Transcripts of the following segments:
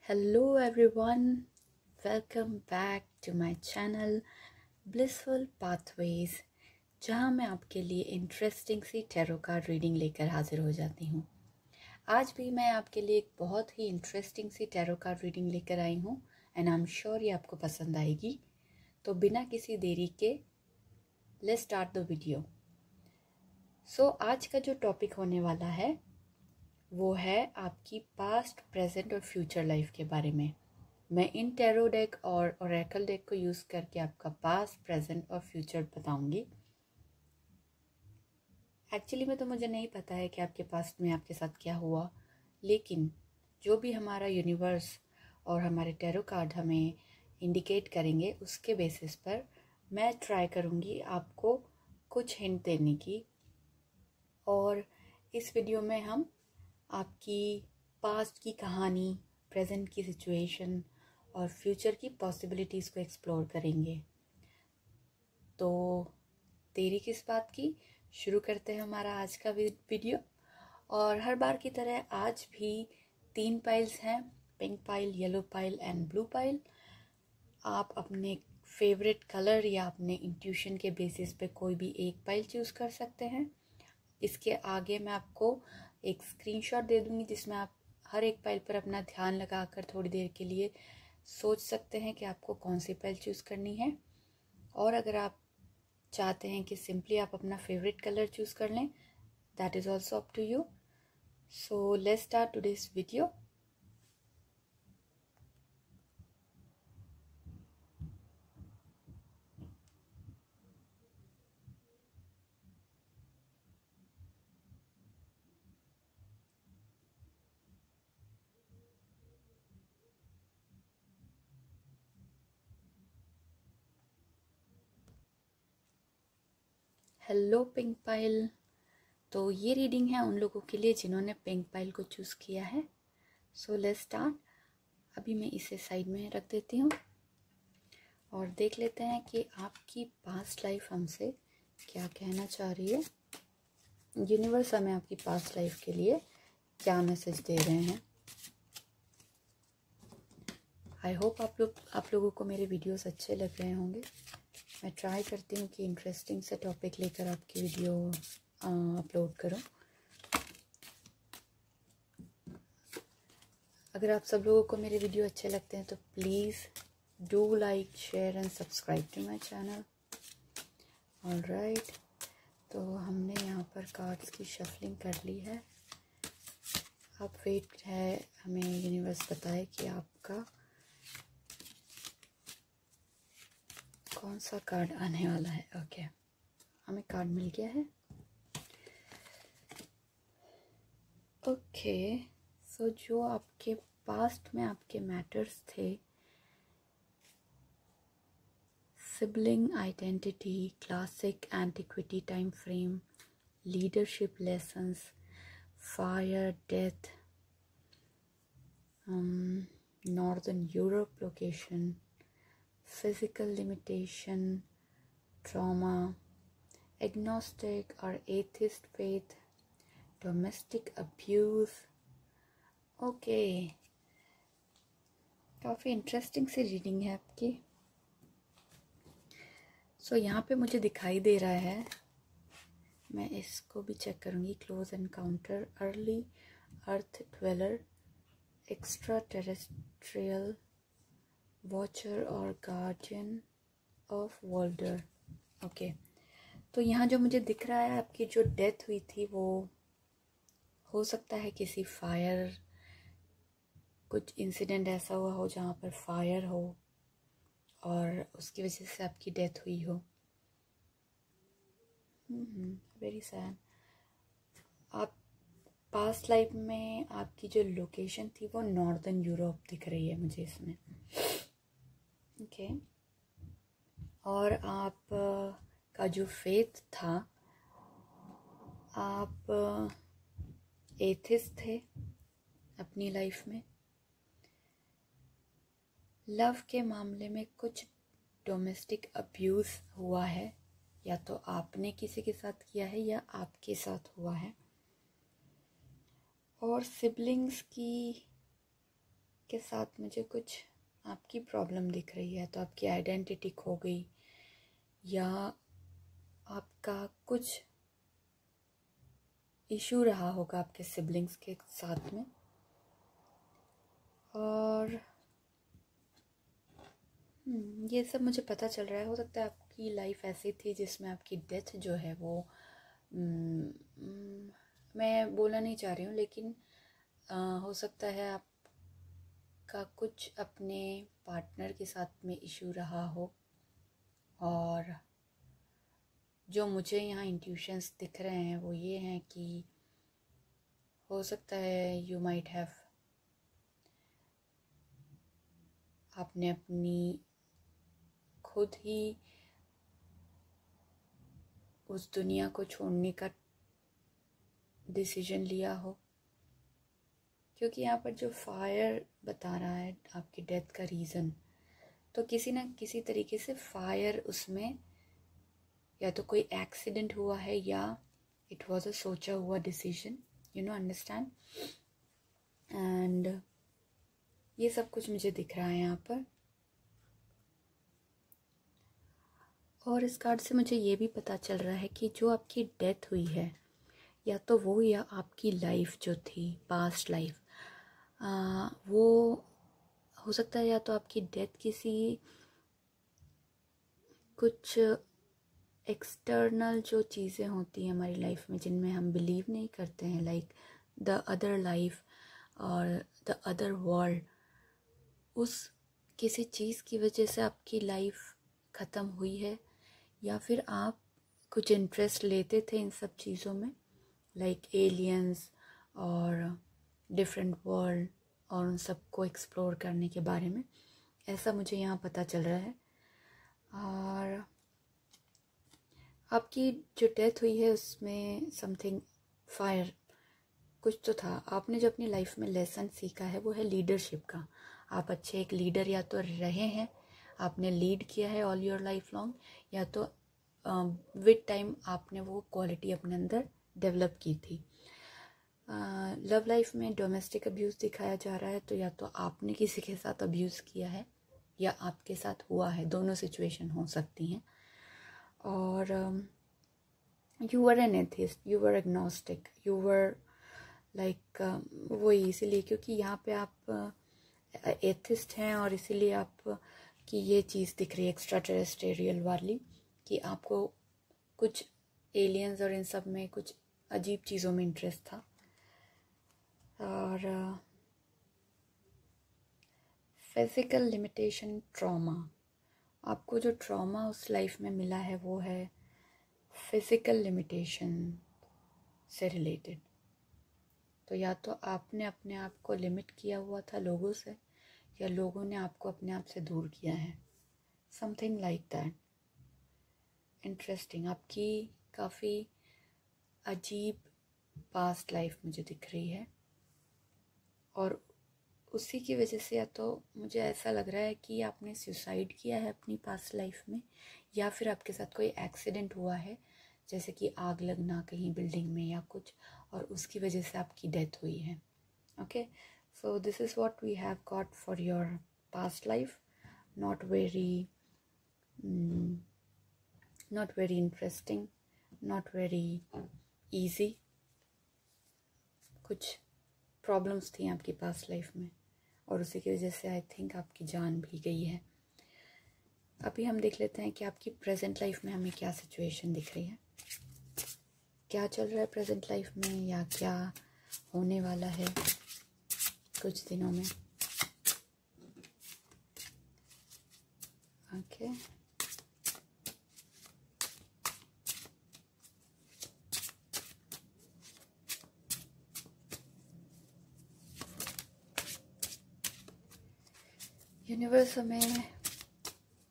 Hello everyone, welcome back to my channel Blissful Pathways, जहाँ मैं आपके लिए इंटरेस्टिंग सी टैरो कार्ड रीडिंग लेकर हाजिर हो जाती हूँ। आज भी मैं आपके लिए एक बहुत ही इंटरेस्टिंग सी टैरो कार्ड रीडिंग लेकर आई हूँ एंड आई एम श्योर ये आपको पसंद आएगी। तो बिना किसी देरी के लेट्स स्टार्ट द वीडियो। आज का जो टॉपिक होने वाला है वो है आपकी पास्ट, प्रेजेंट और फ्यूचर लाइफ के बारे में। मैं इन टैरो डेक और ओरेकल डेक को यूज़ करके आपका पास्ट, प्रेजेंट और फ्यूचर बताऊंगी। एक्चुअली में तो मुझे नहीं पता है कि आपके पास्ट में आपके साथ क्या हुआ, लेकिन जो भी हमारा यूनिवर्स और हमारे टैरो कार्ड हमें इंडिकेट करेंगे उसके बेसिस पर मैं ट्राई करूँगी आपको कुछ हिंट देने की। और इस वीडियो में हम आपकी पास्ट की कहानी, प्रेजेंट की सिचुएशन और फ्यूचर की पॉसिबिलिटीज़ को एक्सप्लोर करेंगे। तो देरी किस बात की, शुरू करते हैं हमारा आज का वीडियो। और हर बार की तरह आज भी 3 पाइल्स हैं, pink pile, yellow pile and blue pile. आप अपने फेवरेट कलर या अपने इंट्यूशन के बेसिस पे कोई भी एक पाइल चूज़ कर सकते हैं। इसके आगे मैं आपको एक स्क्रीनशॉट दे दूंगी जिसमें आप हर एक पाइल पर अपना ध्यान लगाकर थोड़ी देर के लिए सोच सकते हैं कि आपको कौन सी पाइल चूज़ करनी है। और अगर आप चाहते हैं कि सिंपली आप अपना फेवरेट कलर चूज़ कर लें, that is also up to you. So let's start today's video. Hello pink pile. तो ये रीडिंग है उन लोगों के लिए जिन्होंने पिंक पाइल को चूज़ किया है। सो लेट्स स्टार्ट। अभी मैं इसे साइड में रख देती हूँ और देख लेते हैं कि आपकी पास्ट लाइफ हमसे क्या कहना चाह रही है। यूनिवर्स हमें आपकी पास्ट लाइफ के लिए क्या मैसेज दे रहे हैं। आई होप आप लोगों को मेरे वीडियोस अच्छे लग रहे होंगे। मैं ट्राई करती हूँ कि इंटरेस्टिंग से टॉपिक लेकर आपकी वीडियो अपलोड करूँ। अगर आप सब लोगों को मेरे वीडियो अच्छे लगते हैं तो please do like, share and subscribe to my channel. Alright, तो हमने यहाँ पर कार्ड्स की शफलिंग कर ली है। अब वेट है, हमें यूनिवर्स बताए कि आपका कौन सा कार्ड आने वाला है। ओके, हमें कार्ड मिल गया है। ओके, सो जो आपके पास्ट में आपके मैटर्स थे, sibling identity, classic antiquity time frame, leadership lessons, fire, death, northern Europe location, physical limitation, trauma, agnostic or atheist faith, domestic abuse. Okay, काफ़ी इंटरेस्टिंग सी रीडिंग है आपकी। यहाँ पे मुझे दिखाई दे रहा है, मैं इसको भी चेक करूँगी। क्लोज एनकाउंटर, अर्ली अर्थ ड्वेलर, एक्स्ट्रा टेरेस्ट्रियल, वॉचर और गार्जियन ऑफ वॉल्डर। ओके, तो यहाँ जो मुझे दिख रहा है, आपकी जो डेथ हुई थी वो हो सकता है किसी फायर, कुछ इंसिडेंट ऐसा हुआ हो जहाँ पर फायर हो और उसकी वजह से आपकी डेथ हुई हो। Very sad. आप पास्ट लाइफ में आपकी जो लोकेशन थी वो नॉर्दर्न यूरोप दिख रही है मुझे इसमें। ओके, और आप का जो फेथ था, आप एथिस्ट थे अपनी लाइफ में। लव के मामले में कुछ डोमेस्टिक अब्यूज़ हुआ है, या तो आपने किसी के साथ किया है या आपके साथ हुआ है। और सिबलिंग्स की के साथ मुझे कुछ आपकी प्रॉब्लम दिख रही है। तो आपकी आइडेंटिटी खो गई या आपका कुछ इशू रहा होगा आपके सिबलिंग्स के साथ में। और ये सब मुझे पता चल रहा है। हो सकता है आपकी लाइफ ऐसी थी जिसमें आपकी डेथ जो है वो मैं बोलना नहीं चाह रही हूँ, लेकिन हो सकता है आपका कुछ अपने पार्टनर के साथ में इशू रहा हो। और जो मुझे यहाँ इंट्यूशंस दिख रहे हैं वो ये हैं कि हो सकता है यू माइट हैव आपने अपनी खुद ही उस दुनिया को छोड़ने का डिसीजन लिया हो, क्योंकि यहाँ पर जो फायर बता रहा है आपकी डेथ का रीज़न, तो किसी न किसी तरीके से फायर उसमें या तो कोई एक्सीडेंट हुआ है या इट वाज अ सोचा हुआ decision, you know, understand. And ये सब कुछ मुझे दिख रहा है यहाँ पर। और इस कार्ड से मुझे ये भी पता चल रहा है कि जो आपकी डेथ हुई है, या तो वो या आपकी लाइफ जो थी, पास्ट लाइफ, वो हो सकता है या तो आपकी डेथ किसी कुछ एक्सटर्नल जो चीज़ें होती हैं हमारी लाइफ में जिनमें हम बिलीव नहीं करते हैं, लाइक द अदर लाइफ और द अदर वर्ल्ड, उस किसी चीज़ की वजह से आपकी लाइफ ख़त्म हुई है। या फिर आप कुछ इंटरेस्ट लेते थे इन सब चीज़ों में, लाइक एलियंस और डिफरेंट वर्ल्ड और उन सबको एक्सप्लोर करने के बारे में, ऐसा मुझे यहाँ पता चल रहा है। और आपकी जो डेथ हुई है उसमें समथिंग फायर कुछ तो था। आपने जो अपनी लाइफ में लेसन सीखा है वो है लीडरशिप का। आप अच्छे एक लीडर या तो रहे हैं, आपने लीड किया है ऑल योर लाइफ लॉन्ग, या तो विद टाइम आपने वो क्वालिटी अपने अंदर डेवलप की थी। लव लाइफ में डोमेस्टिक अब्यूज़ दिखाया जा रहा है, तो या तो आपने किसी के साथ अब्यूज़ किया है या आपके साथ हुआ है, दोनों सिचुएशन हो सकती हैं। और you were an atheist, you were agnostic, you were like वही, इसीलिए क्योंकि यहाँ पे आप एथिस्ट हैं और इसीलिए आप की ये चीज़ दिख रही है एक्स्ट्रा टेरेस्टेरियल वाली, कि आपको कुछ एलियंस और इन सब में कुछ अजीब चीज़ों में इंटरेस्ट था। और फिज़िकल लिमिटेशन, ट्रॉमा, आपको जो ट्रॉमा उस लाइफ में मिला है वो है फिज़िकल लिमिटेशन से रिलेटेड। तो या तो आपने अपने आप को लिमिट किया हुआ था लोगों से, या लोगों ने आपको अपने आप से दूर किया है, समथिंग लाइक दैट। इंटरेस्टिंग, आपकी काफ़ी अजीब पास्ट लाइफ मुझे दिख रही है। और उसी की वजह से या तो मुझे ऐसा लग रहा है कि आपने सुसाइड किया है अपनी पास्ट लाइफ में, या फिर आपके साथ कोई एक्सीडेंट हुआ है, जैसे कि आग लगना कहीं बिल्डिंग में या कुछ, और उसकी वजह से आपकी डेथ हुई है। Okay, so this is what we have got for your past life. Not very interesting, not very easy. कुछ प्रॉब्लम्स थी आपकी पास्ट लाइफ में और उसी की वजह से आई थिंक आपकी जान भी गई है। अभी हम देख लेते हैं कि आपकी प्रेजेंट लाइफ में हमें क्या सिचुएशन दिख रही है, क्या चल रहा है प्रेजेंट लाइफ में, या क्या होने वाला है कुछ दिनों में। ओके, यूनिवर्स हमें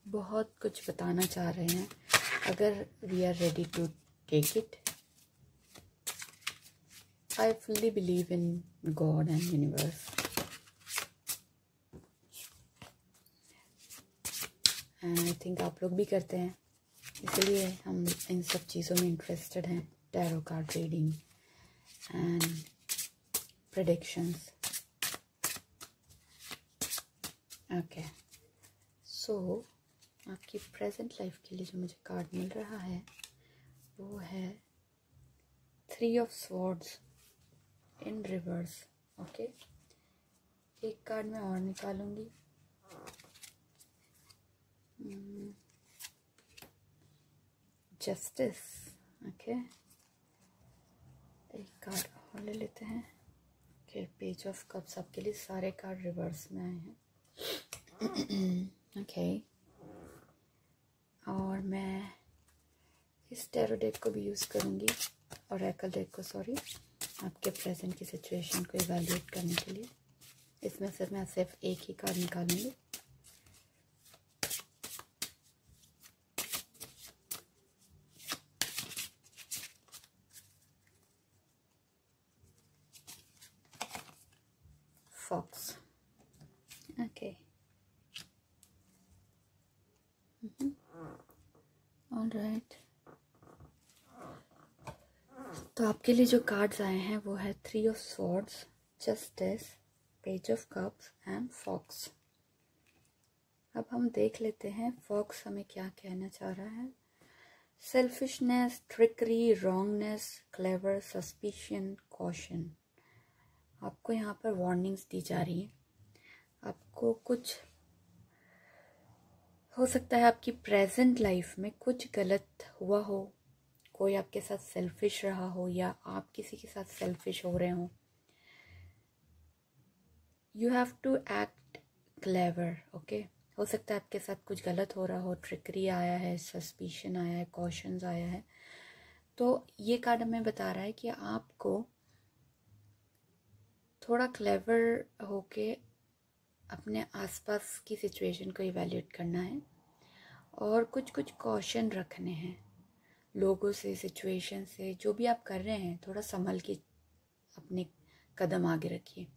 बहुत कुछ बताना चाह रहे हैं, अगर we are ready to take it. I fully believe in God and universe. And I think आप लोग भी करते हैं, इसलिए हम इन सब चीज़ों में इंटरेस्टेड हैं, tarot card reading and predictions. Okay, so आपकी प्रेजेंट लाइफ के लिए जो मुझे कार्ड मिल रहा है वो है 3 of swords in reverse. Okay, एक कार्ड मैं और निकालूंगी। जस्टिस। ओके, एक कार्ड और ले लेते हैं। Okay, page of cups. आपके लिए सारे कार्ड रिवर्स में आए हैं। ओके, और मैं इस टैरो डेक को भी यूज़ करूँगी, ओरेकल डेक को, सॉरी, आपके प्रेजेंट की सिचुएशन को इवैल्यूएट करने के लिए। इसमें से मैं सिर्फ एक ही कार्ड निकालूंगी। फॉक्स। Okay, alright. तो आपके लिए जो कार्ड्स आए हैं वो है 3 of swords, justice, page of cups and fox. अब हम देख लेते हैं फॉक्स हमें क्या कहना चाह रहा है। Selfishness, trickery, wrongness, clever, suspicion, caution. आपको यहाँ पर वार्निंग्स दी जा रही है। आपको कुछ हो सकता है आपकी प्रेजेंट लाइफ में कुछ गलत हुआ हो, कोई आपके साथ सेल्फिश रहा हो या आप किसी के साथ सेल्फिश हो रहे हो। You have to act clever. Okay, हो सकता है आपके साथ कुछ गलत हो रहा हो, ट्रिकरी आया है, सस्पिशन आया है, कॉशंस आया है। तो ये कार्ड हमें बता रहा है कि आपको थोड़ा क्लेवर होके अपने आसपास की सिचुएशन को इवैल्यूएट करना है और कुछ कुछ कॉशन रखने हैं लोगों से, सिचुएशन से। जो भी आप कर रहे हैं थोड़ा संभल के अपने कदम आगे रखिए।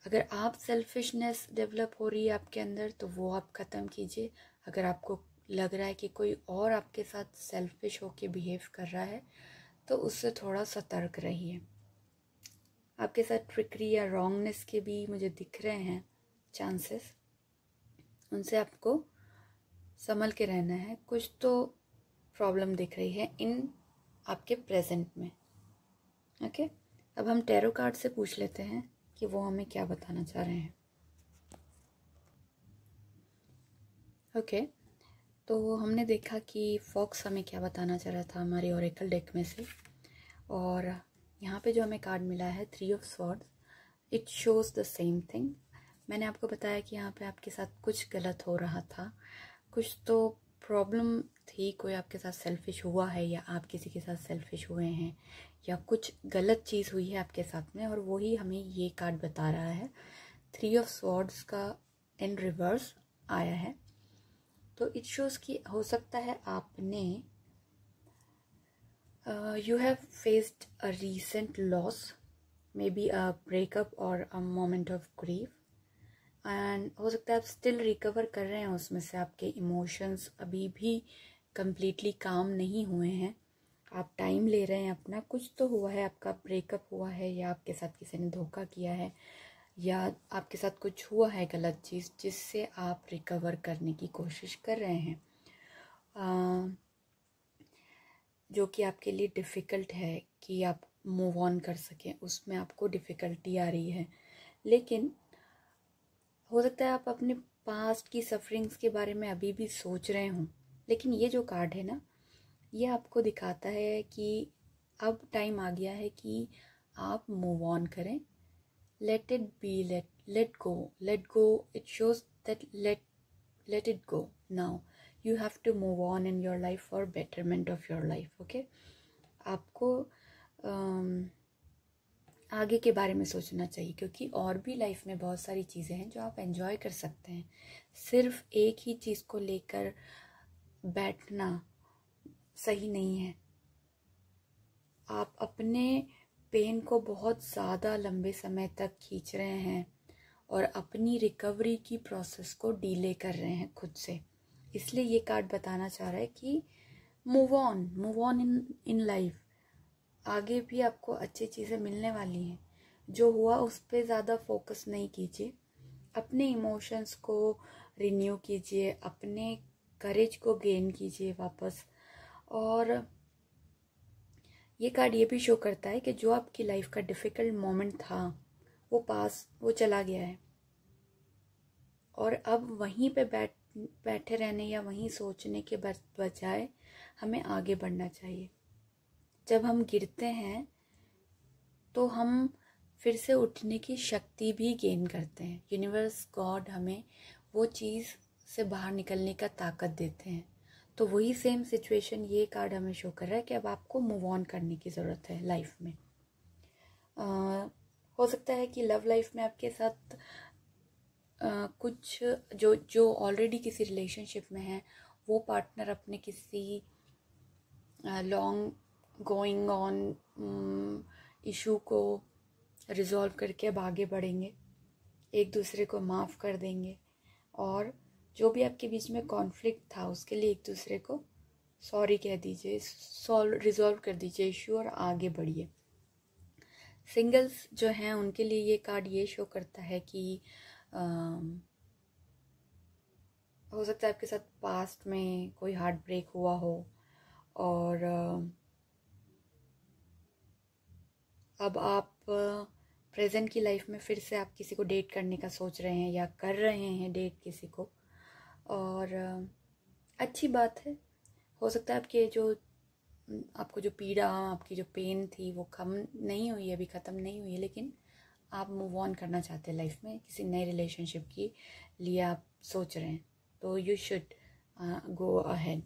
अगर आप सेल्फिशनेस डेवलप हो रही है आपके अंदर तो वो आप ख़त्म कीजिए। अगर आपको लग रहा है कि कोई और आपके साथ सेल्फिश होके बिहेव कर रहा है तो उससे थोड़ा सतर्क रहिए। आपके साथ ट्रिकरी या रॉन्गनेस के भी मुझे दिख रहे हैं चांसेस, उनसे आपको संभल के रहना है। कुछ तो प्रॉब्लम दिख रही है इन आपके प्रेजेंट में। ओके, अब हम टैरो कार्ड से पूछ लेते हैं कि वो हमें क्या बताना चाह रहे हैं। ओके, तो हमने देखा कि फॉक्स हमें क्या बताना चाह रहा था हमारे ओरेकल डेक में से, और यहाँ पे जो हमें कार्ड मिला है 3 of swords, it shows the same thing. मैंने आपको बताया कि यहाँ पे आपके साथ कुछ गलत हो रहा था, कुछ तो प्रॉब्लम थी, कोई आपके साथ सेल्फिश हुआ है या आप किसी के साथ सेल्फिश हुए हैं या कुछ गलत चीज़ हुई है आपके साथ में, और वही हमें ये कार्ड बता रहा है। 3 ऑफ स्वॉर्ड्स का इन रिवर्स आया है। तो इट शोज़ कि हो सकता है आपने you have faced a recent loss, maybe a breakup or a moment of grief, and हो सकता है आप स्टिल रिकवर कर रहे हैं उसमें से। आपके इमोशंस अभी भी completely काम नहीं हुए हैं, आप टाइम ले रहे हैं अपना। कुछ तो हुआ है, आपका ब्रेकअप हुआ है या आपके साथ किसी ने धोखा किया है या आपके साथ कुछ हुआ है गलत चीज़ जिससे आप रिकवर करने की कोशिश कर रहे हैं, जो कि आपके लिए डिफ़िकल्ट है कि आप मूव ऑन कर सकें, उसमें आपको डिफ़िकल्टी आ रही है। लेकिन हो सकता है आप अपने पास्ट की सफरिंग्स के बारे में अभी भी सोच रहे हों, लेकिन ये जो कार्ड है ना, ये आपको दिखाता है कि अब टाइम आ गया है कि आप मूव ऑन करें। Let it be, let go. It shows that let it go now. You have to move on in your life for betterment of your life. Okay, आपको आगे के बारे में सोचना चाहिए, क्योंकि और भी लाइफ में बहुत सारी चीज़ें हैं जो आप एंजॉय कर सकते हैं। सिर्फ एक ही चीज़ को लेकर बैठना सही नहीं है। आप अपने पेन को बहुत ज़्यादा लंबे समय तक खींच रहे हैं और अपनी रिकवरी की प्रोसेस को डीले कर रहे हैं खुद से। इसलिए ये कार्ड बताना चाह रहा है कि मूव ऑन इन लाइफ। आगे भी आपको अच्छी चीज़ें मिलने वाली हैं। जो हुआ उस पर ज़्यादा फोकस नहीं कीजिए, अपने इमोशंस को रिन्यू कीजिए, अपने करेज को गेन कीजिए वापस। और ये कार्ड ये भी शो करता है कि जो आपकी लाइफ का डिफ़िकल्ट मोमेंट था वो चला गया है, और अब वहीं पे बैठे रहने या वहीं सोचने के बजाय हमें आगे बढ़ना चाहिए। जब हम गिरते हैं तो हम फिर से उठने की शक्ति भी गेन करते हैं। यूनिवर्स, गॉड हमें वो चीज़ से बाहर निकलने का ताकत देते हैं। तो वही सेम सिचुएशन ये कार्ड हमें शो कर रहा है कि अब आपको मूव ऑन करने की ज़रूरत है लाइफ में। हो सकता है कि लव लाइफ में आपके साथ कुछ जो ऑलरेडी किसी रिलेशनशिप में है, वो पार्टनर अपने किसी लॉन्ग गोइंग ऑन इशू को रिजॉल्व करके अब आगे बढ़ेंगे, एक दूसरे को माफ़ कर देंगे, और जो भी आपके बीच में कॉन्फ्लिक्ट था उसके लिए एक दूसरे को सॉरी कह दीजिए, रिजॉल्व कर दीजिए इशू और आगे बढ़िए। सिंगल्स जो हैं उनके लिए ये कार्ड ये शो करता है कि हो सकता है आपके साथ पास्ट में कोई हार्ट ब्रेक हुआ हो, और अब आप प्रेजेंट की लाइफ में फिर से आप किसी को डेट करने का सोच रहे हैं या कर रहे हैं डेट किसी को, और अच्छी बात है। हो सकता है आपको जो पीड़ा, आपकी जो पेन थी वो कम नहीं हुई है, अभी ख़त्म नहीं हुई है, लेकिन आप मूव ऑन करना चाहते हैं लाइफ में, किसी नए रिलेशनशिप की लिए आप सोच रहे हैं, तो you should go ahead.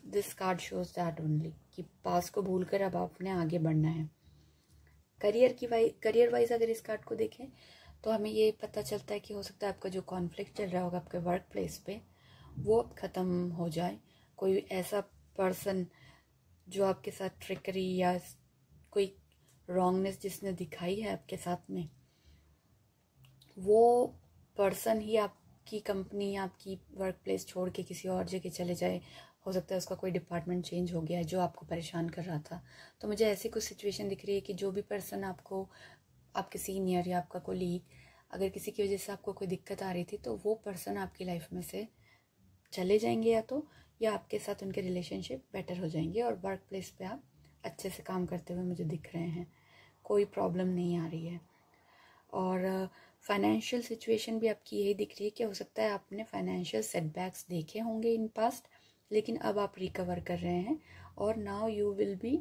This card shows that only कि पास को भूलकर अब आपने आगे बढ़ना है। करियर वाइज अगर इस कार्ड को देखें तो हमें ये पता चलता है कि हो सकता है आपका जो कॉन्फ्लिक्ट चल रहा होगा आपके वर्क प्लेस पे वो अब ख़त्म हो जाए। कोई ऐसा पर्सन जो आपके साथ ट्रिकरी या कोई रॉन्गनेस जिसने दिखाई है आपके साथ में, वो पर्सन ही आपकी कंपनी या आपकी वर्क प्लेस छोड़ के किसी और जगह चले जाए। हो सकता है उसका कोई डिपार्टमेंट चेंज हो गया है जो आपको परेशान कर रहा था। तो मुझे ऐसी कुछ सिचुएशन दिख रही है कि जो भी पर्सन आपको, आपके सीनियर या आपका कोलीग, अगर किसी की वजह से आपको कोई दिक्कत आ रही थी तो वो पर्सन आपकी लाइफ में से चले जाएंगे या आपके साथ उनके रिलेशनशिप बेटर हो जाएंगे, और वर्क प्लेस पे आप अच्छे से काम करते हुए मुझे दिख रहे हैं, कोई प्रॉब्लम नहीं आ रही है। और फाइनेंशियल सिचुएशन भी आपकी यही दिख रही है कि हो सकता है आपने फाइनेंशियल सेटबैक्स देखे होंगे इन पास्ट, लेकिन अब आप रिकवर कर रहे हैं और now you will be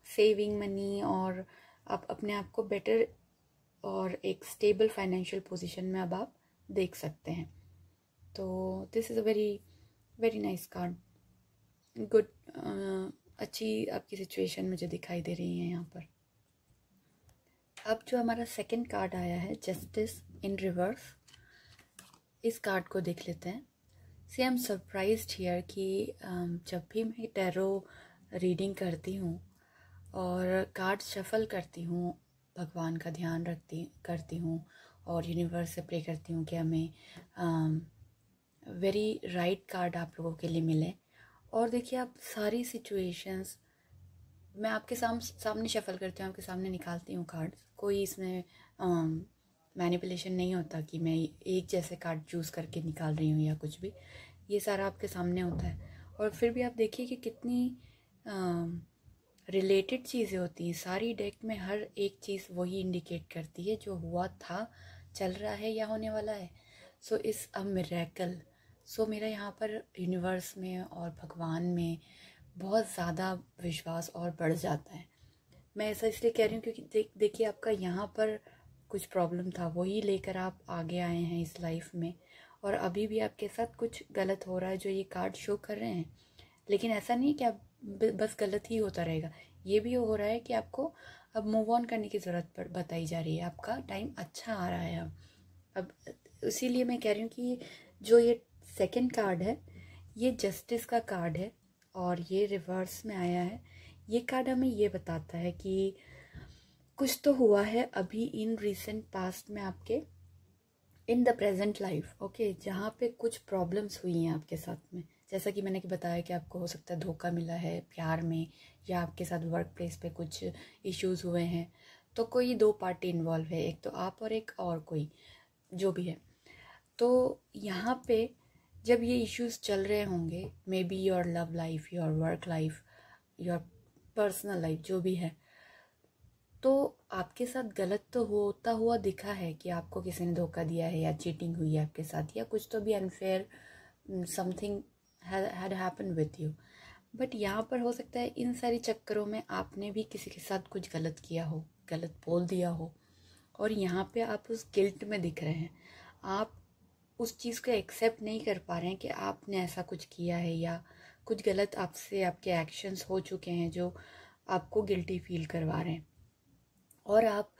saving money, और आप अपने आप को बेटर और एक स्टेबल फाइनेंशियल पोजीशन में अब आप देख सकते हैं। तो this is a very very nice card, good, अच्छी आपकी सिचुएशन मुझे दिखाई दे रही है यहाँ पर। अब जो हमारा सेकंड कार्ड आया है, जस्टिस इन रिवर्स, इस कार्ड को देख लेते हैं। सी आई एम सरप्राइज्ड हियर कि जब भी मैं टैरो रीडिंग करती हूँ और कार्ड शफल करती हूँ, भगवान का ध्यान करती हूँ और यूनिवर्स से प्रे करती हूँ कि हमें वेरी राइट कार्ड आप लोगों के लिए मिले। और देखिए, आप सारी सिचुएशंस मैं आपके सामने शफल करती हूँ, आपके सामने निकालती हूँ कार्ड्स, कोई इसमें मैनिपुलेशन नहीं होता कि मैं एक जैसे कार्ड चूज़ करके निकाल रही हूँ या कुछ भी, ये सारा आपके सामने होता है। और फिर भी आप देखिए कि कितनी रिलेटेड चीज़ें होती हैं, सारी डेक में हर एक चीज़ वही इंडिकेट करती है जो हुआ था, चल रहा है या होने वाला है। So it's a miracle. सो मेरा यहाँ पर यूनिवर्स में और भगवान में बहुत ज़्यादा विश्वास और बढ़ जाता है। मैं ऐसा इसलिए कह रही हूँ क्योंकि देखिए आपका यहाँ पर कुछ प्रॉब्लम था, वही लेकर आप आगे आए हैं इस लाइफ में, और अभी भी आपके साथ कुछ गलत हो रहा है जो ये कार्ड शो कर रहे हैं। लेकिन ऐसा नहीं कि आप बस गलत ही होता रहेगा, ये भी हो रहा है कि आपको अब मूव ऑन करने की ज़रूरत बताई जा रही है, आपका टाइम अच्छा आ रहा है अब इसीलिए मैं कह रही हूँ कि जो ये सेकंड कार्ड है ये जस्टिस का कार्ड है और ये रिवर्स में आया है। ये कार्ड हमें ये बताता है कि कुछ तो हुआ है अभी इन रिसेंट पास्ट में आपके, इन द प्रेजेंट लाइफ, ओके, जहाँ पे कुछ प्रॉब्लम्स हुई हैं आपके साथ में। जैसा कि मैंने बताया कि आपको हो सकता है धोखा मिला है प्यार में, या आपके साथ वर्क प्लेस पे कुछ इश्यूज हुए हैं, तो कोई दो पार्टी इन्वॉल्व है, एक तो आप और एक और कोई जो भी है। तो यहाँ पे जब ये इश्यूज चल रहे होंगे, may be your love life, your work life, your personal life, जो भी है, तो आपके साथ गलत तो होता हुआ दिखा है कि आपको किसी ने धोखा दिया है या चीटिंग हुई है आपके साथ या कुछ तो भी unfair something had happen with you. But यहाँ पर हो सकता है इन सारी चक्करों में आपने भी किसी के साथ कुछ गलत किया हो, गलत बोल दिया हो, और यहाँ पे आप उस गिल्ट में दिख रहे हैं। आप उस चीज़ को एक्सेप्ट नहीं कर पा रहे हैं कि आपने ऐसा कुछ किया है या कुछ गलत आपसे आपके एक्शंस हो चुके हैं जो आपको गिल्टी फील करवा रहे हैं, और आप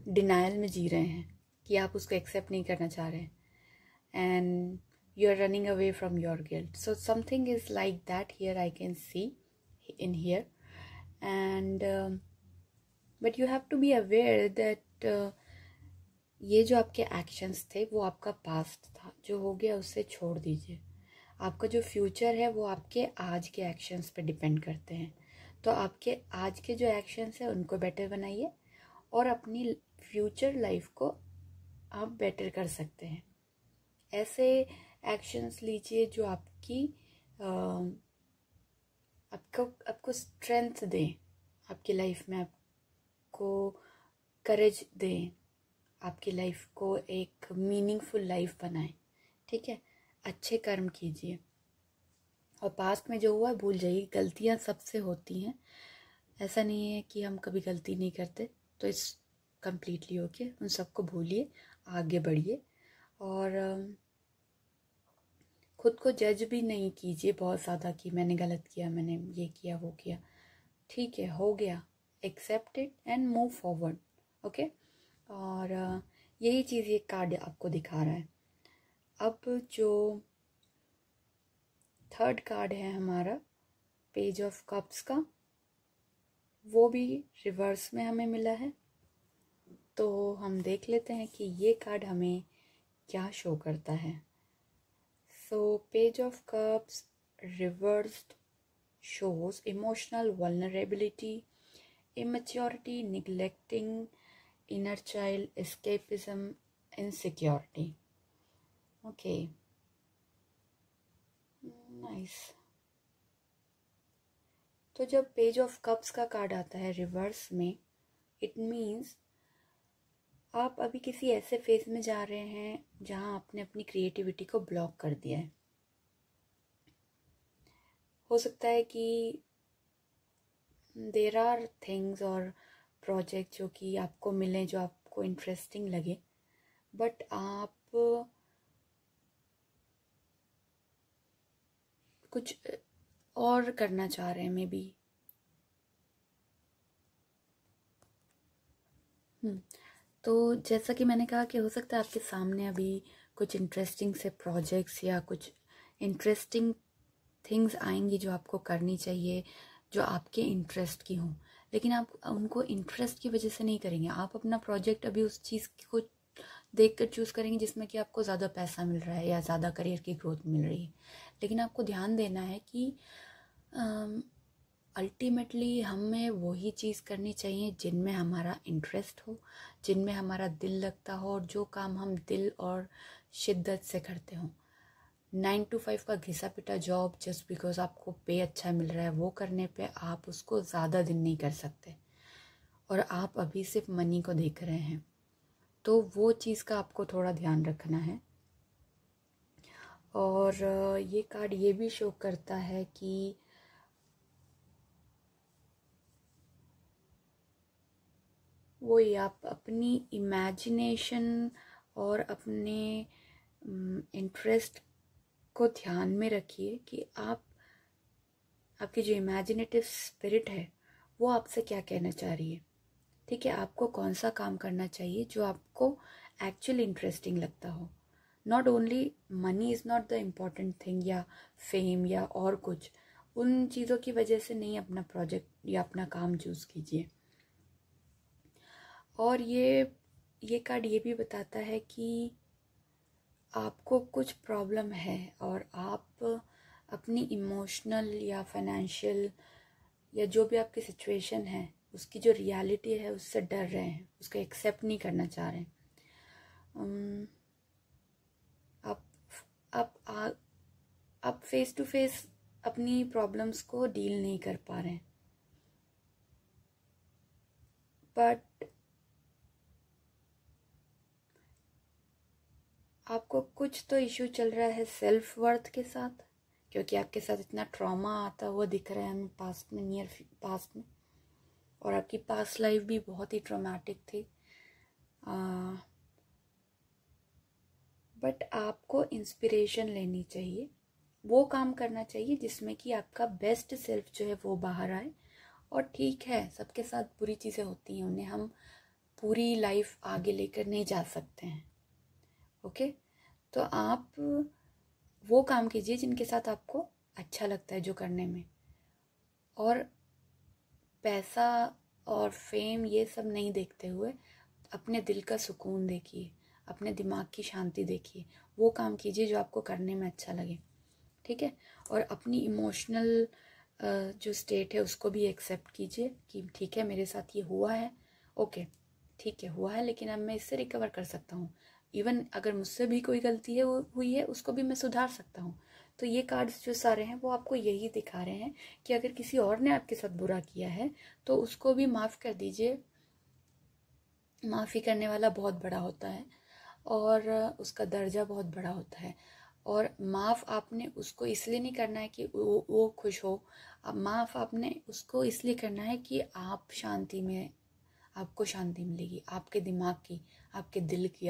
डिनायल में जी रहे हैं कि आप उसको एक्सेप्ट नहीं करना चाह रहे हैं, and you are running away from your guilt. So something is like that here I can see in here, and but you have to be aware that ये जो आपके एक्शंस थे वो आपका पास्ट था, जो हो गया उससे छोड़ दीजिए। आपका जो फ्यूचर है वो आपके आज के एक्शंस पे डिपेंड करते हैं। तो आपके आज के जो एक्शंस हैं उनको बेटर बनाइए और अपनी फ्यूचर लाइफ को आप बेटर कर सकते हैं। ऐसे एक्शंस लीजिए जो आपको स्ट्रेंथ दें, आपकी लाइफ में आपको करेज दें, आपकी लाइफ को एक मीनिंगफुल लाइफ बनाएं। ठीक है, अच्छे कर्म कीजिए और पास्ट में जो हुआ भूल जाइए। गलतियां सबसे होती हैं, ऐसा नहीं है कि हम कभी गलती नहीं करते, तो इस कम्प्लीटली ओके, उन सबको भूलिए, आगे बढ़िए और खुद को जज भी नहीं कीजिए बहुत ज़्यादा कि मैंने गलत किया, मैंने ये किया वो किया। ठीक है, हो गया, accept it and move forward. Okay, और यही चीज़ ये कार्ड आपको दिखा रहा है। अब जो थर्ड कार्ड है हमारा पेज ऑफ कप्स का, वो भी रिवर्स में हमें मिला है। तो हम देख लेते हैं कि ये कार्ड हमें क्या शो करता है। So Page of Cups reversed shows emotional vulnerability, immaturity, neglecting inner child, escapism, insecurity. Okay, nice. तो जब पेज ऑफ कप्स का कार्ड आता है रिवर्स में, इट मीन्स आप अभी किसी ऐसे फेज में जा रहे हैं जहां आपने अपनी क्रिएटिविटी को ब्लॉक कर दिया है। हो सकता है कि देयर आर थिंग्स और प्रोजेक्ट जो कि आपको मिले, जो आपको इंटरेस्टिंग लगे, बट आप कुछ और करना चाह रहे हैं मे बी। तो जैसा कि मैंने कहा कि हो सकता है आपके सामने अभी कुछ इंटरेस्टिंग से प्रोजेक्ट्स या कुछ इंटरेस्टिंग थिंग्स आएंगी जो आपको करनी चाहिए, जो आपके इंटरेस्ट की हों, लेकिन आप उनको इंटरेस्ट की वजह से नहीं करेंगे। आप अपना प्रोजेक्ट अभी उस चीज़ को देख कर चूज़ करेंगे जिसमें कि आपको ज़्यादा पैसा मिल रहा है या ज़्यादा करियर की ग्रोथ मिल रही है। लेकिन आपको ध्यान देना है कि अल्टीमेटली हमें वही चीज़ करनी चाहिए जिनमें हमारा इंटरेस्ट हो, जिनमें हमारा दिल लगता हो और जो काम हम दिल और शिद्दत से करते हों। 9 to 5 का घिसा पिटा जॉब जस्ट बिकॉज आपको पे अच्छा मिल रहा है, वो करने पे आप उसको ज़्यादा दिन नहीं कर सकते और आप अभी सिर्फ मनी को देख रहे हैं। तो वो चीज़ का आपको थोड़ा ध्यान रखना है। और ये कार्ड ये भी शो करता है कि वही आप अपनी इमेजिनेशन और अपने इंटरेस्ट को ध्यान में रखिए कि आपकी जो इमेजिनेटिव स्पिरिट है वो आपसे क्या कहना चाह रही है। ठीक है, आपको कौन सा काम करना चाहिए जो आपको एक्चुअली इंटरेस्टिंग लगता हो। Not only money is not the important thing या फेम या और कुछ, उन चीज़ों की वजह से नहीं अपना प्रोजेक्ट या अपना काम चूज़ कीजिए। और ये कार्ड ये भी बताता है कि आपको कुछ प्रॉब्लम है और आप अपनी इमोशनल या फाइनेंशियल या जो भी आपकी सिचुएशन है उसकी जो रियलिटी है उससे डर रहे हैं, उसको एक्सेप्ट नहीं करना चाह रहे हैं। आप आप फेस टू फेस अपनी प्रॉब्लम्स को डील नहीं कर पा रहे हैं, बट आपको कुछ तो इशू चल रहा है सेल्फ वर्थ के साथ, क्योंकि आपके साथ इतना ट्रॉमा आता हुआ दिख रहा है हमें पास्ट में, नियर पास्ट में, और आपकी पास्ट लाइफ भी बहुत ही ट्रॉमेटिक थी। बट आपको इंस्पिरेशन लेनी चाहिए, वो काम करना चाहिए जिसमें कि आपका बेस्ट सेल्फ जो है वो बाहर आए। और ठीक है, सबके साथ बुरी चीज़ें होती हैं, उन्हें हम पूरी लाइफ आगे लेकर नहीं जा सकते हैं। ओके, तो आप वो काम कीजिए जिनके साथ आपको अच्छा लगता है जो करने में, और पैसा और फेम ये सब नहीं देखते हुए अपने दिल का सुकून देखिए, अपने दिमाग की शांति देखिए, वो काम कीजिए जो आपको करने में अच्छा लगे। ठीक है, और अपनी इमोशनल जो स्टेट है उसको भी एक्सेप्ट कीजिए कि ठीक है मेरे साथ ये हुआ है, ओके ठीक है हुआ है, लेकिन अब मैं इससे रिकवर कर सकता हूँ। इवन अगर मुझसे भी कोई गलती है वो हुई है, उसको भी मैं सुधार सकता हूँ। तो ये कार्ड्स जो सारे हैं वो आपको यही दिखा रहे हैं कि अगर किसी और ने आपके साथ बुरा किया है तो उसको भी माफ़ कर दीजिए। माफ़ी करने वाला बहुत बड़ा होता है और उसका दर्जा बहुत बड़ा होता है, और माफ़ आपने उसको इसलिए नहीं करना है कि वो खुश हो। अब माफ़ आपने उसको इसलिए करना है कि आप शांति में, आपको शांति मिलेगी, आपके दिमाग की, आपके दिल की,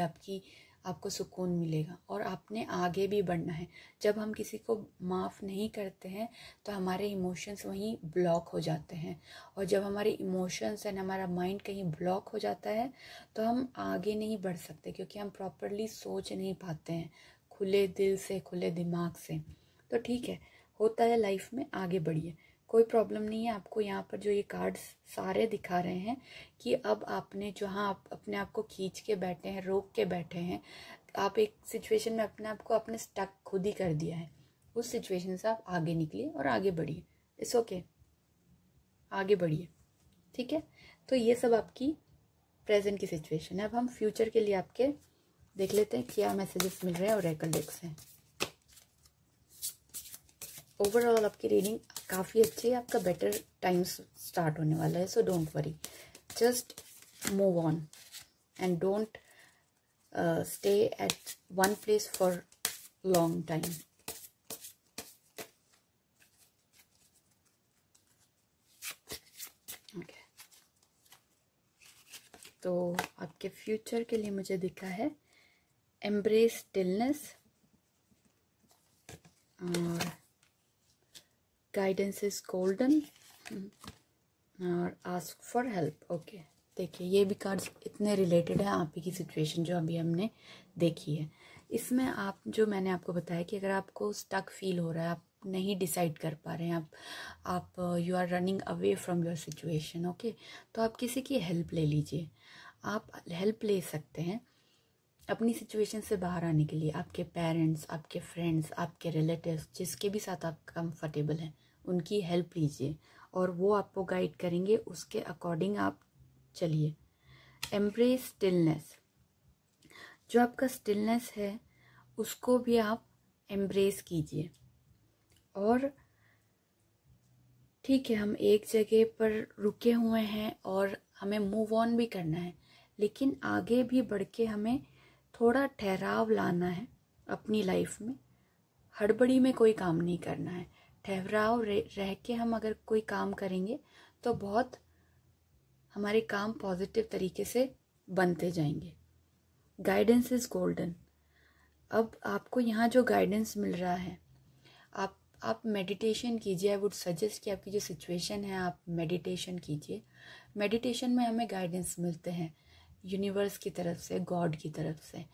आपको सुकून मिलेगा, और आपने आगे भी बढ़ना है। जब हम किसी को माफ़ नहीं करते हैं तो हमारे इमोशंस वहीं ब्लॉक हो जाते हैं, और जब हमारे इमोशंस एंड हमारा माइंड कहीं ब्लॉक हो जाता है तो हम आगे नहीं बढ़ सकते, क्योंकि हम प्रॉपरली सोच नहीं पाते हैं खुले दिल से, खुले दिमाग से। तो ठीक है, होता है लाइफ में, आगे बढ़िए, कोई प्रॉब्लम नहीं है। आपको यहाँ पर जो ये कार्ड्स सारे दिखा रहे हैं कि अब आपने जहाँ आप अपने आप को खींच के बैठे हैं, रोक के बैठे हैं, आप एक सिचुएशन में अपने आप को आपने स्टक खुद ही कर दिया है, उस सिचुएशन से आप आगे निकलिए और आगे बढ़िए। इट्स ओके, आगे बढ़िए। ठीक है, तो ये सब आपकी प्रेजेंट की सिचुएशन है। अब हम फ्यूचर के लिए आपके देख लेते हैं क्या मैसेजेस मिल रहे हैं और ओरेकल डेक से। ओवरऑल आपकी रीडिंग काफ़ी अच्छी है, आपका बेटर टाइम्स स्टार्ट होने वाला है, so don't worry, just move on and don't stay at one place for long time. Okay, तो आपके फ्यूचर के लिए मुझे दिखा है एम्ब्रेस स्टिलनेस और गाइडेंस इज गोल्डन और आस्क फॉर हेल्प। ओके, देखिए ये भी कार्ड्स इतने रिलेटेड है आप ही की सिचुएशन जो अभी हमने देखी है। इसमें आप जो मैंने आपको बताया कि अगर आपको स्टक फील हो रहा है, आप नहीं डिसाइड कर पा रहे हैं, आप you are running away from your situation, okay, तो आप किसी की हेल्प ले लीजिए। आप हेल्प ले सकते हैं अपनी सिचुएशन से बाहर आने के लिए। आपके पेरेंट्स, आपके फ्रेंड्स, आपके रिलेटिव्स, जिसके भी साथ आप कंफर्टेबल हैं, उनकी हेल्प लीजिए और वो आपको गाइड करेंगे, उसके अकॉर्डिंग आप चलिए। एम्ब्रेस स्टिलनेस, जो आपका स्टिलनेस है उसको भी आप एम्ब्रेस कीजिए। और ठीक है, हम एक जगह पर रुके हुए हैं और हमें मूव ऑन भी करना है, लेकिन आगे भी बढ़ के हमें थोड़ा ठहराव लाना है अपनी लाइफ में। हड़बड़ी में कोई काम नहीं करना है, ठहराव रह के हम अगर कोई काम करेंगे तो बहुत हमारे काम पॉजिटिव तरीके से बनते जाएंगे। Guidance is golden. अब आपको यहाँ जो गाइडेंस मिल रहा है, आप मेडिटेशन कीजिए। आई वुड सजेस्ट कि आपकी जो सिचुएशन है आप मेडिटेशन कीजिए। मेडिटेशन में हमें गाइडेंस मिलते हैं यूनिवर्स की तरफ से, गॉड की तरफ से।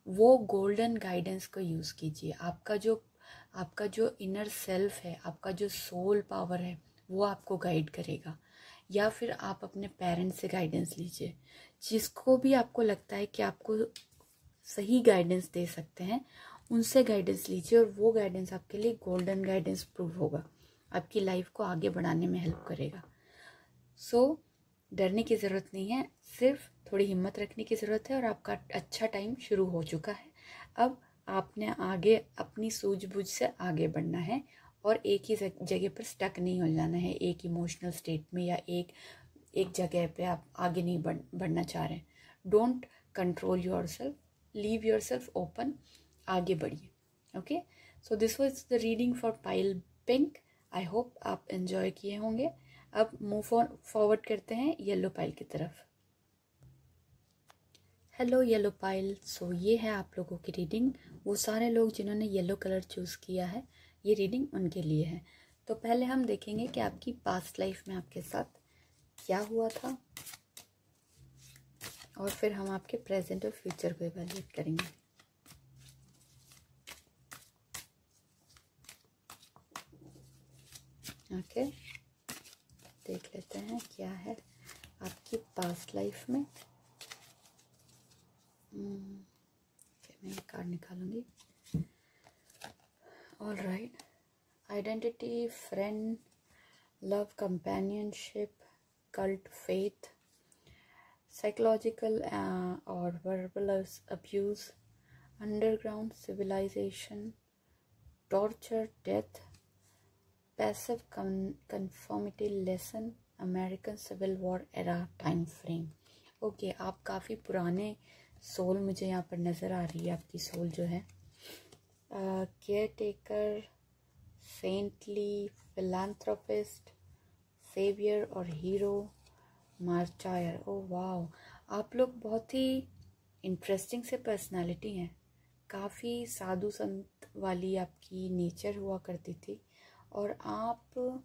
वो गोल्डन गाइडेंस को यूज़ कीजिए। आपका जो इनर सेल्फ है, आपका जो सोल पावर है, वो आपको गाइड करेगा। या फिर आप अपने पेरेंट्स से गाइडेंस लीजिए, जिसको भी आपको लगता है कि आपको सही गाइडेंस दे सकते हैं, उनसे गाइडेंस लीजिए, और वो गाइडेंस आपके लिए गोल्डन गाइडेंस प्रूव होगा, आपकी लाइफ को आगे बढ़ाने में हेल्प करेगा। सो डरने की ज़रूरत नहीं है, सिर्फ थोड़ी हिम्मत रखने की ज़रूरत है और आपका अच्छा टाइम शुरू हो चुका है। अब आपने आगे अपनी सूझबूझ से आगे बढ़ना है और एक ही जगह पर स्टक नहीं हो जाना है, एक इमोशनल स्टेट में या एक जगह पे आप आगे नहीं बढ़ना चाह रहे हैं। Don't control your self, leave your self open, आगे बढ़िए। Okay, so this was the reading for pile pink. I hope आप एंजॉय किए होंगे। अब मूव फॉरवर्ड करते हैं येलो पाइल की तरफ। हेलो येलो पाइल, सो ये है आप लोगों की रीडिंग। वो सारे लोग जिन्होंने येलो कलर चूज़ किया है, ये रीडिंग उनके लिए है। तो पहले हम देखेंगे कि आपकी पास्ट लाइफ में आपके साथ क्या हुआ था, और फिर हम आपके प्रेजेंट और फ्यूचर को इवैल्यूएट करेंगे। ओके, देख लेते हैं क्या है आपकी पास्ट लाइफ में। मैं ये कार्ड निकालूंगी। All right, identity, friend, love, companionship, cult, faith, psychological और verbal abuse, underground civilization, torture, death, passive conformity lesson, American civil war era time frame. Okay, आप काफ़ी पुराने सोल मुझे यहाँ पर नज़र आ रही है। आपकी सोल जो है care taker, saintly, philanthropist, saviour और हीरो, मार्चायर। ओ वाओ, आप लोग बहुत ही इंटरेस्टिंग से पर्सनालिटी हैं। काफ़ी साधु संत वाली आपकी नेचर हुआ करती थी, और आप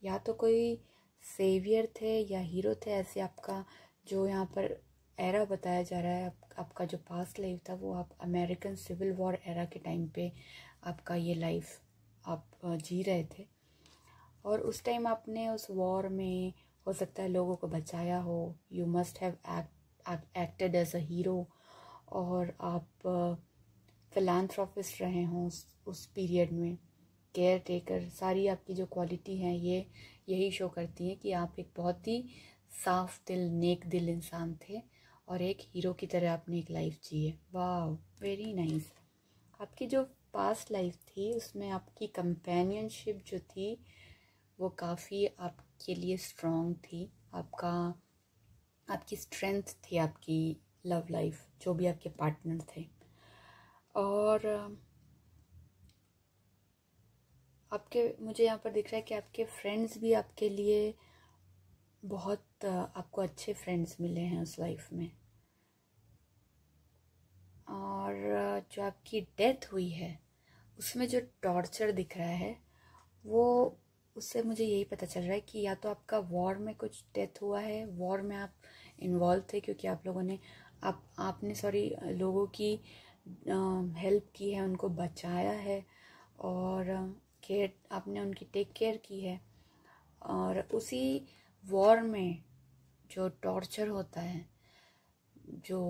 या तो कोई सेवियर थे या हीरो थे। ऐसे आपका जो यहाँ पर एरा बताया जा रहा है, आपका जो पास्ट लाइफ था, वो आप अमेरिकन सिविल वॉर एरा के टाइम पे आपका ये लाइफ आप जी रहे थे। और उस टाइम आपने उस वॉर में हो सकता है लोगों को बचाया हो। You must have acted as a hero, और आप फिलैंथ्रोपिस्ट रहे हों उस पीरियड में, केयर टेकर। सारी आपकी जो क्वालिटी हैं ये यही शो करती हैं कि आप एक बहुत ही साफ दिल, नेक दिल इंसान थे, और एक हीरो की तरह आपने एक लाइफ जी है। वाह, वेरी नाइस। आपकी जो पास्ट लाइफ थी उसमें आपकी कंपेनियनशिप जो थी वो काफ़ी आपके लिए स्ट्रॉन्ग थी। आपकी स्ट्रेंथ थी आपकी लव लाइफ, जो भी आपके पार्टनर थे। और आपके मुझे यहाँ पर दिख रहा है कि आपके फ्रेंड्स भी आपके लिए बहुत आपको अच्छे फ्रेंड्स मिले हैं उस लाइफ में। और जो आपकी डेथ हुई है उसमें जो टॉर्चर दिख रहा है, वो उससे मुझे यही पता चल रहा है कि या तो आपका वॉर में कुछ डेथ हुआ है, वॉर में आप इन्वॉल्व थे, क्योंकि आप लोगों ने आपने लोगों की हेल्प की है, उनको बचाया है, और केयर आपने उनकी टेक केयर की है। और उसी वॉर में जो टॉर्चर होता है, जो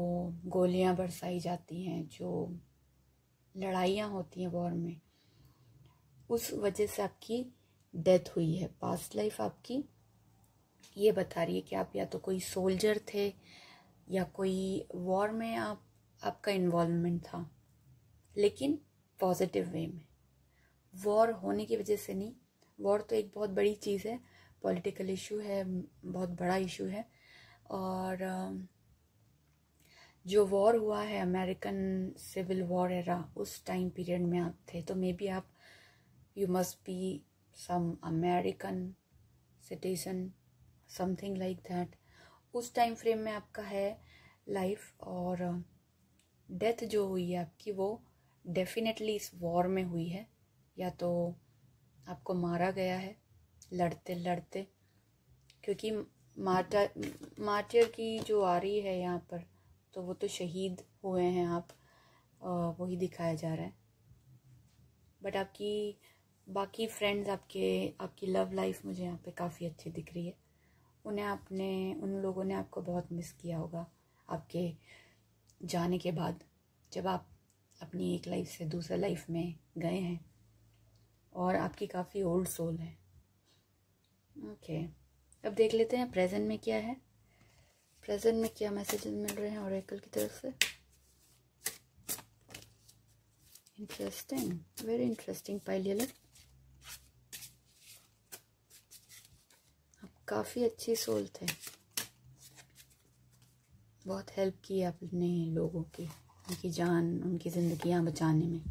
गोलियां बरसाई जाती हैं, जो लड़ाइयाँ होती हैं वॉर में, उस वजह से आपकी डेथ हुई है। पास्ट लाइफ आपकी ये बता रही है कि आप या तो कोई सोल्जर थे या कोई वॉर में आपका इन्वॉल्वमेंट था, लेकिन पॉजिटिव वे में। वॉर होने की वजह से नहीं। वॉर तो एक बहुत बड़ी चीज़ है, पॉलिटिकल इशू है, बहुत बड़ा इशू है। और जो वॉर हुआ है अमेरिकन सिविल वॉर एरा, उस टाइम पीरियड में आप थे, तो मे बी आप you must be some American citizen, something like that. उस टाइम फ्रेम में आपका है लाइफ। और डेथ जो हुई है आपकी, वो डेफिनेटली इस वॉर में हुई है, या तो आपको मारा गया है लड़ते लड़ते, क्योंकि मार्टर की जो आ रही है यहाँ पर, तो वो तो शहीद हुए हैं आप, वही दिखाया जा रहा है। बट आपकी बाकी फ्रेंड्स, आपकी लव लाइफ मुझे यहाँ पे काफ़ी अच्छी दिख रही है। उन लोगों ने आपको बहुत मिस किया होगा आपके जाने के बाद, जब आप अपनी एक लाइफ से दूसरे लाइफ में गए हैं, और आपकी काफ़ी ओल्ड सोल है। ओके, अब देख लेते हैं प्रेजेंट में क्या है। प्रेजेंट में क्या मैसेजेस मिल रहे हैं ऑरेकल की तरफ से? इंटरेस्टिंग, वेरी इंटरेस्टिंग पाइलियल। आप काफ़ी अच्छी सोल थे, बहुत हेल्प की आपने लोगों की, उनकी जान, उनकी ज़िंदगियां बचाने में।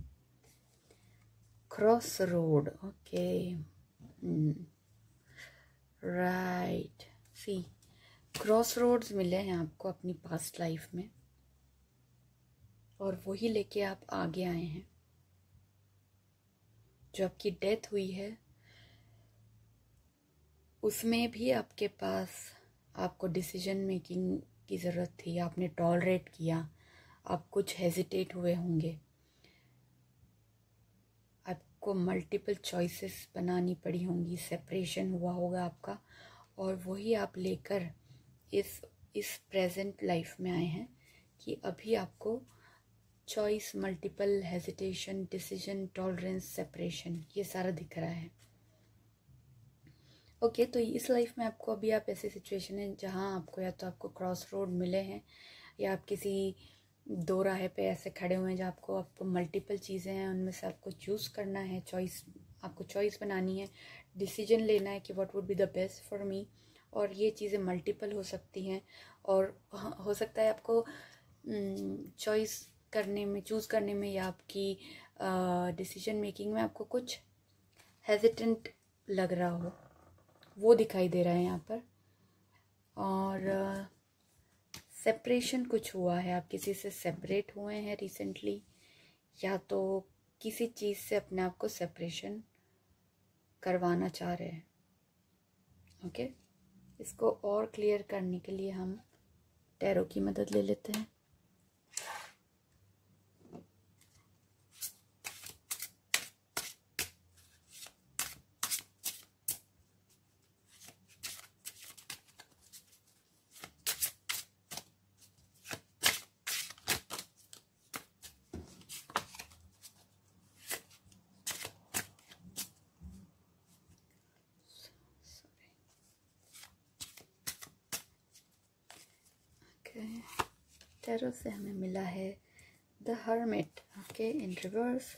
Cross road, okay, right. See, cross roads मिले हैं आपको अपनी पास्ट लाइफ में, और वही लेके आप आगे आए हैं। जो आपकी डेथ हुई है उसमें भी आपके पास, आपको डिसीजन मेकिंग की ज़रूरत थी, आपने टॉलरेट किया, आप कुछ हेजिटेट हुए होंगे, आपको मल्टीपल चॉइसेस बनानी पड़ी होंगी, सेपरेशन हुआ होगा आपका, और वही आप लेकर इस प्रेजेंट लाइफ में आए हैं कि अभी आपको choice, multiple, hesitation, decision, tolerance, separation, ये सारा दिख रहा है। ओके, तो इस लाइफ में आपको अभी, आप ऐसी सिचुएशन है जहाँ आपको या तो आपको क्रॉस रोड मिले हैं, या आप किसी दो राहे पे ऐसे खड़े हुए हैं जहाँ आपको मल्टीपल चीज़ें हैं, उनमें से आपको चूज़ करना है, आपको चॉइस बनानी है, डिसीजन लेना है कि what would be the best for me. और ये चीज़ें मल्टीपल हो सकती हैं, और हो सकता है आपको चॉइस करने में, चूज़ करने में, या आपकी डिसीजन मेकिंग में आपको कुछ हेजिटेंट लग रहा हो, वो दिखाई दे रहा है यहाँ पर। और सेपरेशन कुछ हुआ है, आप किसी से सेपरेट हुए हैं रिसेंटली, या तो किसी चीज़ से अपने आप को सेपरेशन करवाना चाह रहे हैं। ओके, इसको और क्लियर करने के लिए हम टैरो की मदद ले लेते हैं। टैरो से हमें मिला है the hermit, okay, in reverse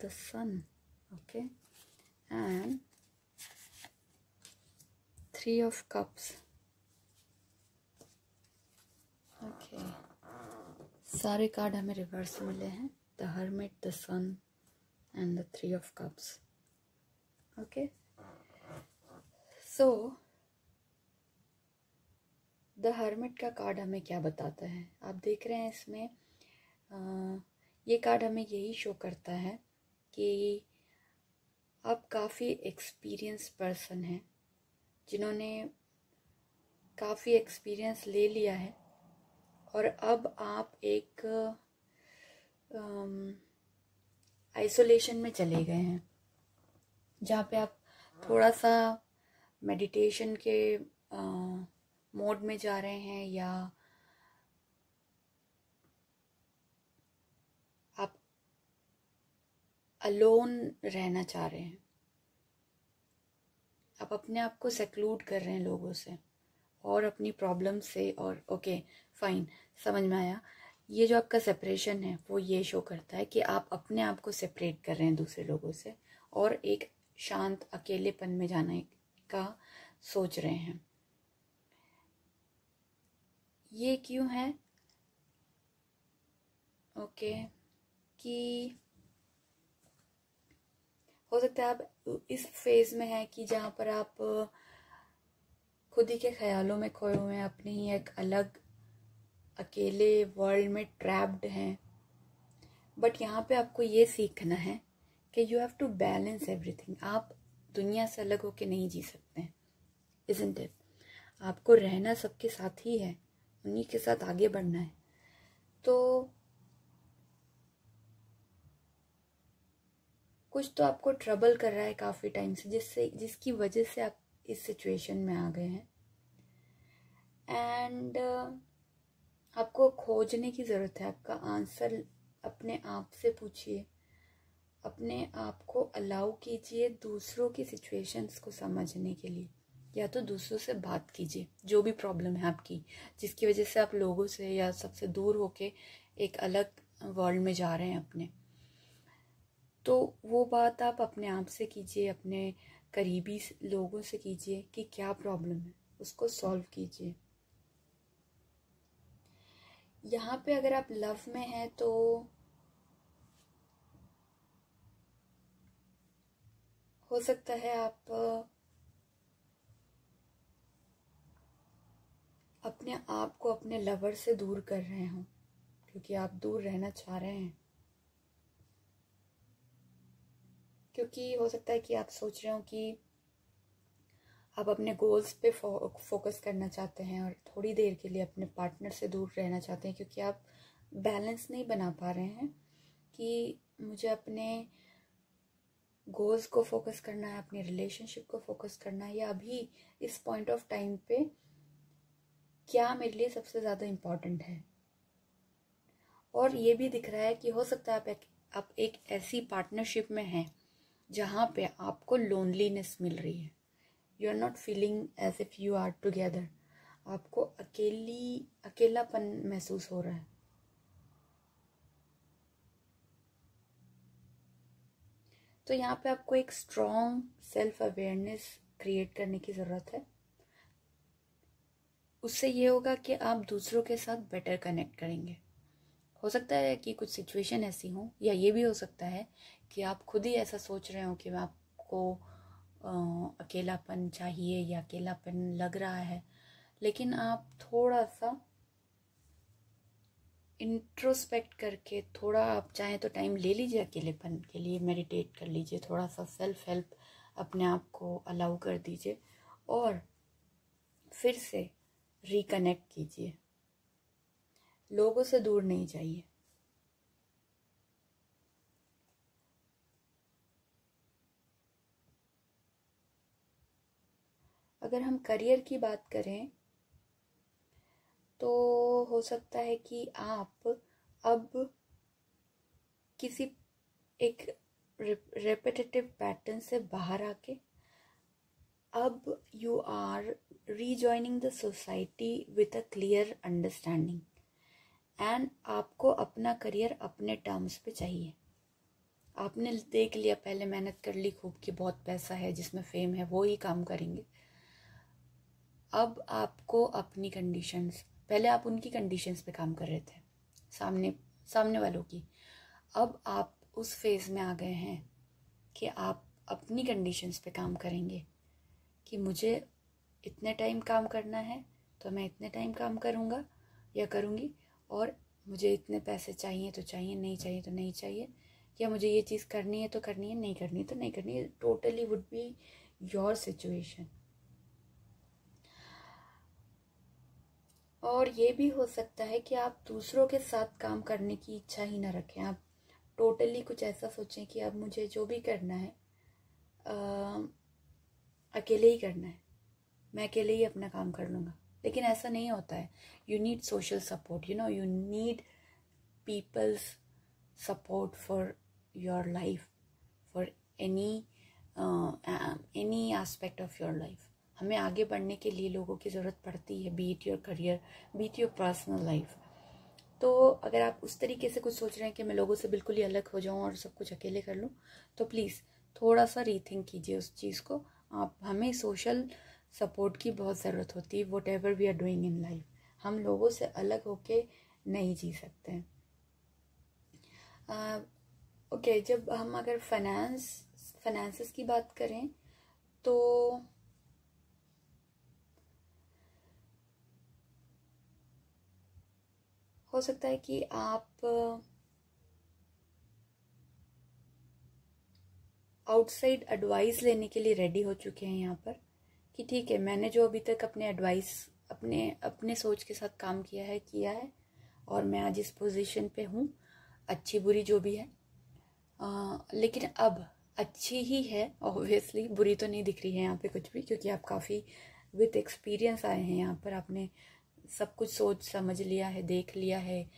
the sun, okay, and 3 of cups, okay. सारे कार्ड हमें रिवर्स मिले हैं, the hermit, the sun and the 3 of cups, okay. So the hermit का कार्ड हमें क्या बताता है? आप देख रहे हैं इसमें ये कार्ड हमें यही शो करता है कि आप काफ़ी एक्सपीरियंस पर्सन हैं, जिन्होंने काफ़ी एक्सपीरियंस ले लिया है, और अब आप एक आइसोलेशन में चले गए हैं, जहाँ पे आप थोड़ा सा मेडिटेशन के मोड में जा रहे हैं, या आप अलोन रहना चाह रहे हैं, आप अपने आप को सेक्लूड कर रहे हैं लोगों से और अपनी प्रॉब्लम से। और ओके फाइन, समझ में आया। ये जो आपका सेपरेशन है वो ये शो करता है कि आप अपने आप को सेपरेट कर रहे हैं दूसरे लोगों से, और एक शांत अकेलेपन में जाने का सोच रहे हैं। ये क्यों है? ओके, कि हो सकता है आप इस फेज में हैं कि जहाँ पर आप खुद ही के ख्यालों में खोए हुए हैं, अपने ही एक अलग अकेले वर्ल्ड में ट्रैप्ड हैं। बट यहाँ पे आपको ये सीखना है कि you have to balance everything. आप दुनिया से अलग होके नहीं जी सकते हैं, इज़न्ट इट? आपको रहना सबके साथ ही है, उन्हीं के साथ आगे बढ़ना है। तो कुछ तो आपको ट्रबल कर रहा है काफ़ी टाइम से, जिसकी वजह से आप इस सिचुएशन में आ गए हैं। एंड आपको खोजने की ज़रूरत है। आपका आंसर अपने आप से पूछिए, अपने आप को अलाउ कीजिए दूसरों की सिचुएशंस को समझने के लिए। या तो दूसरों से बात कीजिए, जो भी प्रॉब्लम है आपकी, जिसकी वजह से आप लोगों से या सबसे दूर होके एक अलग वर्ल्ड में जा रहे हैं अपने, तो वो बात आप अपने आप से कीजिए, अपने करीबी लोगों से कीजिए कि क्या प्रॉब्लम है, उसको सॉल्व कीजिए। यहाँ पे अगर आप लव में हैं तो हो सकता है आप अपने आप को अपने लवर से दूर कर रहे हों, क्योंकि आप दूर रहना चाह रहे हैं, क्योंकि हो सकता है कि आप सोच रहे हो कि आप अपने गोल्स पे फोकस करना चाहते हैं और थोड़ी देर के लिए अपने पार्टनर से दूर रहना चाहते हैं, क्योंकि आप बैलेंस नहीं बना पा रहे हैं कि मुझे अपने गोल्स को फोकस करना है, अपने रिलेशनशिप को फोकस करना है, या अभी इस पॉइंट ऑफ टाइम पे क्या मेरे लिए सबसे ज़्यादा इम्पॉर्टेंट है। और ये भी दिख रहा है कि हो सकता है आप एक ऐसी पार्टनरशिप में हैं जहाँ पे आपको लोनलीनेस मिल रही है, you are not feeling as if you are together, आपको अकेलापन महसूस हो रहा है। तो यहाँ पे आपको एक स्ट्रॉन्ग सेल्फ अवेयरनेस क्रिएट करने की ज़रूरत है। उससे ये होगा कि आप दूसरों के साथ बेटर कनेक्ट करेंगे। हो सकता है कि कुछ सिचुएशन ऐसी हो, या ये भी हो सकता है कि आप खुद ही ऐसा सोच रहे हो कि आपको अकेलापन चाहिए या अकेलापन लग रहा है, लेकिन आप थोड़ा सा इंट्रोस्पेक्ट करके, थोड़ा आप चाहें तो टाइम ले लीजिए अकेलेपन के लिए, मेडिटेट कर लीजिए, थोड़ा सा सेल्फ हेल्प अपने आप को अलाउ कर दीजिए और फिर से रिकनेक्ट कीजिए। लोगों से दूर नहीं जाइए। अगर हम करियर की बात करें तो हो सकता है कि आप अब किसी एक रेपिटेटिव पैटर्न से बाहर आके अब you are rejoining the society with a clear understanding, and आपको अपना करियर अपने टर्म्स पे चाहिए। आपने देख लिया, पहले मेहनत कर ली खूब कि बहुत पैसा है, जिसमें फेम है, वो ही काम करेंगे। अब आपको अपनी कंडीशंस, पहले आप उनकी कंडीशंस पे काम कर रहे थे, सामने वालों की, अब आप उस फेज में आ गए हैं कि आप अपनी कंडीशंस पे काम करेंगे कि मुझे इतने टाइम काम करना है तो मैं इतने टाइम काम करूँगा या करूँगी, और मुझे इतने पैसे चाहिए तो चाहिए, नहीं चाहिए तो नहीं चाहिए, या मुझे ये चीज़ करनी है तो करनी है, नहीं करनी तो नहीं करनी है। Totally would be your situation. और ये भी हो सकता है कि आप दूसरों के साथ काम करने की इच्छा ही ना रखें, आप टोटली कुछ ऐसा सोचें कि अब मुझे जो भी करना है अकेले ही करना है, मैं अकेले ही अपना काम कर लूँगा। लेकिन ऐसा नहीं होता है। You need social support, you need people's support for your life, for any aspect of your life. हमें आगे बढ़ने के लिए लोगों की ज़रूरत पड़ती है, B it your career, B it your personal life. तो अगर आप उस तरीके से कुछ सोच रहे हैं कि मैं लोगों से बिल्कुल ही अलग हो जाऊं और सब कुछ अकेले कर लूं, तो प्लीज़ थोड़ा सा रीथिंक कीजिए उस चीज़ को। हमें सोशल सपोर्ट की बहुत ज़रूरत होती है, whatever we are doing in life. हम लोगों से अलग होके नहीं जी सकते हैं। ओके, जब हम अगर फाइनेंसेस की बात करें तो हो सकता है कि आप आउटसाइड एडवाइस लेने के लिए रेडी हो चुके हैं यहाँ पर, कि ठीक है, मैंने जो अभी तक अपने एडवाइस अपने सोच के साथ काम किया है और मैं आज इस पोजीशन पे हूँ, अच्छी बुरी जो भी है। लेकिन अब अच्छी ही है, ऑब्वियसली बुरी तो नहीं दिख रही है यहाँ पे कुछ भी, क्योंकि आप काफ़ी विथ एक्सपीरियंस आए हैं यहाँ पर। आपने सब कुछ सोच समझ लिया है, देख लिया है,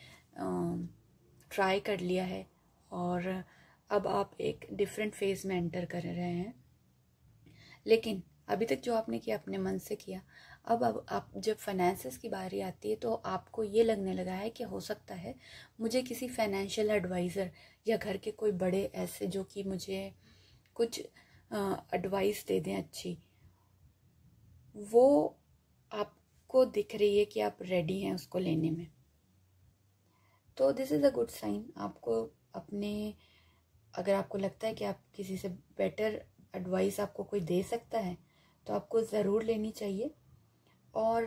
ट्राई कर लिया है, और अब आप एक डिफरेंट फेज में एंटर कर रहे हैं। लेकिन अभी तक जो आपने किया अपने मन से किया। अब आप जब फाइनेंसेस की बारी आती है तो आपको ये लगने लगा है कि हो सकता है मुझे किसी फाइनेंशियल एडवाइज़र या घर के कोई बड़े ऐसे जो कि मुझे कुछ एडवाइस दे दें अच्छी, वो आपको दिख रही है कि आप रेडी हैं उसको लेने में। तो this is a good sign. आपको अपने, अगर आपको लगता है कि आप किसी से बेटर एडवाइस आपको कोई दे सकता है तो आपको ज़रूर लेनी चाहिए। और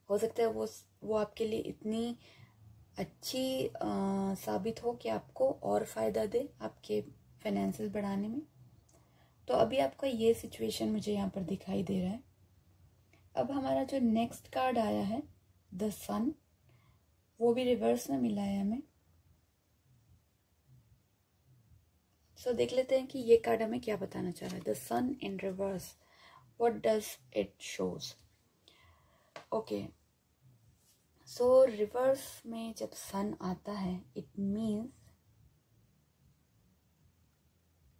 हो सकता है वो आपके लिए इतनी अच्छी साबित हो कि आपको और फ़ायदा दे आपके फाइनेंसेस बढ़ाने में। तो अभी आपका ये सिचुएशन मुझे यहाँ पर दिखाई दे रहा है। अब हमारा जो नेक्स्ट कार्ड आया है द सन, वो भी रिवर्स में मिला है हमें। सो देख लेते हैं कि ये कार्ड हमें क्या बताना चाह रहा है। The sun in reverse, what does it shows. Okay, so reverse में जब सन आता है it means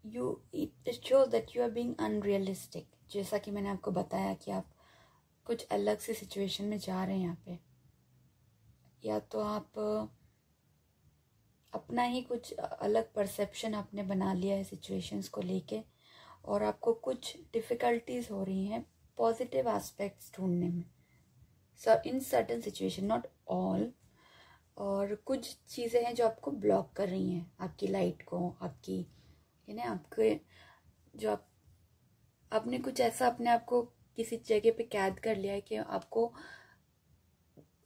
it shows that you are being unrealistic. जैसा कि मैंने आपको बताया कि आप कुछ अलग से सिचुएशन में जा रहे हैं यहाँ पे, या तो आप अपना ही कुछ अलग परसेप्शन आपने बना लिया है सिचुएशंस को लेके, और आपको कुछ डिफ़िकल्टीज हो रही हैं पॉजिटिव एस्पेक्ट्स ढूंढने में in certain situation, not all. और कुछ चीज़ें हैं जो आपको ब्लॉक कर रही हैं आपकी लाइट को, आपकी आपके जो आपने कुछ ऐसा अपने आप को किसी जगह पे कैद कर लिया है कि आपको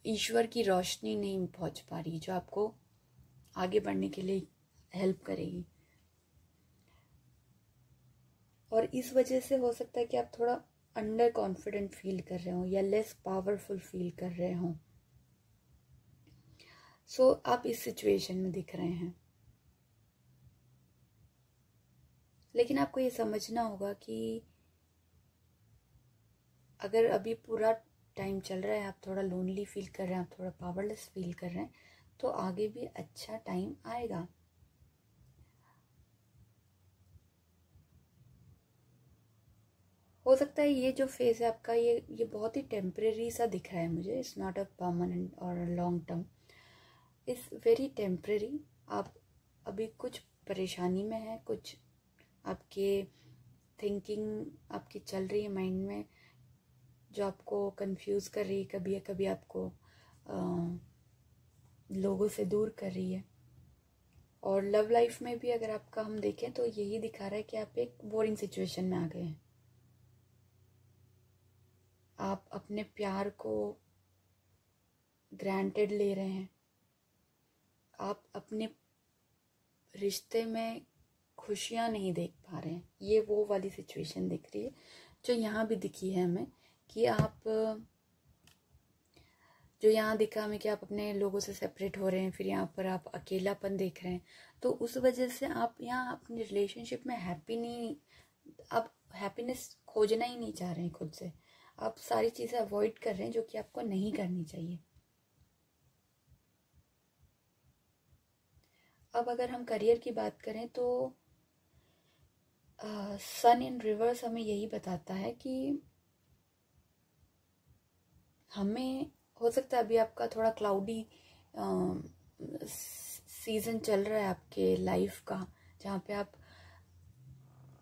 ईश्वर की रोशनी नहीं पहुंच पा रही जो आपको आगे बढ़ने के लिए हेल्प करेगी। और इस वजह से हो सकता है कि आप थोड़ा अंडर कॉन्फिडेंट फील कर रहे हो या लेस पावरफुल फील कर रहे हो। सो आप इस सिचुएशन में दिख रहे हैं, लेकिन आपको ये समझना होगा कि अगर अभी पूरा टाइम चल रहा है, आप थोड़ा लोनली फील कर रहे हैं, आप थोड़ा पावरलेस फील कर रहे हैं, तो आगे भी अच्छा टाइम आएगा। हो सकता है ये जो फेज है आपका, ये बहुत ही टेम्परेरी सा दिख रहा है मुझे। इट्स नॉट अ परमानेंट और long term, it's very temporary. आप अभी कुछ परेशानी में हैं, कुछ आपके थिंकिंग आपकी चल रही है माइंड में जो आपको कंफ्यूज कर रही है, कभी कभी आपको लोगों से दूर कर रही है। और लव लाइफ में भी अगर आपका हम देखें तो यही दिखा रहा है कि आप एक बोरिंग सिचुएशन में आ गए हैं। आप अपने प्यार को ग्रांटेड ले रहे हैं, आप अपने रिश्ते में खुशियाँ नहीं देख पा रहे हैं। ये वो वाली सिचुएशन दिख रही है जो यहाँ भी दिखी है हमें, कि आप जो यहाँ दिखा हमें कि आप अपने लोगों से सेपरेट हो रहे हैं, फिर यहाँ पर आप अकेलापन देख रहे हैं। तो उस वजह से आप यहाँ अपनी रिलेशनशिप में हैप्पी नहीं, आप हैप्पीनेस खोजना ही नहीं चाह रहे हैं खुद से। आप सारी चीज़ें अवॉइड कर रहे हैं जो कि आपको नहीं करनी चाहिए। अब अगर हम करियर की बात करें तो सन इन रिवर्स हमें यही बताता है कि हमें, हो सकता है अभी आपका थोड़ा क्लाउडी सीज़न चल रहा है आपके लाइफ का, जहाँ पे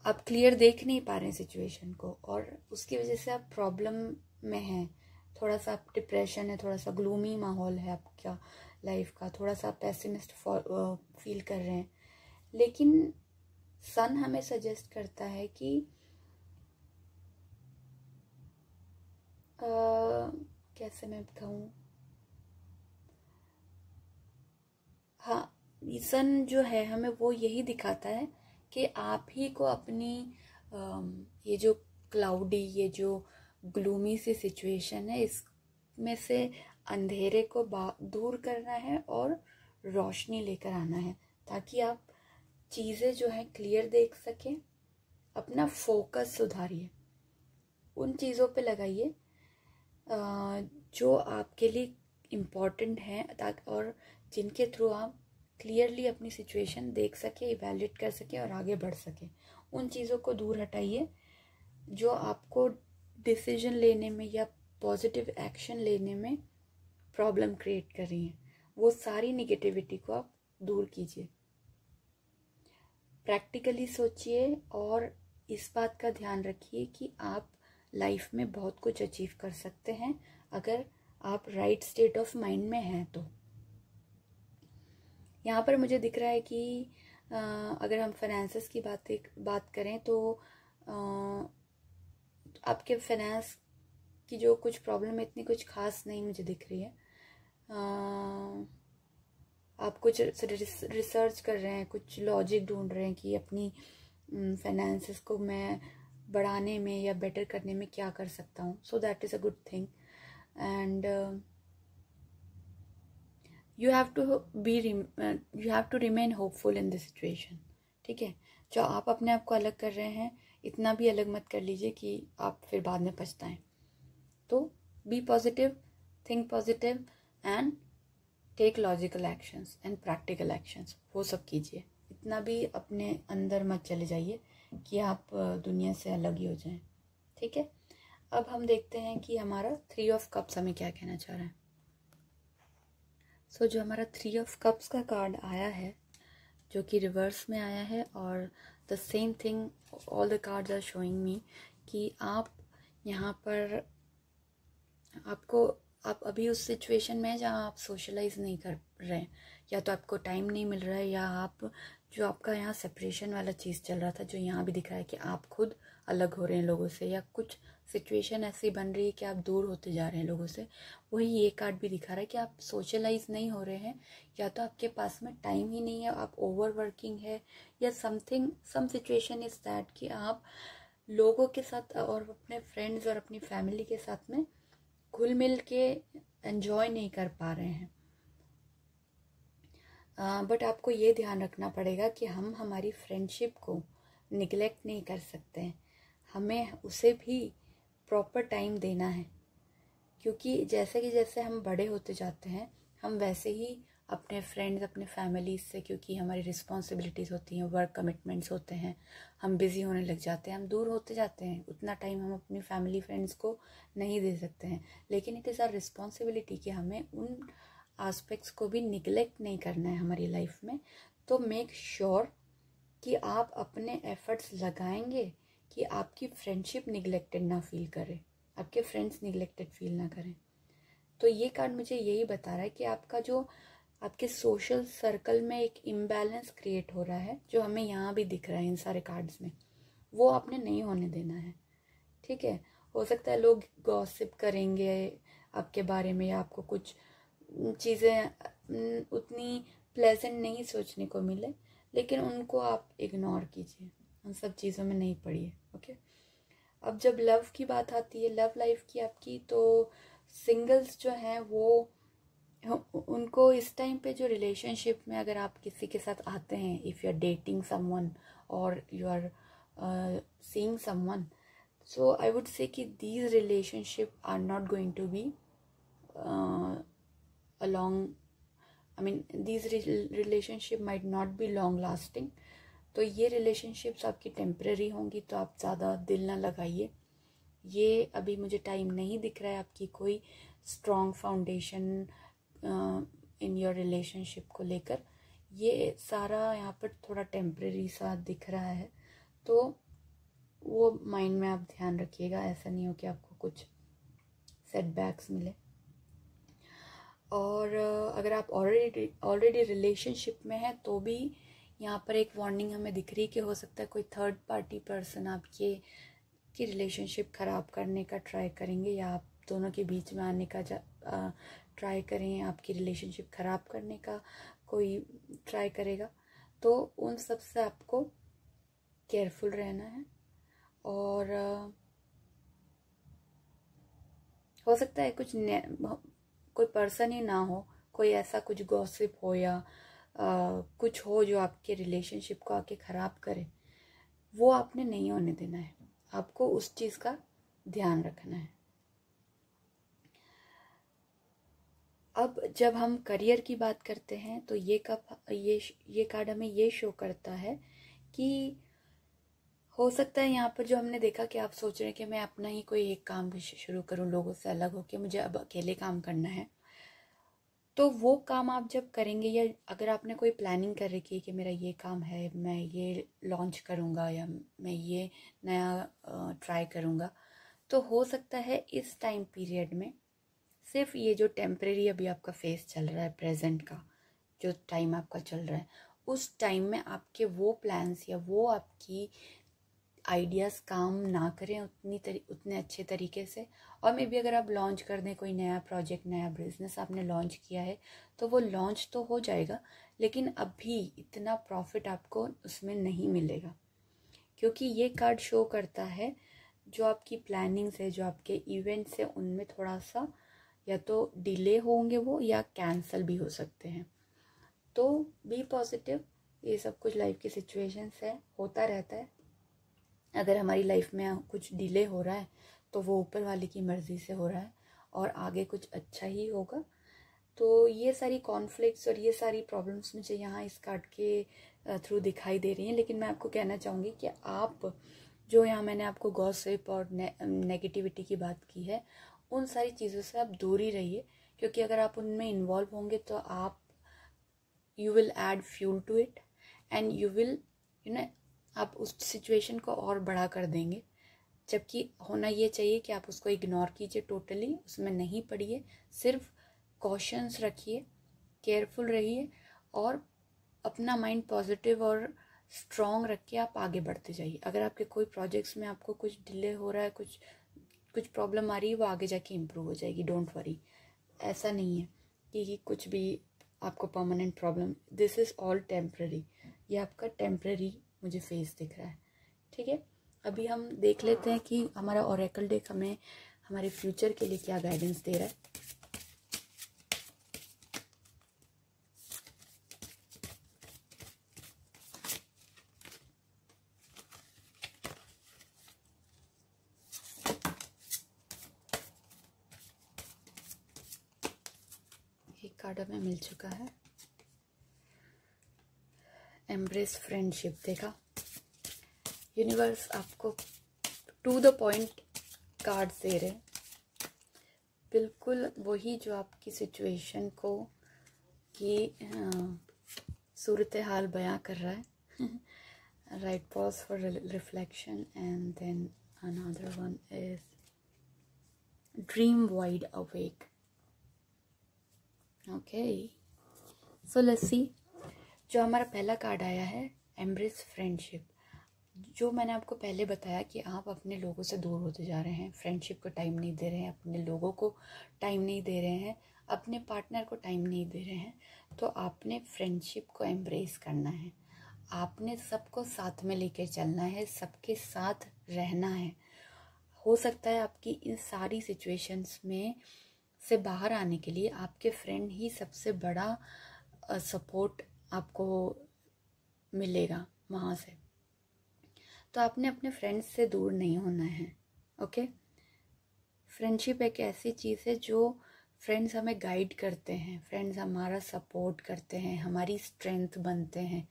आप क्लियर देख नहीं पा रहे हैं सिचुएशन को, और उसकी वजह से आप प्रॉब्लम में हैं। थोड़ा सा आप डिप्रेशन है, थोड़ा सा ग्लूमी माहौल है आपका लाइफ का, थोड़ा सा पेसिमिस्ट फील कर रहे हैं। लेकिन सन हमें सजेस्ट करता है कि कैसे मैं बताऊँ, हाँ, सन जो है हमें वो यही दिखाता है कि आप ही को अपनी ये जो क्लाउडी, ये जो ग्लूमी सी सिचुएशन है, इसमें से अंधेरे को दूर करना है और रोशनी लेकर आना है, ताकि आप चीज़ें जो है क्लियर देख सकें। अपना फोकस सुधारिए, उन चीज़ों पे लगाइए जो आपके लिए इम्पॉर्टेंट हैं, ताकि और जिनके थ्रू आप क्लियरली अपनी सिचुएशन देख सके, इवैल्यूएट कर सके और आगे बढ़ सके। उन चीज़ों को दूर हटाइए जो आपको डिसीजन लेने में या पॉजिटिव एक्शन लेने में प्रॉब्लम क्रिएट कर रही हैं, वो सारी निगेटिविटी को आप दूर कीजिए। प्रैक्टिकली सोचिए और इस बात का ध्यान रखिए कि आप लाइफ में बहुत कुछ अचीव कर सकते हैं अगर आप राइट स्टेट ऑफ माइंड में हैं तो। यहाँ पर मुझे दिख रहा है कि अगर हम फाइनेंसेस की बात करें तो आपके फाइनेंस की जो कुछ प्रॉब्लम है इतनी कुछ खास नहीं मुझे दिख रही है। आप कुछ रिसर्च कर रहे हैं, कुछ लॉजिक ढूंढ रहे हैं कि अपनी फाइनेंसेस को मैं बढ़ाने में या बेटर करने में क्या कर सकता हूँ। सो that is a good thing and you have to remain hopeful in this situation। ठीक है, जो आप अपने आप को अलग कर रहे हैं इतना भी अलग मत कर लीजिए कि आप फिर बाद में पछताएं। तो be positive, think positive and take logical actions and practical actions, वो सब कीजिए। इतना भी अपने अंदर मत चले जाइए कि आप दुनिया से अलग ही हो जाएं। ठीक है, अब हम देखते हैं कि हमारा 3 ऑफ कप्स हमें क्या कहना चाह रहा है। सो जो हमारा 3 ऑफ कप्स का कार्ड आया है, जो कि रिवर्स में आया है, और the same thing all the cards are showing me कि आप यहाँ पर आप अभी उस सिचुएशन में हैं जहाँ आप सोशलाइज नहीं कर रहे हैं, या तो आपको टाइम नहीं मिल रहा है, या आप जो आपका यहाँ सेपरेशन वाला चीज़ चल रहा था, जो यहाँ भी दिख रहा है कि आप खुद अलग हो रहे हैं लोगों से, या कुछ सिचुएशन ऐसी बन रही है कि आप दूर होते जा रहे हैं लोगों से। वही ये कार्ड भी दिखा रहा है कि आप सोशलाइज नहीं हो रहे हैं, या तो आपके पास में टाइम ही नहीं है, आप ओवर वर्किंग है, या सम सिचुएशन इज दैट कि आप लोगों के साथ और अपने फ्रेंड्स और अपनी फैमिली के साथ में घुल मिल के एंजॉय नहीं कर पा रहे हैं। बट आपको ये ध्यान रखना पड़ेगा कि हम हमारी फ्रेंडशिप को निगलेक्ट नहीं कर सकते हैं, हमें उसे भी प्रॉपर टाइम देना है, क्योंकि जैसे हम बड़े होते जाते हैं हम वैसे ही अपने फ्रेंड्स, अपने फैमिलीज से, क्योंकि हमारी रिस्पॉन्सिबिलिटीज़ होती हैं, वर्क कमिटमेंट्स होते हैं, हम बिज़ी होने लग जाते हैं, हम दूर होते जाते हैं, उतना टाइम हम अपनी फैमिली फ्रेंड्स को नहीं दे सकते हैं। लेकिन इट इज़ आवर रिस्पॉन्सिबिलिटी कि हमें उन एस्पेक्ट्स को भी निगलेक्ट नहीं करना है हमारी लाइफ में। तो मेक श्योर कि आप अपने एफर्ट्स लगाएंगे कि आपकी फ्रेंडशिप निगलेक्टेड ना फील करे, आपके फ्रेंड्स निगलेक्टेड फील ना करें। तो ये कार्ड मुझे यही बता रहा है कि आपका जो आपके सोशल सर्कल में एक इम्बैलेंस क्रिएट हो रहा है, जो हमें यहाँ भी दिख रहा है इन सारे कार्ड्स में, वो आपने नहीं होने देना है। ठीक है, हो सकता है लोग गॉसिप करेंगे आपके बारे में, या आपको कुछ चीज़ें उतनी प्लेजेंट नहीं सोचने को मिले, लेकिन उनको आप इग्नोर कीजिए, उन सब चीज़ों में नहीं पड़िए। ओके, अब जब लव की बात आती है, लव लाइफ की आपकी, तो सिंगल्स जो हैं वो उनको इस टाइम पे जो रिलेशनशिप में अगर आप किसी के साथ आते हैं, if you are dating someone और you are seeing someone, so I would say कि these relationship are not going to be these relationship might not be long lasting। तो ये रिलेशनशिप्स आपकी टेम्परेरी होंगी, तो आप ज़्यादा दिल ना लगाइए। ये अभी मुझे टाइम नहीं दिख रहा है आपकी कोई strong foundation in your relationship को लेकर। ये सारा यहाँ पर थोड़ा टेम्परेरी सा दिख रहा है, तो वो माइंड में आप ध्यान रखिएगा, ऐसा नहीं हो कि आपको कुछ सेटबैक्स मिले। और अगर आप ऑलरेडी रिलेशनशिप में हैं तो भी यहाँ पर एक वार्निंग हमें दिख रही है कि हो सकता है कोई थर्ड पार्टी पर्सन आपके की रिलेशनशिप ख़राब करने का ट्राई करेंगे, या आप दोनों के बीच में आने का ट्राई करें, आपकी रिलेशनशिप ख़राब करने का कोई ट्राई करेगा। तो उन सब से आपको केयरफुल रहना है। और हो सकता है कोई पर्सन ही ना हो, कोई ऐसा कुछ गॉसिप हो या कुछ हो जो आपके रिलेशनशिप को आके ख़राब करे, वो आपने नहीं होने देना है, आपको उस चीज़ का ध्यान रखना है। अब जब हम करियर की बात करते हैं तो ये कार्ड हमें ये शो करता है कि हो सकता है यहाँ पर जो हमने देखा कि आप सोच रहे हैं कि मैं अपना ही कोई एक काम भी शुरू करूँ लोगों से अलग होकर, मुझे अब अकेले काम करना है। तो वो काम आप जब करेंगे, या अगर आपने कोई प्लानिंग कर रखी है कि मेरा ये काम है, मैं ये लॉन्च करूँगा या मैं ये नया ट्राई करूँगा, तो हो सकता है इस टाइम पीरियड में सिर्फ ये जो टेम्परेरी अभी आपका फेस चल रहा है, प्रेजेंट का जो टाइम आपका चल रहा है, उस टाइम में आपके वो प्लान्स या वो आपकी आइडियाज़ काम ना करें उतने अच्छे तरीके से। और मे बी अगर आप लॉन्च कर दें कोई नया प्रोजेक्ट, नया बिजनेस आपने लॉन्च किया है, तो वो लॉन्च तो हो जाएगा, लेकिन अभी इतना प्रॉफिट आपको उसमें नहीं मिलेगा, क्योंकि ये कार्ड शो करता है जो आपकी प्लानिंग्स है, जो आपके इवेंट्स है, उनमें थोड़ा सा या तो डिले होंगे वो, या कैंसिल भी हो सकते हैं। तो बी पॉजिटिव, ये सब कुछ लाइफ की सिचुएशंस है, होता रहता है। अगर हमारी लाइफ में कुछ डिले हो रहा है तो वो ऊपर वाले की मर्ज़ी से हो रहा है और आगे कुछ अच्छा ही होगा। तो ये सारी कॉन्फ्लिक्ट्स और ये सारी प्रॉब्लम्स मुझे यहाँ इस कार्ड के थ्रू दिखाई दे रही हैं। लेकिन मैं आपको कहना चाहूँगी कि आप जो यहाँ मैंने आपको गॉसिप और नेगेटिविटी की बात की है, उन सारी चीज़ों से आप दूर ही रहिए, क्योंकि अगर आप उनमें इन्वॉल्व होंगे तो आप you will add fuel to it and you will आप उस सिचुएशन को और बड़ा कर देंगे। जबकि होना ये चाहिए कि आप उसको इग्नोर कीजिए, टोटली उसमें नहीं पड़िए, सिर्फ कॉशंस रखिए, केयरफुल रहिए और अपना माइंड पॉजिटिव और स्ट्रॉन्ग रख के आप आगे बढ़ते जाइए। अगर आपके कोई प्रोजेक्ट्स में आपको कुछ डिले हो रहा है, कुछ प्रॉब्लम आ रही है, वो आगे जाके इम्प्रूव हो जाएगी, डोंट वरी। ऐसा नहीं है कि कुछ भी आपको permanent problem, this is all temporary. ये आपका टेम्पररी मुझे फेस दिख रहा है, ठीक है। अभी हम देख लेते हैं कि हमारा ओरेकल डेक हमें हमारे फ्यूचर के लिए क्या गाइडेंस दे रहा है। एक कार्ड हमें मिल चुका है, एम्ब्रेस फ्रेंडशिप। देखा, यूनिवर्स आपको टू द पॉइंट कार्ड्स दे रहे हैं, बिल्कुल वही जो आपकी सिचुएशन को की सूरत हाल बयां कर रहा है। Right, pause for reflection and then another one is dream wide awake. Okay, so let's see. जो हमारा पहला कार्ड आया है, एम्ब्रेस फ्रेंडशिप। जो मैंने आपको पहले बताया कि आप अपने लोगों से दूर होते जा रहे हैं, फ्रेंडशिप को टाइम नहीं दे रहे हैं, अपने लोगों को टाइम नहीं दे रहे हैं, अपने पार्टनर को टाइम नहीं दे रहे हैं, तो आपने फ्रेंडशिप को एम्ब्रेस करना है। आपने सबको साथ में लेकर चलना है, सबके साथ रहना है। हो सकता है आपकी इन सारी सिचुएशंस में से बाहर आने के लिए आपके फ्रेंड ही सबसे बड़ा सपोर्ट आपको मिलेगा वहाँ से। तो आपने अपने फ्रेंड्स से दूर नहीं होना है, ओके। फ्रेंडशिप एक ऐसी चीज़ है जो फ्रेंड्स हमें गाइड करते हैं, फ्रेंड्स हमारा सपोर्ट करते हैं, हमारी स्ट्रेंथ बनते हैं।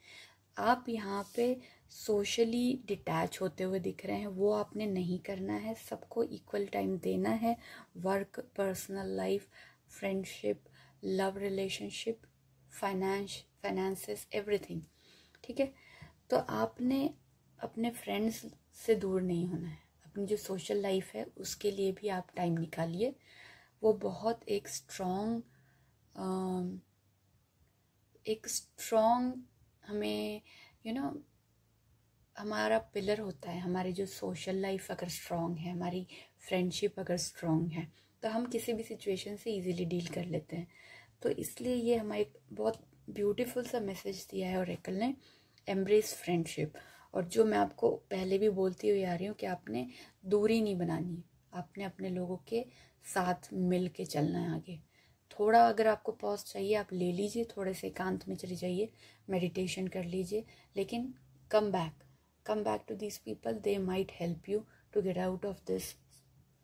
आप यहाँ पे सोशली डिटैच होते हुए दिख रहे हैं, वो आपने नहीं करना है। सबको इक्वल टाइम देना है। Work, personal life, friendship, love relationship, finances, everything, ठीक है। तो आपने अपने फ्रेंड्स से दूर नहीं होना है। अपनी जो सोशल लाइफ है उसके लिए भी आप टाइम निकालिए। वो बहुत एक स्ट्रॉन्ग हमें हमारा पिलर होता है। हमारी जो सोशल लाइफ अगर स्ट्रॉन्ग है, हमारी फ्रेंडशिप अगर स्ट्रॉन्ग है, तो हम किसी भी सिचुएशन से इजीली डील कर लेते हैं। तो इसलिए ये हमें एक बहुत ब्यूटीफुल सा मैसेज दिया है ओरेकल ने, एम्ब्रेस फ्रेंडशिप। और जो मैं आपको पहले भी बोलती हुई आ रही हूँ कि आपने दूरी नहीं बनानी, आपने अपने लोगों के साथ मिल के चलना है आगे। थोड़ा अगर आपको पॉज चाहिए आप ले लीजिए, थोड़े से एकांत में चले जाइए, मेडिटेशन कर लीजिए, लेकिन come back to this people, they might help you to get out of this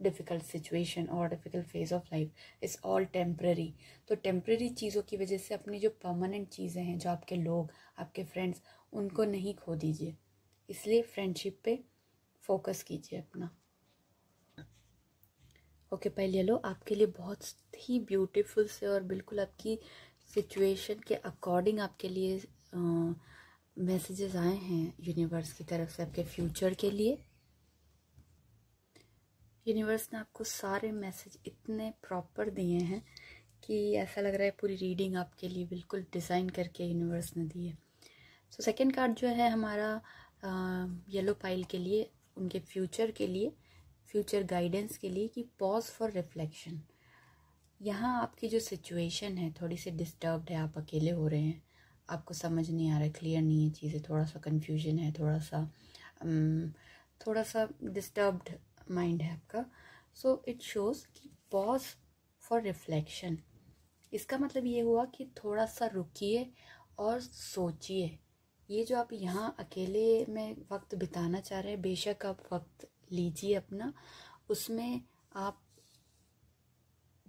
difficult situation और difficult phase of life. It's all temporary. तो टेम्पररी चीज़ों की वजह से अपनी जो परमानेंट चीज़ें हैं, जो आपके लोग, आपके फ्रेंड्स, उनको नहीं खो दीजिए। इसलिए फ्रेंडशिप पे फोकस कीजिए अपना। ओके पाइल येलो, आपके लिए बहुत ही ब्यूटीफुल से और बिल्कुल आपकी सिचुएशन के अकॉर्डिंग आपके लिए मैसेजेस आए हैं यूनिवर्स की तरफ से आपके फ्यूचर के लिए। यूनिवर्स ने आपको सारे मैसेज इतने प्रॉपर दिए हैं कि ऐसा लग रहा है पूरी रीडिंग आपके लिए बिल्कुल डिज़ाइन करके यूनिवर्स ने दी है। सो सेकंड कार्ड जो है हमारा येलो पाइल के लिए, उनके फ्यूचर के लिए, फ्यूचर गाइडेंस के लिए, कि पॉज फॉर रिफ्लेक्शन। यहाँ आपकी जो सिचुएशन है थोड़ी सी डिस्टर्ब्ड है, आप अकेले हो रहे हैं, आपको समझ नहीं आ रहा है, क्लियर नहीं है चीज़ें, थोड़ा सा कन्फ्यूजन है, थोड़ा सा डिस्टर्ब्ड माइंड है आपका। सो इट शोज़ कि पॉज फॉर रिफ्लेक्शन, इसका मतलब ये हुआ कि थोड़ा सा रुकिए और सोचिए। ये जो आप यहाँ अकेले में वक्त बिताना चाह रहे हैं, बेशक आप वक्त लीजिए अपना, उसमें आप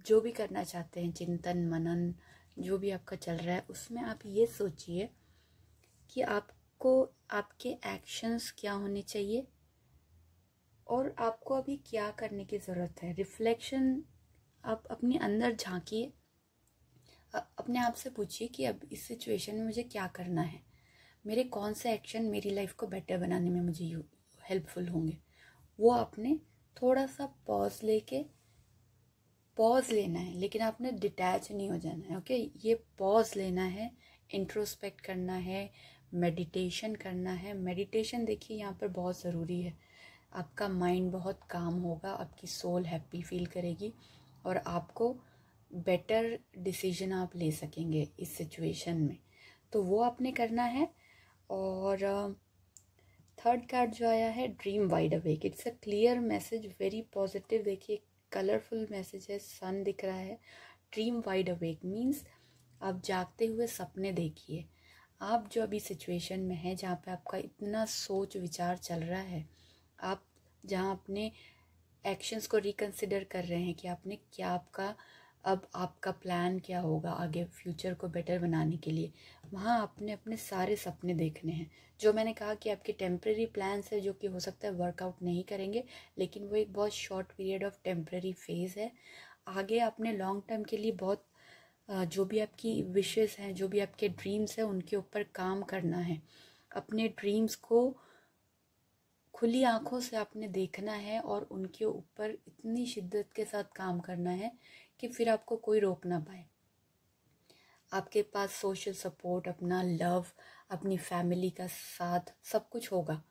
जो भी करना चाहते हैं, चिंतन मनन जो भी आपका चल रहा है, उसमें आप ये सोचिए कि आपको आपके एक्शंस क्या होने चाहिए और आपको अभी क्या करने की ज़रूरत है। रिफ्लेक्शन, आप अपने अंदर झांकिए, अपने आप से पूछिए कि अब इस सिचुएशन में मुझे क्या करना है, मेरे कौन से एक्शन मेरी लाइफ को बेटर बनाने में मुझे हेल्पफुल होंगे। वो आपने थोड़ा सा पॉज लेना है, लेकिन आपने डिटैच नहीं हो जाना है। ओके, ये पॉज लेना है, इंट्रोस्पेक्ट करना है, मेडिटेशन करना है। मेडिटेशन देखिए यहाँ पर बहुत ज़रूरी है। आपका माइंड बहुत काम होगा, आपकी सोल हैप्पी फील करेगी और आपको बेटर डिसीजन आप ले सकेंगे इस सिचुएशन में, तो वो आपने करना है। और थर्ड कार्ड जो आया है dream wide awake, it's a clear message, very positive. देखिए कलरफुल मैसेज है, सन दिख रहा है। ड्रीम वाइड अवेक मीन्स आप जागते हुए सपने देखिए। आप जो अभी सिचुएशन में है जहाँ पे आपका इतना सोच विचार चल रहा है, आप जहाँ अपने एक्शंस को रिकंसिडर कर रहे हैं कि आपने क्या, अब आपका प्लान क्या होगा आगे फ्यूचर को बेटर बनाने के लिए, वहाँ आपने अपने सारे सपने देखने हैं। जो मैंने कहा कि आपके टेम्प्रेरी प्लान्स है जो कि हो सकता है वर्कआउट नहीं करेंगे, लेकिन वो एक बहुत short period of temporary phase है। आगे आपने लॉन्ग टर्म के लिए बहुत जो भी आपकी विशेस हैं, जो भी आपके ड्रीम्स हैं, उनके ऊपर काम करना है। अपने ड्रीम्स को खुली आंखों से आपने देखना है और उनके ऊपर इतनी शिद्दत के साथ काम करना है कि फिर आपको कोई रोक ना पाए। आपके पास सोशल सपोर्ट, अपना लव, अपनी फैमिली का साथ, सब कुछ होगा।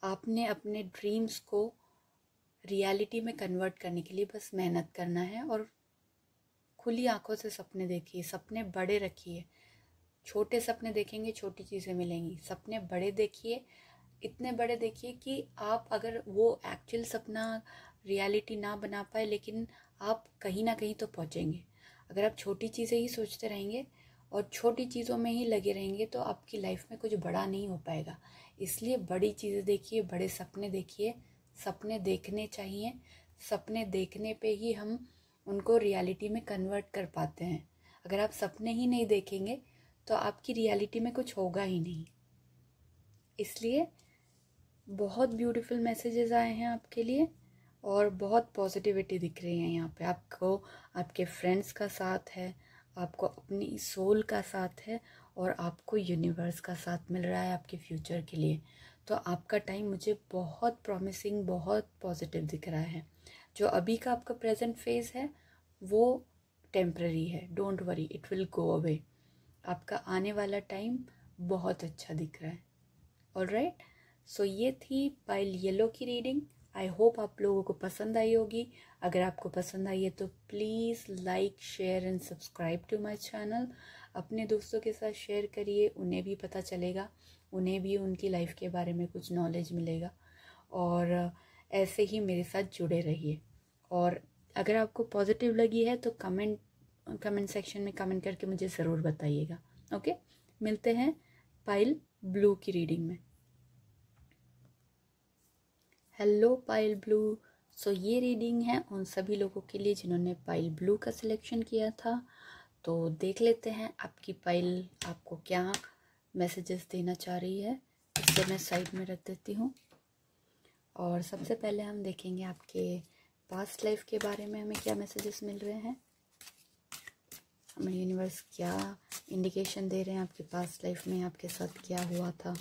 आपने अपने ड्रीम्स को रियलिटी में कन्वर्ट करने के लिए बस मेहनत करना है और खुली आंखों से सपने देखिए, सपने बड़े रखिए। छोटे सपने देखेंगे छोटी चीज़ें मिलेंगी, सपने बड़े देखिए, इतने बड़े देखिए कि आप अगर वो एक्चुअल सपना रियलिटी ना बना पाए, लेकिन आप कहीं ना कहीं तो पहुँचेंगे। अगर आप छोटी चीज़ें ही सोचते रहेंगे और छोटी चीज़ों में ही लगे रहेंगे तो आपकी लाइफ में कुछ बड़ा नहीं हो पाएगा। इसलिए बड़ी चीज़ें देखिए, बड़े सपने देखिए, सपने देखने चाहिए। सपने देखने पे ही हम उनको रियलिटी में कन्वर्ट कर पाते हैं। अगर आप सपने ही नहीं देखेंगे तो आपकी रियलिटी में कुछ होगा ही नहीं। इसलिए बहुत ब्यूटीफुल मैसेजेस आए हैं आपके लिए और बहुत पॉजिटिविटी दिख रही है यहाँ पे। आपको आपके फ्रेंड्स का साथ है, आपको अपनी सोल का साथ है और आपको यूनिवर्स का साथ मिल रहा है आपके फ्यूचर के लिए। तो आपका टाइम मुझे बहुत प्रॉमिसिंग, बहुत पॉजिटिव दिख रहा है। जो अभी का आपका प्रेजेंट फेज है वो टेम्पररी है, don't worry, it will go away. आपका आने वाला टाइम बहुत अच्छा दिख रहा है। ऑलराइट, सो ये थी पाइल येलो की रीडिंग। आई होप आप लोगों को पसंद आई होगी। अगर आपको पसंद आई है तो please like, share and subscribe to my channel. अपने दोस्तों के साथ शेयर करिए, उन्हें भी पता चलेगा, उन्हें भी उनकी लाइफ के बारे में कुछ नॉलेज मिलेगा। और ऐसे ही मेरे साथ जुड़े रहिए। और अगर आपको पॉजिटिव लगी है तो कमेंट सेक्शन में कमेंट करके मुझे ज़रूर बताइएगा। ओके, मिलते हैं पाइल ब्लू की रीडिंग में। Hello pile blue. सो ये रीडिंग है उन सभी लोगों के लिए जिन्होंने पाइल ब्लू का सिलेक्शन किया था। तो देख लेते हैं आपकी पाइल आपको क्या मैसेजेस देना चाह रही है। इसे मैं साइड में रख देती हूँ। और सबसे पहले हम देखेंगे आपके पास्ट लाइफ के बारे में हमें क्या मैसेजेस मिल रहे हैं, हमें यूनिवर्स क्या इंडिकेशन दे रहे हैं आपके पास्ट लाइफ में, आपके साथ क्या हुआ था,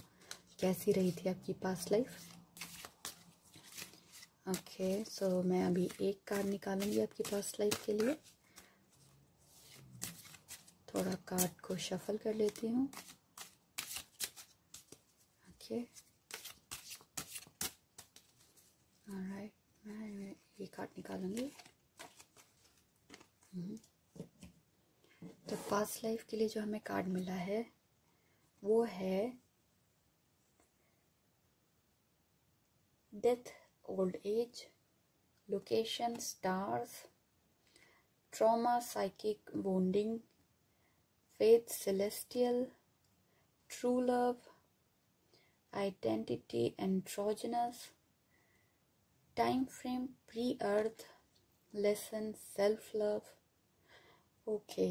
कैसी रही थी आपकी पास्ट लाइफ। ओके, सो मैं अभी एक कार्ड निकालूंगी आपकी पास्ट लाइफ के लिए। थोड़ा कार्ड को शफल कर लेती हूँ। ओके, ऑलराइट, मैं ये कार्ड निकालूंगी। तो पास्ट लाइफ के लिए जो हमें कार्ड मिला है वो है death, old age, location stars, trauma psychic wounding, faith celestial, true love, identity androgynous, time frame pre-earth, lesson self love। Okay,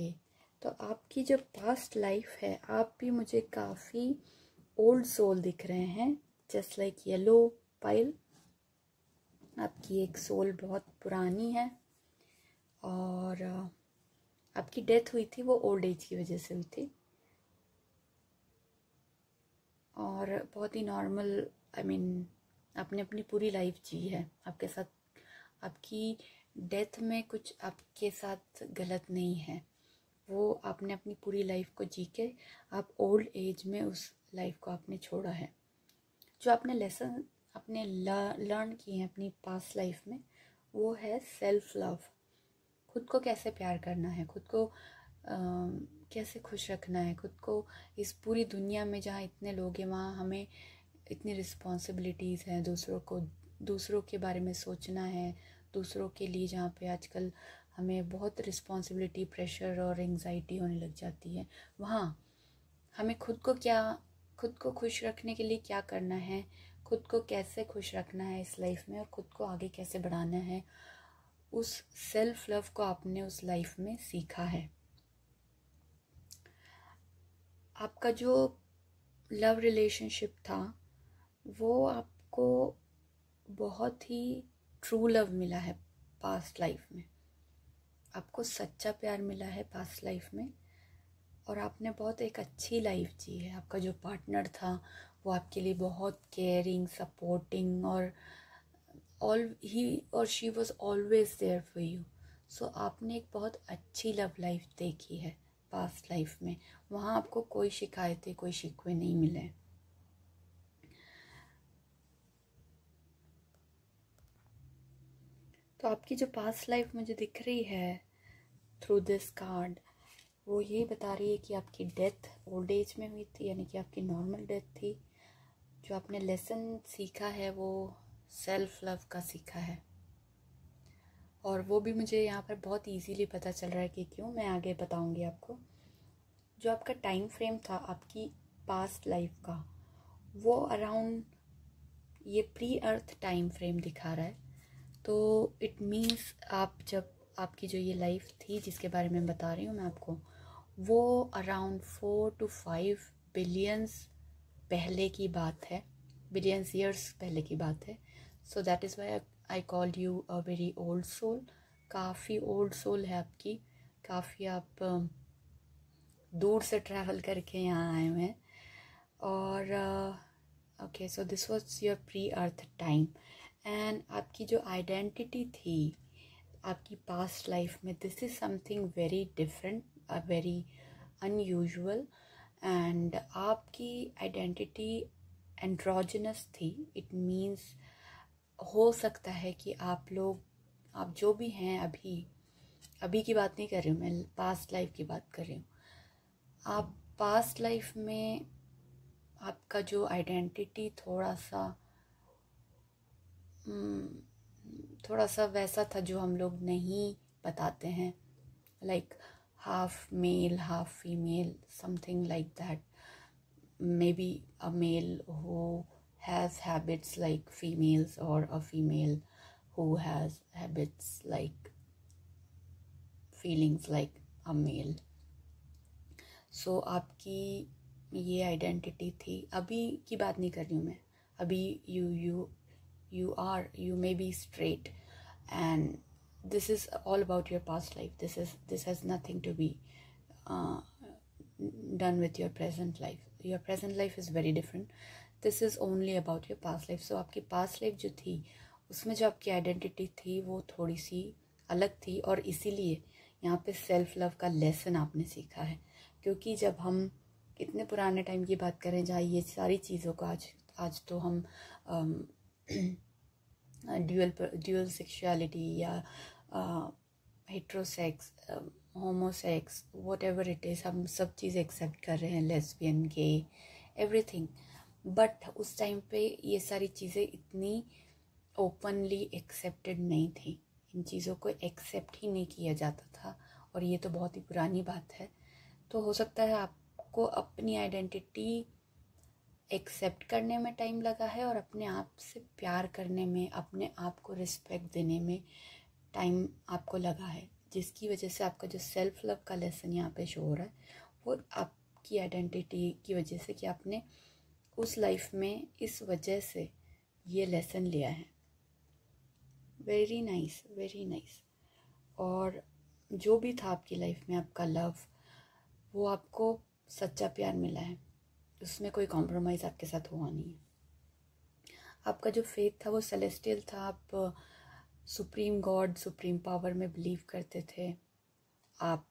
तो आपकी जो पास्ट लाइफ है, आप भी मुझे काफ़ी ओल्ड सोल दिख रहे हैं, जस्ट लाइक येलो पाइल। आपकी एक सोल बहुत पुरानी है और आपकी डेथ हुई थी वो ओल्ड एज की वजह से हुई थी और बहुत ही नॉर्मल, आई मीन आपने अपनी पूरी लाइफ जी है। आपके साथ आपकी डेथ में कुछ आपके साथ गलत नहीं है, वो आपने अपनी पूरी लाइफ को जी के आप ओल्ड एज में उस लाइफ को आपने छोड़ा है। जो आपने लेसन अपने लर्न किए हैं अपनी पास्ट लाइफ में वो है सेल्फ लव। खुद को कैसे प्यार करना है, खुद को कैसे खुश रखना है, खुद को इस पूरी दुनिया में जहाँ इतने लोग हैं वहाँ हमें इतनी रिस्पॉन्सिबिलिटीज़ हैं, दूसरों के बारे में सोचना है, दूसरों के लिए जहाँ पे आजकल हमें बहुत रिस्पॉन्सिबिलिटी, प्रेशर और एंग्जाइटी होने लग जाती है, वहाँ हमें खुद को खुश रखने के लिए क्या करना है, खुद को कैसे खुश रखना है इस लाइफ में और खुद को आगे कैसे बढ़ाना है, उस सेल्फ लव को आपने उस लाइफ में सीखा है। आपका जो लव रिलेशनशिप था वो आपको बहुत ही ट्रू लव मिला है पास्ट लाइफ में, आपको सच्चा प्यार मिला है पास्ट लाइफ में और आपने बहुत एक अच्छी लाइफ जी है। आपका जो पार्टनर था वो आपके लिए बहुत केयरिंग, सपोर्टिंग और ही और she was always there for you. So आपने एक बहुत अच्छी लव लाइफ देखी है पास्ट लाइफ में, वहाँ आपको कोई शिकायतें, कोई शिकवे नहीं मिले। तो आपकी जो पास्ट लाइफ मुझे दिख रही है थ्रू दिस कार्ड, वो ये बता रही है कि आपकी डेथ ओल्ड एज में हुई थी, यानी कि आपकी नॉर्मल डेथ थी। जो आपने लेसन सीखा है वो सेल्फ लव का सीखा है और वो भी मुझे यहाँ पर बहुत इजीली पता चल रहा है कि क्यों, मैं आगे बताऊँगी आपको। जो आपका टाइम फ्रेम था आपकी पास्ट लाइफ का वो अराउंड ये प्री अर्थ टाइम फ्रेम दिखा रहा है। तो इट मीन्स आप जब आपकी जो ये लाइफ थी जिसके बारे में बता रही हूँ मैं आपको, वो अराउंड 4 to 5 बिलियंस पहले की बात है, बिलियंस ईयर्स पहले की बात है। So that is why I called you a very old soul. काफ़ी ओल्ड सोल है आपकी, काफ़ी आप दूर से ट्रैवल करके यहाँ आए हुए हैं और okay, so this was your pre earth time and आपकी जो आइडेंटिटी थी आपकी पास्ट लाइफ में, this is something very different, very unusual and आपकी आइडेंटिटी एंड्रोजिनस थी। इट मीन्स हो सकता है कि आप जो भी हैं अभी की बात नहीं कर रही हूँ मैं, पास्ट लाइफ की बात कर रही हूँ। आप पास्ट लाइफ में आपका जो आइडेंटिटी थोड़ा सा वैसा था जो हम लोग नहीं बताते हैं, like half male half female, something like that. Maybe a male who has habits like females or a female who has habits like feelings like a male. सो आपकी ये आइडेंटिटी थी, अभी की बात नहीं कर रही हूँ मैं, अभी you may be straight, and this is all about your past life. This has nothing to be done with your present life. Your present life is very different. This is only about your past life. So आपकी past life जो थी उसमें जो आपकी identity थी वो थोड़ी सी अलग थी, और इसीलिए यहाँ पे सेल्फ लव का लेसन आपने सीखा है। क्योंकि जब हम इतने पुराने टाइम की बात करें जहाँ ये सारी चीज़ों को आज तो हम ड्यूअल सेक्सुअलिटी या हेट्रोसेक्स, होमोसेक्स, वॉट एवर इट इज़, हम सब चीज़ एक्सेप्ट कर रहे हैं, लेस्बियन, गे, एवरीथिंग। बट उस टाइम पे ये सारी चीज़ें इतनी ओपनली एक्सेप्टेड नहीं थी, इन चीज़ों को एक्सेप्ट ही नहीं किया जाता था, और ये तो बहुत ही पुरानी बात है। तो हो सकता है आपको अपनी आइडेंटिटी एक्सेप्ट करने में टाइम लगा है, और अपने आप से प्यार करने में, अपने आप को रिस्पेक्ट देने में टाइम आपको लगा है, जिसकी वजह से आपका जो सेल्फ लव का लेसन यहाँ पे शो हो रहा है वो आपकी आइडेंटिटी की वजह से, कि आपने उस लाइफ में इस वजह से ये लेसन लिया है। Very nice, very nice. और जो भी था आपकी लाइफ में आपका लव, वो आपको सच्चा प्यार मिला है, उसमें कोई कॉम्प्रोमाइज़ आपके साथ हुआ नहीं है। आपका जो फेथ था वो सेलेस्टियल था, आप सुप्रीम गॉड, सुप्रीम पावर में बिलीव करते थे, आप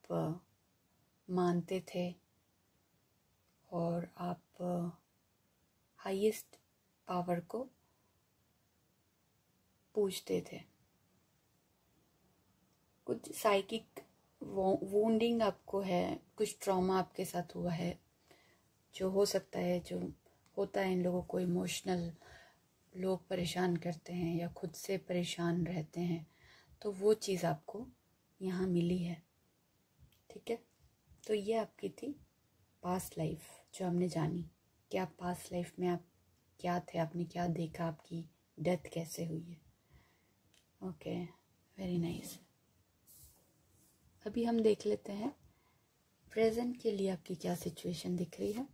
मानते थे, और आप हाईएस्ट पावर को पूजते थे। कुछ साइकिक वूंडिंग आपको है, कुछ ट्रॉमा आपके साथ हुआ है, जो हो सकता है, जो होता है इन लोगों को, इमोशनल लोग परेशान करते हैं या खुद से परेशान रहते हैं, तो वो चीज़ आपको यहाँ मिली है। ठीक है, तो ये आपकी थी पास्ट लाइफ जो हमने जानी, कि आप पास्ट लाइफ में आप क्या थे, आपने क्या देखा, आपकी डेथ कैसे हुई है। Okay, very nice. अभी हम देख लेते हैं प्रेजेंट के लिए आपकी क्या सिचुएशन दिख रही है।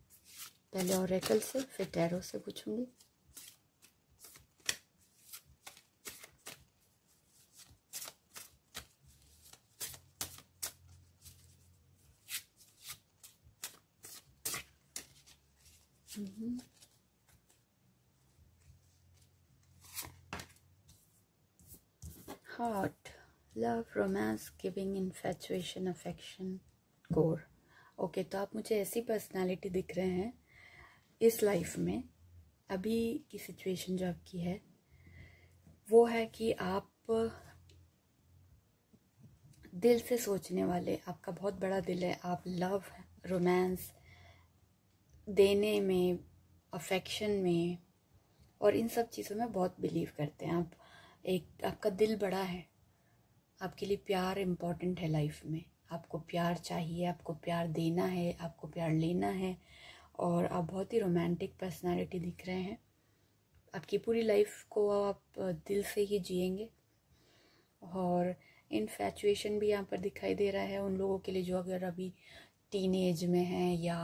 पहले ऑरेकल से, फिर टैरो से पूछूंगी। Heart, love, romance, giving, infatuation, affection, core. Okay, तो आप मुझे ऐसी पर्सनालिटी दिख रहे हैं इस लाइफ में। अभी की सिचुएशन जो आपकी है वो है कि आप दिल से सोचने वाले, आपका बहुत बड़ा दिल है, आप लव, रोमांस देने में, अफेक्शन में और इन सब चीज़ों में बहुत बिलीव करते हैं आप। आपका दिल बड़ा है, आपके लिए प्यार इम्पॉर्टेंट है लाइफ में। आपको प्यार चाहिए, आपको प्यार देना है, आपको प्यार लेना है, और आप बहुत ही रोमांटिक पर्सनालिटी दिख रहे हैं। आपकी पूरी लाइफ को आप दिल से ही जिएंगे। और इन्फैचुएशन भी यहाँ पर दिखाई दे रहा है उन लोगों के लिए जो अगर अभी टीन एज में हैं या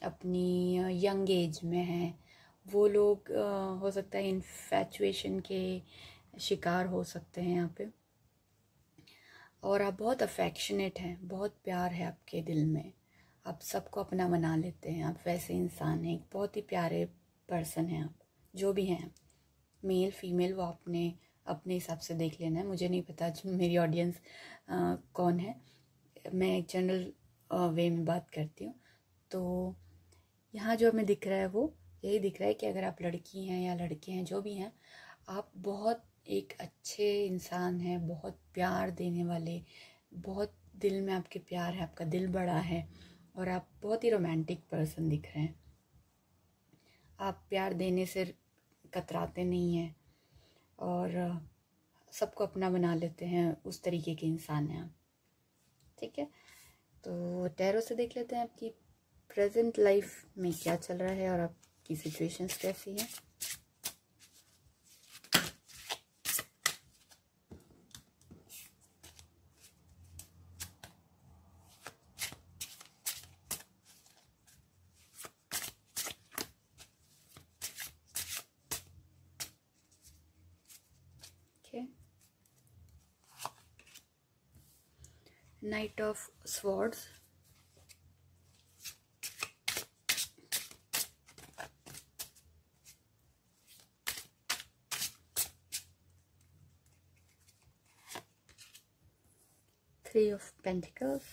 अपनी यंग एज में हैं। वो लोग हो सकता है इन्फैचुएशन के शिकार हो सकते हैं यहाँ पे। और आप बहुत अफेक्शनेट हैं, बहुत प्यार है आपके दिल में, आप सबको अपना बना लेते हैं, आप वैसे इंसान हैं, एक बहुत ही प्यारे पर्सन हैं आप। जो भी हैं, मेल फीमेल, वो आपने अपने हिसाब से देख लेना है। मुझे नहीं पता मेरी ऑडियंस कौन है, मैं एक जनरल वे में बात करती हूँ। तो यहाँ जो हमें दिख रहा है वो यही दिख रहा है कि अगर आप लड़की हैं या लड़के हैं, जो भी हैं, आप बहुत एक अच्छे इंसान हैं, बहुत प्यार देने वाले, बहुत दिल में आपके प्यार है, आपका दिल बड़ा है, और आप बहुत ही रोमांटिक पर्सन दिख रहे हैं। आप प्यार देने से कतराते नहीं हैं और सबको अपना बना लेते हैं, उस तरीके के इंसान हैं आप। ठीक है, तो टैरो से देख लेते हैं आपकी प्रेजेंट लाइफ में क्या चल रहा है और आपकी सिचुएशंस कैसी हैं। Knight of Swords, Three of Pentacles,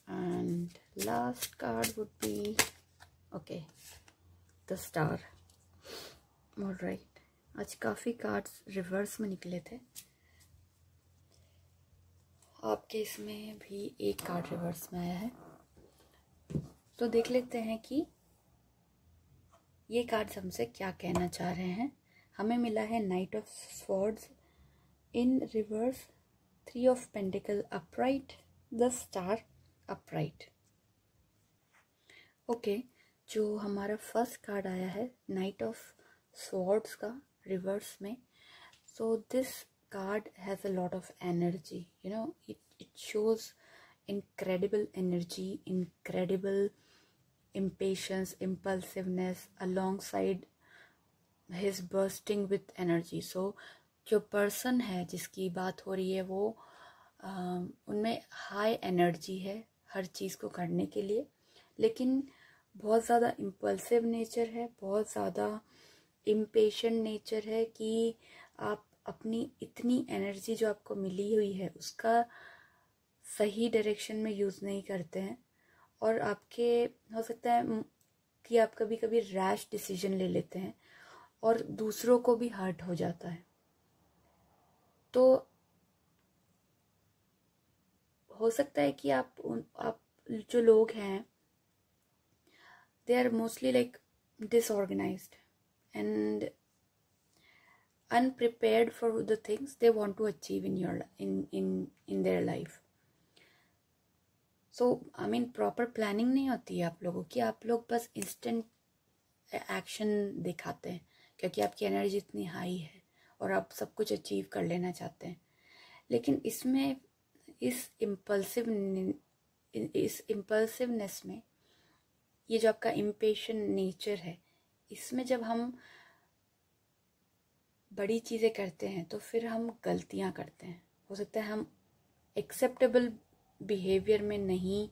and last card would be the Star. Alright, आज काफ़ी कार्ड्स रिवर्स में निकले थे, आपके इसमें भी एक कार्ड रिवर्स में आया है। तो देख लेते हैं कि ये कार्ड्स हमसे क्या कहना चाह रहे हैं। हमें मिला है night of swords in reverse, three of pentacle upright, the star upright. Okay, जो हमारा फर्स्ट कार्ड आया है नाइट ऑफ स्वॉर्ड्स का रिवर्स में, so this card has a lot of energy, you know, it shows incredible energy, incredible impatience, impulsiveness alongside his bursting with energy. So जो person है जिसकी बात हो रही है वो उनमें हाई एनर्जी है हर चीज़ को करने के लिए, लेकिन बहुत ज़्यादा इम्पल्सिव नेचर है, बहुत ज़्यादा इम्पेशेंट नेचर है कि आप अपनी इतनी एनर्जी जो आपको मिली हुई है उसका सही डायरेक्शन में यूज़ नहीं करते हैं, और आपके हो सकता है कि आप कभी कभी रैश डिसीजन ले लेते हैं और दूसरों को भी हर्ट हो जाता है। तो हो सकता है कि आप जो लोग हैं they are mostly like disorganised and unprepared for the things they want to achieve in their life. So I mean proper planning नहीं होती है आप लोगों की, आप लोग बस instant action दिखाते हैं क्योंकि आपकी एनर्जी इतनी हाई है और आप सब कुछ अचीव कर लेना चाहते हैं। लेकिन इसमें इस इम्पल्सिवनेस में ये जो आपका इम्पेशेंट नेचर है, इसमें जब हम बड़ी चीज़ें करते हैं तो फिर हम गलतियां करते हैं। हो सकता है हम एक्सेप्टेबल बिहेवियर में नहीं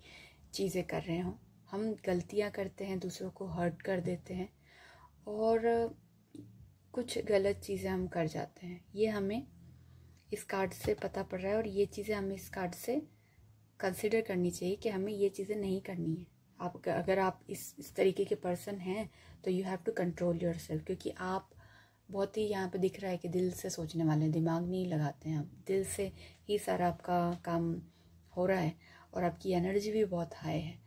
चीज़ें कर रहे हों, हम गलतियां करते हैं, दूसरों को हर्ट कर देते हैं और कुछ गलत चीज़ें हम कर जाते हैं। ये हमें इस कार्ड से पता पड़ रहा है और ये चीज़ें हमें इस कार्ड से कंसिडर करनी चाहिए कि हमें ये चीज़ें नहीं करनी है। अगर आप इस तरीके के पर्सन हैं तो you have to control yourself, क्योंकि आप बहुत ही यहाँ पे दिख रहा है कि दिल से सोचने वाले हैं, दिमाग नहीं लगाते हैं आप, दिल से ही सारा आपका काम हो रहा है और आपकी एनर्जी भी बहुत हाई है।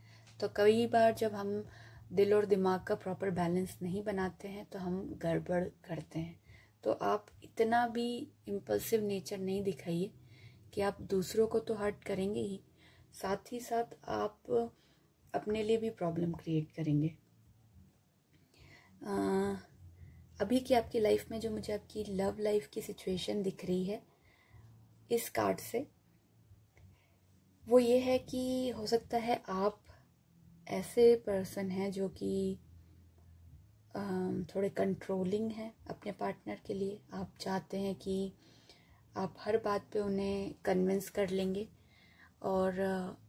तो कई बार जब हम दिल और दिमाग का प्रॉपर बैलेंस नहीं बनाते हैं तो हम गड़बड़ करते हैं। तो आप इतना भी इम्पल्सिव नेचर नहीं दिखाइए कि आप दूसरों को तो हर्ट करेंगे ही, साथ ही साथ आप अपने लिए भी प्रॉब्लम क्रिएट करेंगे। अभी की आपकी लाइफ में जो मुझे आपकी लव लाइफ की सिचुएशन दिख रही है इस कार्ड से, वो ये है कि हो सकता है आप ऐसे पर्सन हैं जो कि थोड़े कंट्रोलिंग हैं अपने पार्टनर के लिए। आप चाहते हैं कि आप हर बात पे उन्हें कन्विंस कर लेंगे और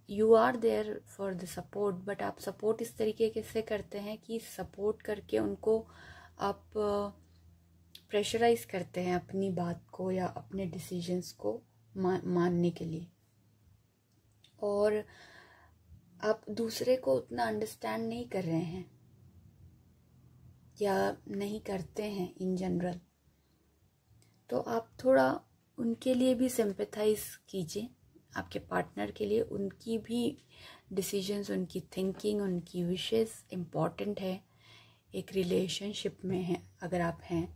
you are there for the support, but आप सपोर्ट इस तरीके से करते हैं कि सपोर्ट करके उनको आप प्रेशराइज करते हैं अपनी बात को या अपने डिसीजंस को मानने के लिए, और आप दूसरे को उतना अंडरस्टैंड नहीं कर रहे हैं या नहीं करते हैं इन जनरल। तो आप थोड़ा उनके लिए भी सिंपैथाइज कीजिए, आपके पार्टनर के लिए। उनकी भी डिसीजंस, उनकी थिंकिंग, उनकी विशेस इम्पॉर्टेंट है एक रिलेशनशिप में है अगर आप हैं,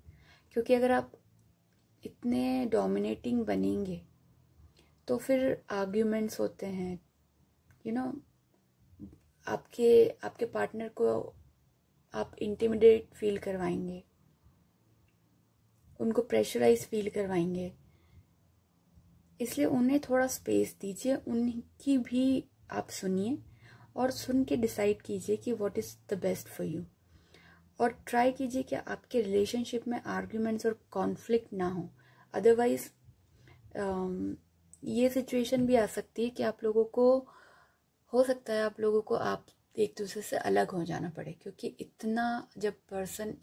क्योंकि अगर आप इतने डोमिनेटिंग बनेंगे तो फिर आर्ग्यूमेंट्स होते हैं, यू नो, आपके पार्टनर को आप इंटिमिडेट फील करवाएंगे, उनको प्रेशराइज फील करवाएंगे। इसलिए उन्हें थोड़ा स्पेस दीजिए, उनकी भी आप सुनिए और सुन के डिसाइड कीजिए कि what is the best for you, और ट्राई कीजिए कि आपके रिलेशनशिप में आर्ग्यूमेंट्स और कॉन्फ्लिक्ट ना हो। अदरवाइज ये सिचुएशन भी आ सकती है कि आप लोगों को, हो सकता है आप लोगों को आप एक दूसरे से अलग हो जाना पड़े, क्योंकि इतना जब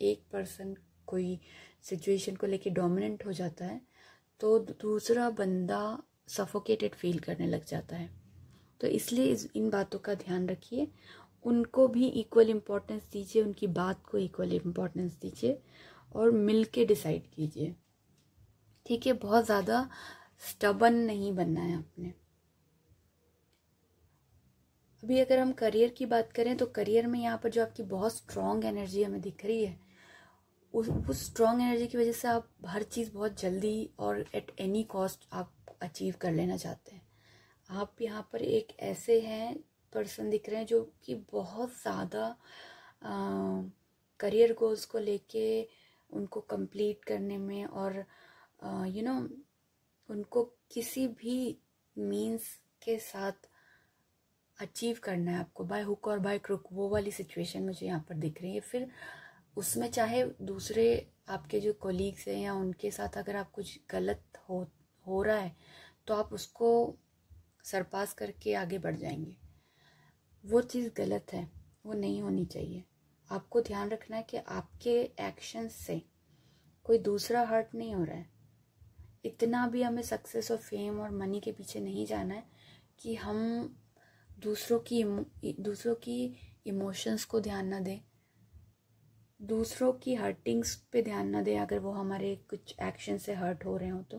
एक पर्सन कोई सिचुएशन को लेके डोमिनेंट हो जाता है तो दूसरा बंदा सफोकेटेड फील करने लग जाता है। तो इसलिए इन बातों का ध्यान रखिए, उनको भी इक्वल इम्पोर्टेंस दीजिए, उनकी बात को इक्वल इम्पोर्टेंस दीजिए और मिल के डिसाइड कीजिए, ठीक है। बहुत ज़्यादा स्टबन नहीं बनना है आपने। अभी अगर हम करियर की बात करें तो करियर में यहाँ पर जो आपकी बहुत स्ट्रॉन्ग एनर्जी हमें दिख रही है, उस स्ट्रॉन्ग एनर्जी की वजह से आप हर चीज़ बहुत जल्दी और एट एनी कॉस्ट आप अचीव कर लेना चाहते हैं। आप यहाँ पर एक ऐसे हैं पर्सन दिख रहे हैं जो कि बहुत ज़्यादा करियर गोल्स को लेके उनको कंप्लीट करने में और उनको किसी भी मीन्स के साथ अचीव करना है आपको, बाय हुक और बाय क्रुक, वो वाली सिचुएशन मुझे यहाँ पर दिख रही है। फिर उसमें चाहे दूसरे आपके जो कोलीग्स हैं या उनके साथ अगर आप कुछ गलत हो रहा है तो आप उसको सरपास करके आगे बढ़ जाएंगे। वो चीज़ गलत है, वो नहीं होनी चाहिए। आपको ध्यान रखना है कि आपके एक्शन से कोई दूसरा हर्ट नहीं हो रहा है। इतना भी हमें सक्सेस और फेम और मनी के पीछे नहीं जाना है कि हम दूसरों की इमोशंस को ध्यान ना दें, दूसरों की हर्टिंग्स पे ध्यान ना दें अगर वो हमारे कुछ एक्शन से हर्ट हो रहे हो तो।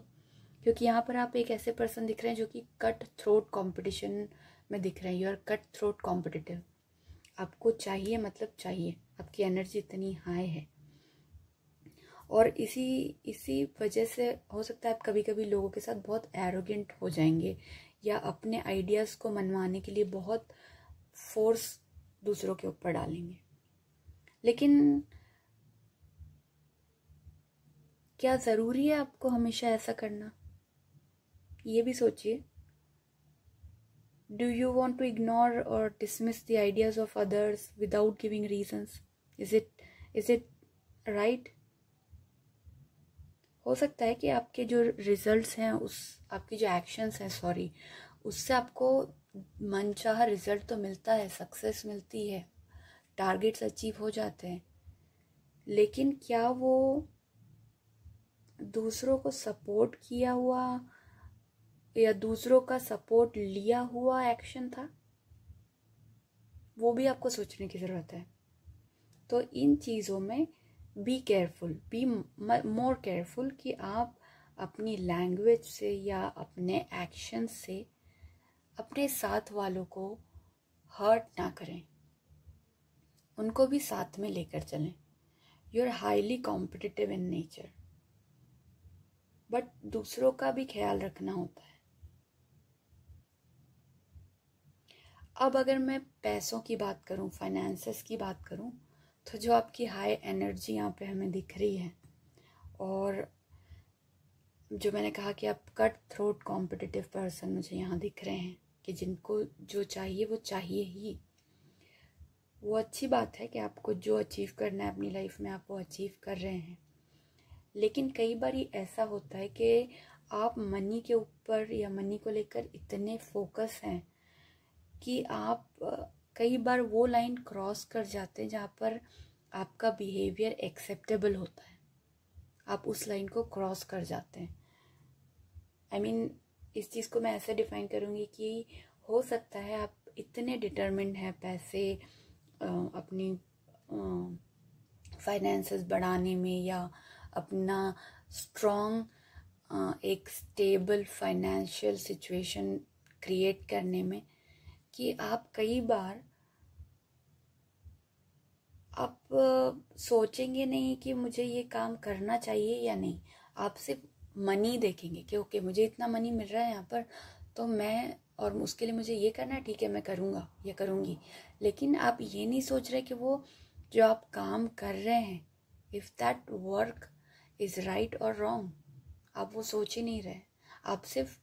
क्योंकि यहाँ पर आप एक ऐसे पर्सन दिख रहे हैं जो कि कट थ्रोट कंपटीशन में दिख रहे हैं। You are cut throat competitive. आपको चाहिए मतलब चाहिए, आपकी एनर्जी इतनी हाई है। और इसी वजह से हो सकता है आप कभी कभी लोगों के साथ बहुत एरोगेंट हो जाएंगे या अपने आइडियाज़ को मनवाने के लिए बहुत फोर्स दूसरों के ऊपर डालेंगे। लेकिन क्या ज़रूरी है आपको हमेशा ऐसा करना? ये भी सोचिए। Do you want to ignore or dismiss the ideas of others without giving reasons? Is it right? हो सकता है कि आपके जो रिजल्ट्स हैं आपकी जो एक्शंस हैं उससे आपको मनचाहा रिजल्ट तो मिलता है, सक्सेस मिलती है, टारगेट्स अचीव हो जाते हैं, लेकिन क्या वो दूसरों को सपोर्ट किया हुआ या दूसरों का सपोर्ट लिया हुआ एक्शन था? वो भी आपको सोचने की ज़रूरत है। तो इन चीज़ों में be careful, be more careful कि आप अपनी लैंग्वेज से या अपने एक्शन से अपने साथ वालों को हर्ट ना करें, उनको भी साथ में लेकर चलें। You are highly competitive in nature, but दूसरों का भी ख्याल रखना होता है। अब अगर मैं पैसों की बात करूं, फाइनेंसेस की बात करूं, तो जो आपकी हाई एनर्जी यहाँ पे हमें दिख रही है और जो मैंने कहा कि आप कट थ्रोट कॉम्पिटिटिव पर्सन मुझे यहाँ दिख रहे हैं कि जिनको जो चाहिए वो चाहिए ही। वो अच्छी बात है कि आपको जो अचीव करना है अपनी लाइफ में आप वो अचीव कर रहे हैं, लेकिन कई बार ऐसा होता है कि आप मनी के ऊपर या मनी को लेकर इतने फोकस हैं कि आप कई बार वो लाइन क्रॉस कर जाते हैं जहाँ पर आपका बिहेवियर एक्सेप्टेबल होता है, आप उस लाइन को क्रॉस कर जाते हैं। I mean, इस चीज़ को मैं ऐसे डिफाइन करूँगी कि हो सकता है आप इतने डिटरमिन्ड हैं पैसे अपनी फाइनेंसेस बढ़ाने में या अपना स्ट्रॉन्ग एक स्टेबल फाइनेंशियल सिचुएशन क्रिएट करने में कि आप कई बार आप सोचेंगे नहीं कि मुझे ये काम करना चाहिए या नहीं। आप सिर्फ मनी देखेंगे कि ओके मुझे इतना मनी मिल रहा है यहाँ पर तो मैं, और उसके लिए मुझे ये करना है, ठीक है मैं करूँगा या करूँगी। लेकिन आप ये नहीं सोच रहे कि वो जो आप काम कर रहे हैं, if that work is right और रॉन्ग, आप वो सोच ही नहीं रहे। आप सिर्फ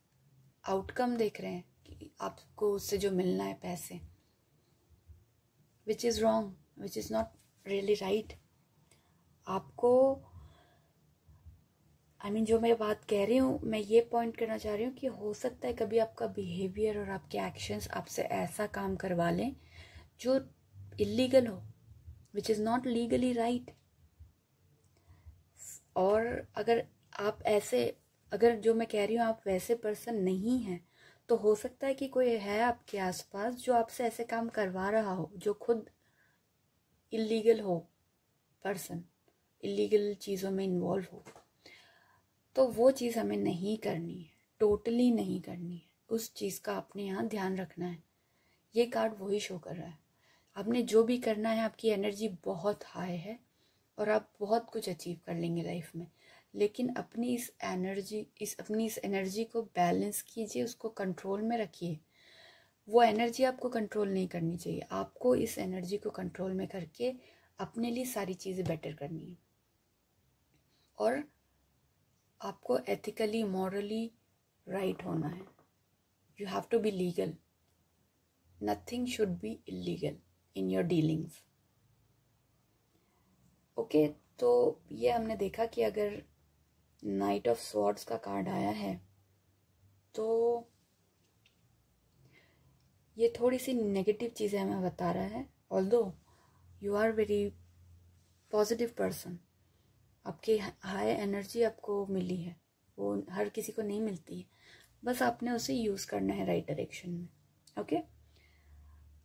आउटकम देख रहे हैं कि आपको उससे जो मिलना है पैसे, which is wrong, which is not really right. आपको जो मैं बात कह रही हूँ, मैं ये पॉइंट करना चाह रही हूँ कि हो सकता है कभी आपका बिहेवियर और आपके एक्शंस आपसे ऐसा काम करवा लें जो इलीगल हो, which is not legally right. और अगर जो मैं कह रही हूँ आप वैसे पर्सन नहीं हैं, तो हो सकता है कि कोई है आपके आसपास जो आपसे ऐसे काम करवा रहा हो, जो खुद इलीगल हो, पर्सन इलीगल चीज़ों में इन्वॉल्व हो। तो वो चीज़ हमें नहीं करनी है, टोटली नहीं करनी है। उस चीज़ का अपने यहाँ ध्यान रखना है। ये कार्ड वही शो कर रहा है। आपने जो भी करना है, आपकी एनर्जी बहुत हाई है और आप बहुत कुछ अचीव कर लेंगे लाइफ में। लेकिन अपनी इस एनर्जी को बैलेंस कीजिए, उसको कंट्रोल में रखिए। वो एनर्जी आपको कंट्रोल नहीं करनी चाहिए। आपको इस एनर्जी को कंट्रोल में करके अपने लिए सारी चीज़ें बेटर करनी है। और आपको एथिकली, मॉरली राइट होना है। You have to be legal. Nothing should be illegal in your dealings. Okay, तो ये हमने देखा कि अगर नाइट ऑफ स्वॉर्ड्स का कार्ड आया है तो ये थोड़ी सी नेगेटिव चीज़ें हमें बता रहा है। Although you are very positive person, आपकी हाई एनर्जी आपको मिली है, वो हर किसी को नहीं मिलती है, बस आपने उसे यूज़ करना है राइट डायरेक्शन में। ओके,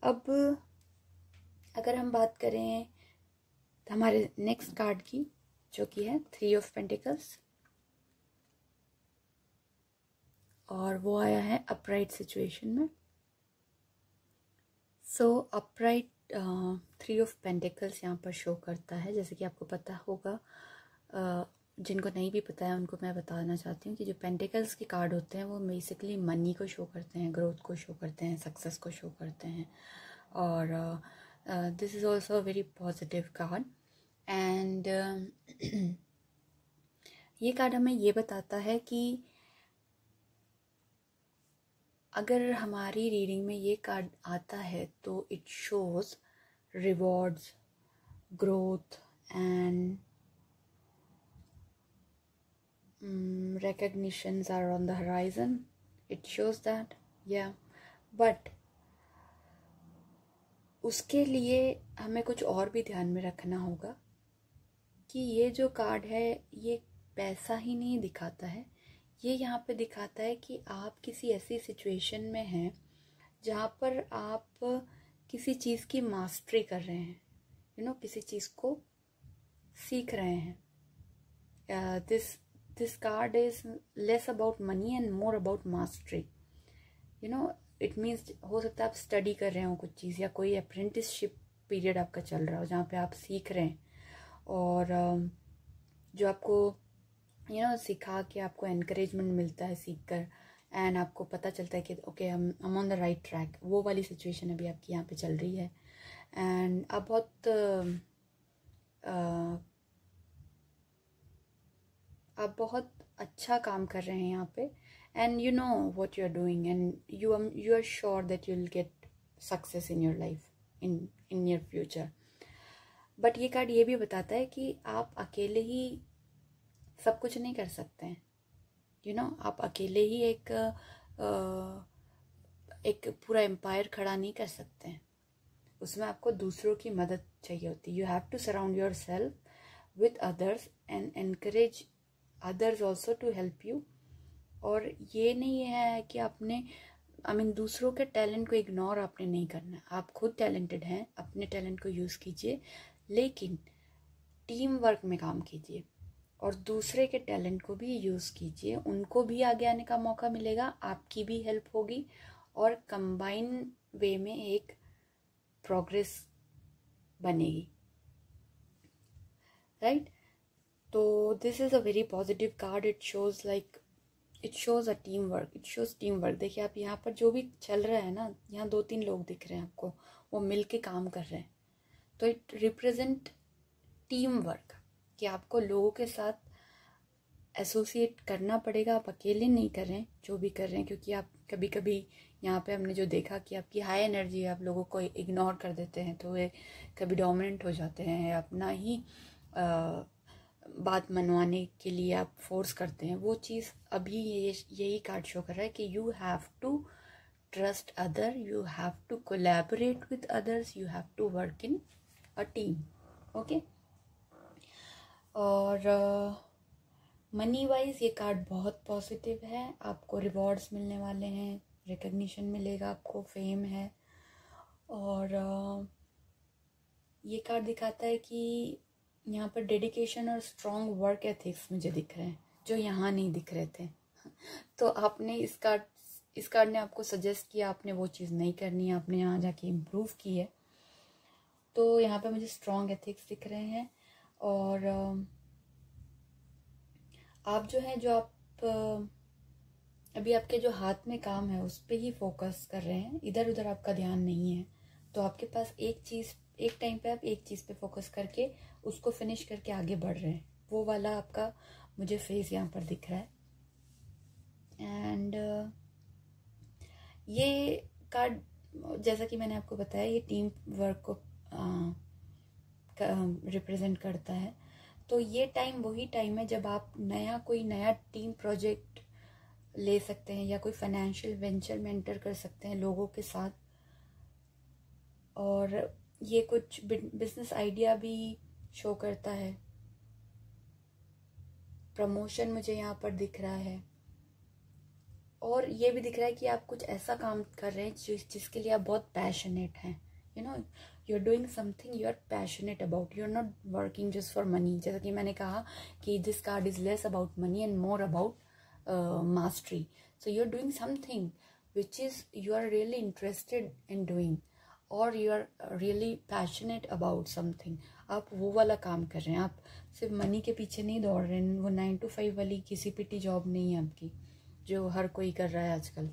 अब अगर हम बात करें हमारे नेक्स्ट कार्ड की, जो कि है 3 ऑफ पेंटिकल्स, और वो आया है अपराइट सिचुएशन में। सो अपराइट 3 ऑफ पेंटिकल्स यहाँ पर शो करता है, जैसे कि आपको पता होगा। जिनको नहीं भी पता है उनको मैं बताना चाहती हूँ कि जो पेंटिकल्स के कार्ड होते हैं वो बेसिकली मनी को शो करते हैं, ग्रोथ को शो करते हैं, सक्सेस को शो करते हैं। और this is also a very positive card. And ये कार्ड हमें ये बताता है कि अगर हमारी रीडिंग में ये कार्ड आता है तो it shows rewards, growth and recognitions are on the horizon. It shows that, yeah, but उसके लिए हमें कुछ और भी ध्यान में रखना होगा कि ये जो कार्ड है ये पैसा ही नहीं दिखाता है। ये यहाँ पे दिखाता है कि आप किसी ऐसी सिचुएशन में हैं जहाँ पर आप किसी चीज़ की मास्टरी कर रहे हैं, किसी चीज़ को सीख रहे हैं। This card is less about money and more about mastery. It means हो सकता है आप स्टडी कर रहे हो कुछ चीज़, या कोई अप्रेंटिसशिप पीरियड आपका चल रहा हो जहाँ पे आप सीख रहे हैं, और जो आपको सिखा के आपको एनकरेजमेंट मिलता है सीख कर, एंड आपको पता चलता है कि okay I'm on the right track. वो वाली सिचुएशन अभी आपकी यहाँ पे चल रही है। एंड आप बहुत अच्छा काम कर रहे हैं यहाँ पे, and you know what you are doing, and you are sure that you will get success in your life, in your future. But ये कार्ड ये भी बताता है कि आप अकेले ही सब कुछ नहीं कर सकते हैं। आप अकेले ही एक पूरा एम्पायर खड़ा नहीं कर सकते हैं। उसमें आपको दूसरों की मदद चाहिए होती है। You have to surround yourself with others and encourage others also to help you. और ये नहीं है कि आपने दूसरों के टैलेंट को इग्नोर आपने नहीं करना है। आप खुद टैलेंटेड हैं, अपने टैलेंट को यूज़ कीजिए, लेकिन टीम वर्क में काम कीजिए और दूसरे के टैलेंट को भी यूज़ कीजिए। उनको भी आगे आने का मौका मिलेगा, आपकी भी हेल्प होगी, और कंबाइन वे में एक प्रोग्रेस बनेगी, राइट? तो this is a very positive card. It shows a team work. देखिए आप यहाँ पर जो भी चल रहा है ना, यहाँ 2-3 लोग दिख रहे हैं आपको, वो मिल के काम कर रहे हैं। तो इट रिप्रेजेंट टीम वर्क, कि आपको लोगों के साथ एसोसिएट करना पड़ेगा। आप अकेले नहीं कर रहे हैं जो भी कर रहे हैं, क्योंकि आप कभी कभी यहाँ पे हमने जो देखा कि आपकी हाई एनर्जी है, आप लोगों को इग्नोर कर देते हैं, तो वे कभी डोमिनेंट हो जाते हैं, अपना ही बात मनवाने के लिए आप फोर्स करते हैं, वो चीज़ अभी यही कार्ड शो कर रहा है कि you have to trust other, you have to collaborate with others, you have to work in a team. Okay. और मनी वाइज ये कार्ड बहुत पॉजिटिव है, आपको रिवॉर्ड्स मिलने वाले हैं, रिकग्निशन मिलेगा आपको, फेम है। और ये कार्ड दिखाता है कि यहाँ पर डेडिकेशन और स्ट्रॉन्ग वर्क एथिक्स मुझे दिख रहे हैं, जो यहाँ नहीं दिख रहे थे। तो आपने इस कार्ड ने आपको सजेस्ट किया, आपने वो चीज़ नहीं करनी है, आपने यहाँ जाके इम्प्रूव की है। तो यहाँ पे मुझे स्ट्रॉन्ग एथिक्स दिख रहे हैं। और आप जो है, जो आप अभी आपके जो हाथ में काम है उस पर ही फोकस कर रहे हैं, इधर उधर आपका ध्यान नहीं है। तो आपके पास एक टाइम पे आप एक चीज़ पे फोकस करके उसको फिनिश करके आगे बढ़ रहे हैं, वो वाला आपका मुझे फेज यहाँ पर दिख रहा है। एंड ये कार्ड, जैसा कि मैंने आपको बताया, ये टीम वर्क को रिप्रेजेंट करता है। तो ये टाइम वही टाइम है जब आप कोई नया टीम प्रोजेक्ट ले सकते हैं, या कोई फाइनेंशियल वेंचर मेंटर कर सकते हैं लोगों के साथ। और ये कुछ बिजनेस आइडिया भी शो करता है। प्रमोशन मुझे यहाँ पर दिख रहा है। और ये भी दिख रहा है कि आप कुछ ऐसा काम कर रहे हैं जिसके लिए आप बहुत पैशनेट हैं। You are doing something you are passionate about, you are not working just for money. जैसा कि मैंने कहा कि this card is less about money and more about mastery. So you're doing something which is you are really interested in doing, or you are really passionate about something. आप वो वाला काम कर रहे हैं, आप सिर्फ मनी के पीछे नहीं दौड़ रहे हैं। वो 9 to 5 वाली किसी पिटी जॉब नहीं है आपकी, जो हर कोई कर रहा है आजकल।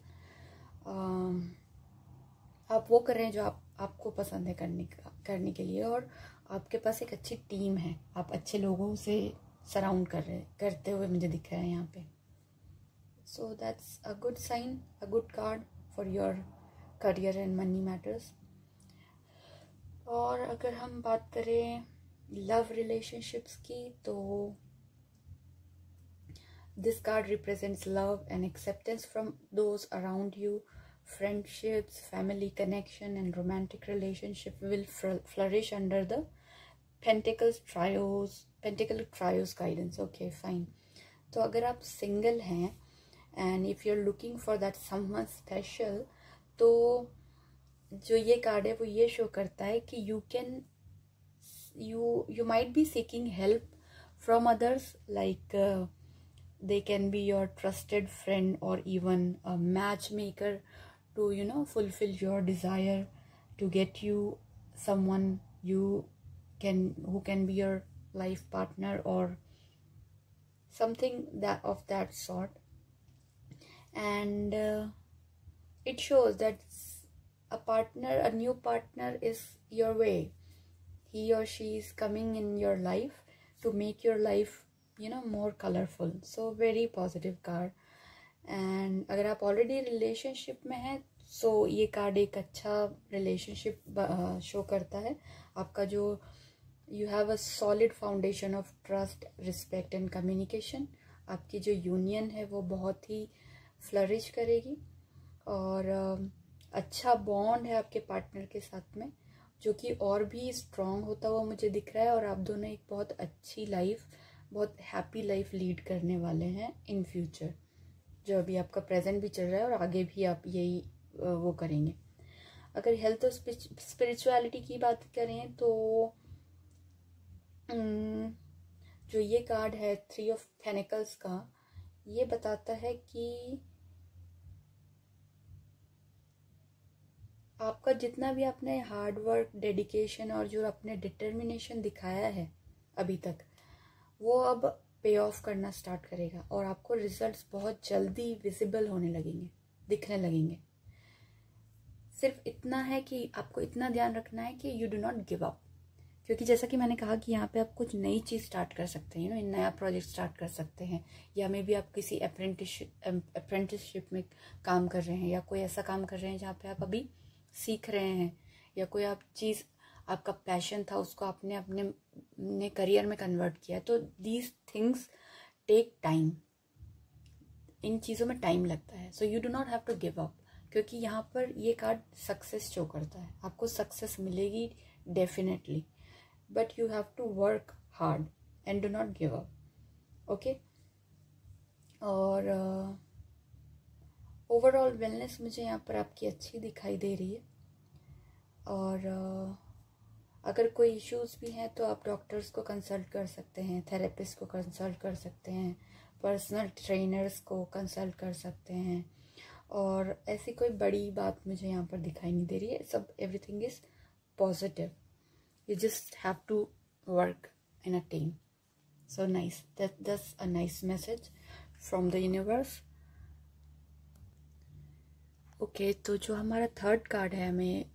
आप वो कर रहे हैं जो आपको पसंद है करने के लिए। और आपके पास एक अच्छी टीम है, आप अच्छे लोगों से सराउंड करते हुए मुझे दिख रहा है यहाँ पे। So that's a good sign, a good card for your career and money matters. और अगर हम बात करें लव रिलेशनशिप्स की, तो this card represents love and acceptance from those around you. Friendships, family connection and romantic relationship will flourish under the Pentacle Trios guidance. Okay, fine. तो अगर आप सिंगल हैं and if you're looking for that someone special, तो जो ये card है वो ये शो करता है कि you might be seeking help from others, like they can be your trusted friend or even a matchmaker to fulfill your desire, to get you someone who can be your life partner or something of that sort. And it shows that a new partner is your way. He or she is coming in your life to make your life more colorful. So very positive card. And अगर आप already relationship में हैं, so ये card एक अच्छा relationship show करता है। आपका जो you have a solid foundation of trust, respect and communication. आपकी जो यूनियन है वो बहुत ही फ्लरिश करेगी। और अच्छा बॉन्ड है आपके पार्टनर के साथ में, जो कि और भी स्ट्रॉन्ग होता हुआ मुझे दिख रहा है। और आप दोनों एक बहुत अच्छी लाइफ, बहुत हैप्पी लाइफ लीड करने वाले हैं इन फ्यूचर। जो अभी आपका प्रेजेंट भी चल रहा है और आगे भी आप यही वो करेंगे। अगर हेल्थ और स्पिरिचुअलिटी की बात करें, तो जो ये कार्ड है 3 of Pentacles का, ये बताता है कि आपका जितना भी आपने हार्ड वर्क, डेडिकेशन और जो आपने डिटर्मिनेशन दिखाया है अभी तक, वो अब पे ऑफ करना स्टार्ट करेगा और आपको रिजल्ट्स बहुत जल्दी विजिबल होने लगेंगे, दिखने लगेंगे। सिर्फ इतना है कि आपको इतना ध्यान रखना है कि you do not give up. क्योंकि जैसा कि मैंने कहा कि यहाँ पे आप कुछ नई चीज़ स्टार्ट कर सकते हैं, नया प्रोजेक्ट स्टार्ट कर सकते हैं, या मे बी आप किसी अप्रेंटिसशिप में काम कर रहे हैं, या कोई ऐसा काम कर रहे हैं जहाँ पे आप अभी सीख रहे हैं, या कोई आप चीज़ आपका पैशन था उसको आपने अपने करियर में कन्वर्ट किया। तो दीज थिंग्स टेक टाइम, इन चीज़ों में टाइम लगता है। So you do not have to give up, क्योंकि यहाँ पर ये कार्ड सक्सेस शो करता है, आपको सक्सेस मिलेगी definitely, but you have to work hard and do not give up. Okay, और ओवरऑल वेलनेस मुझे यहाँ पर आपकी अच्छी दिखाई दे रही है। और अगर कोई इश्यूज भी हैं तो आप डॉक्टर्स को कंसल्ट कर सकते हैं, थेरेपिस्ट को कंसल्ट कर सकते हैं, पर्सनल ट्रेनर्स को कंसल्ट कर सकते हैं। और ऐसी कोई बड़ी बात मुझे यहाँ पर दिखाई नहीं दे रही है, सब everything is positive, you just have to work in a team. So nice, that's a nice message from the universe. Okay, तो जो हमारा थर्ड कार्ड है हमें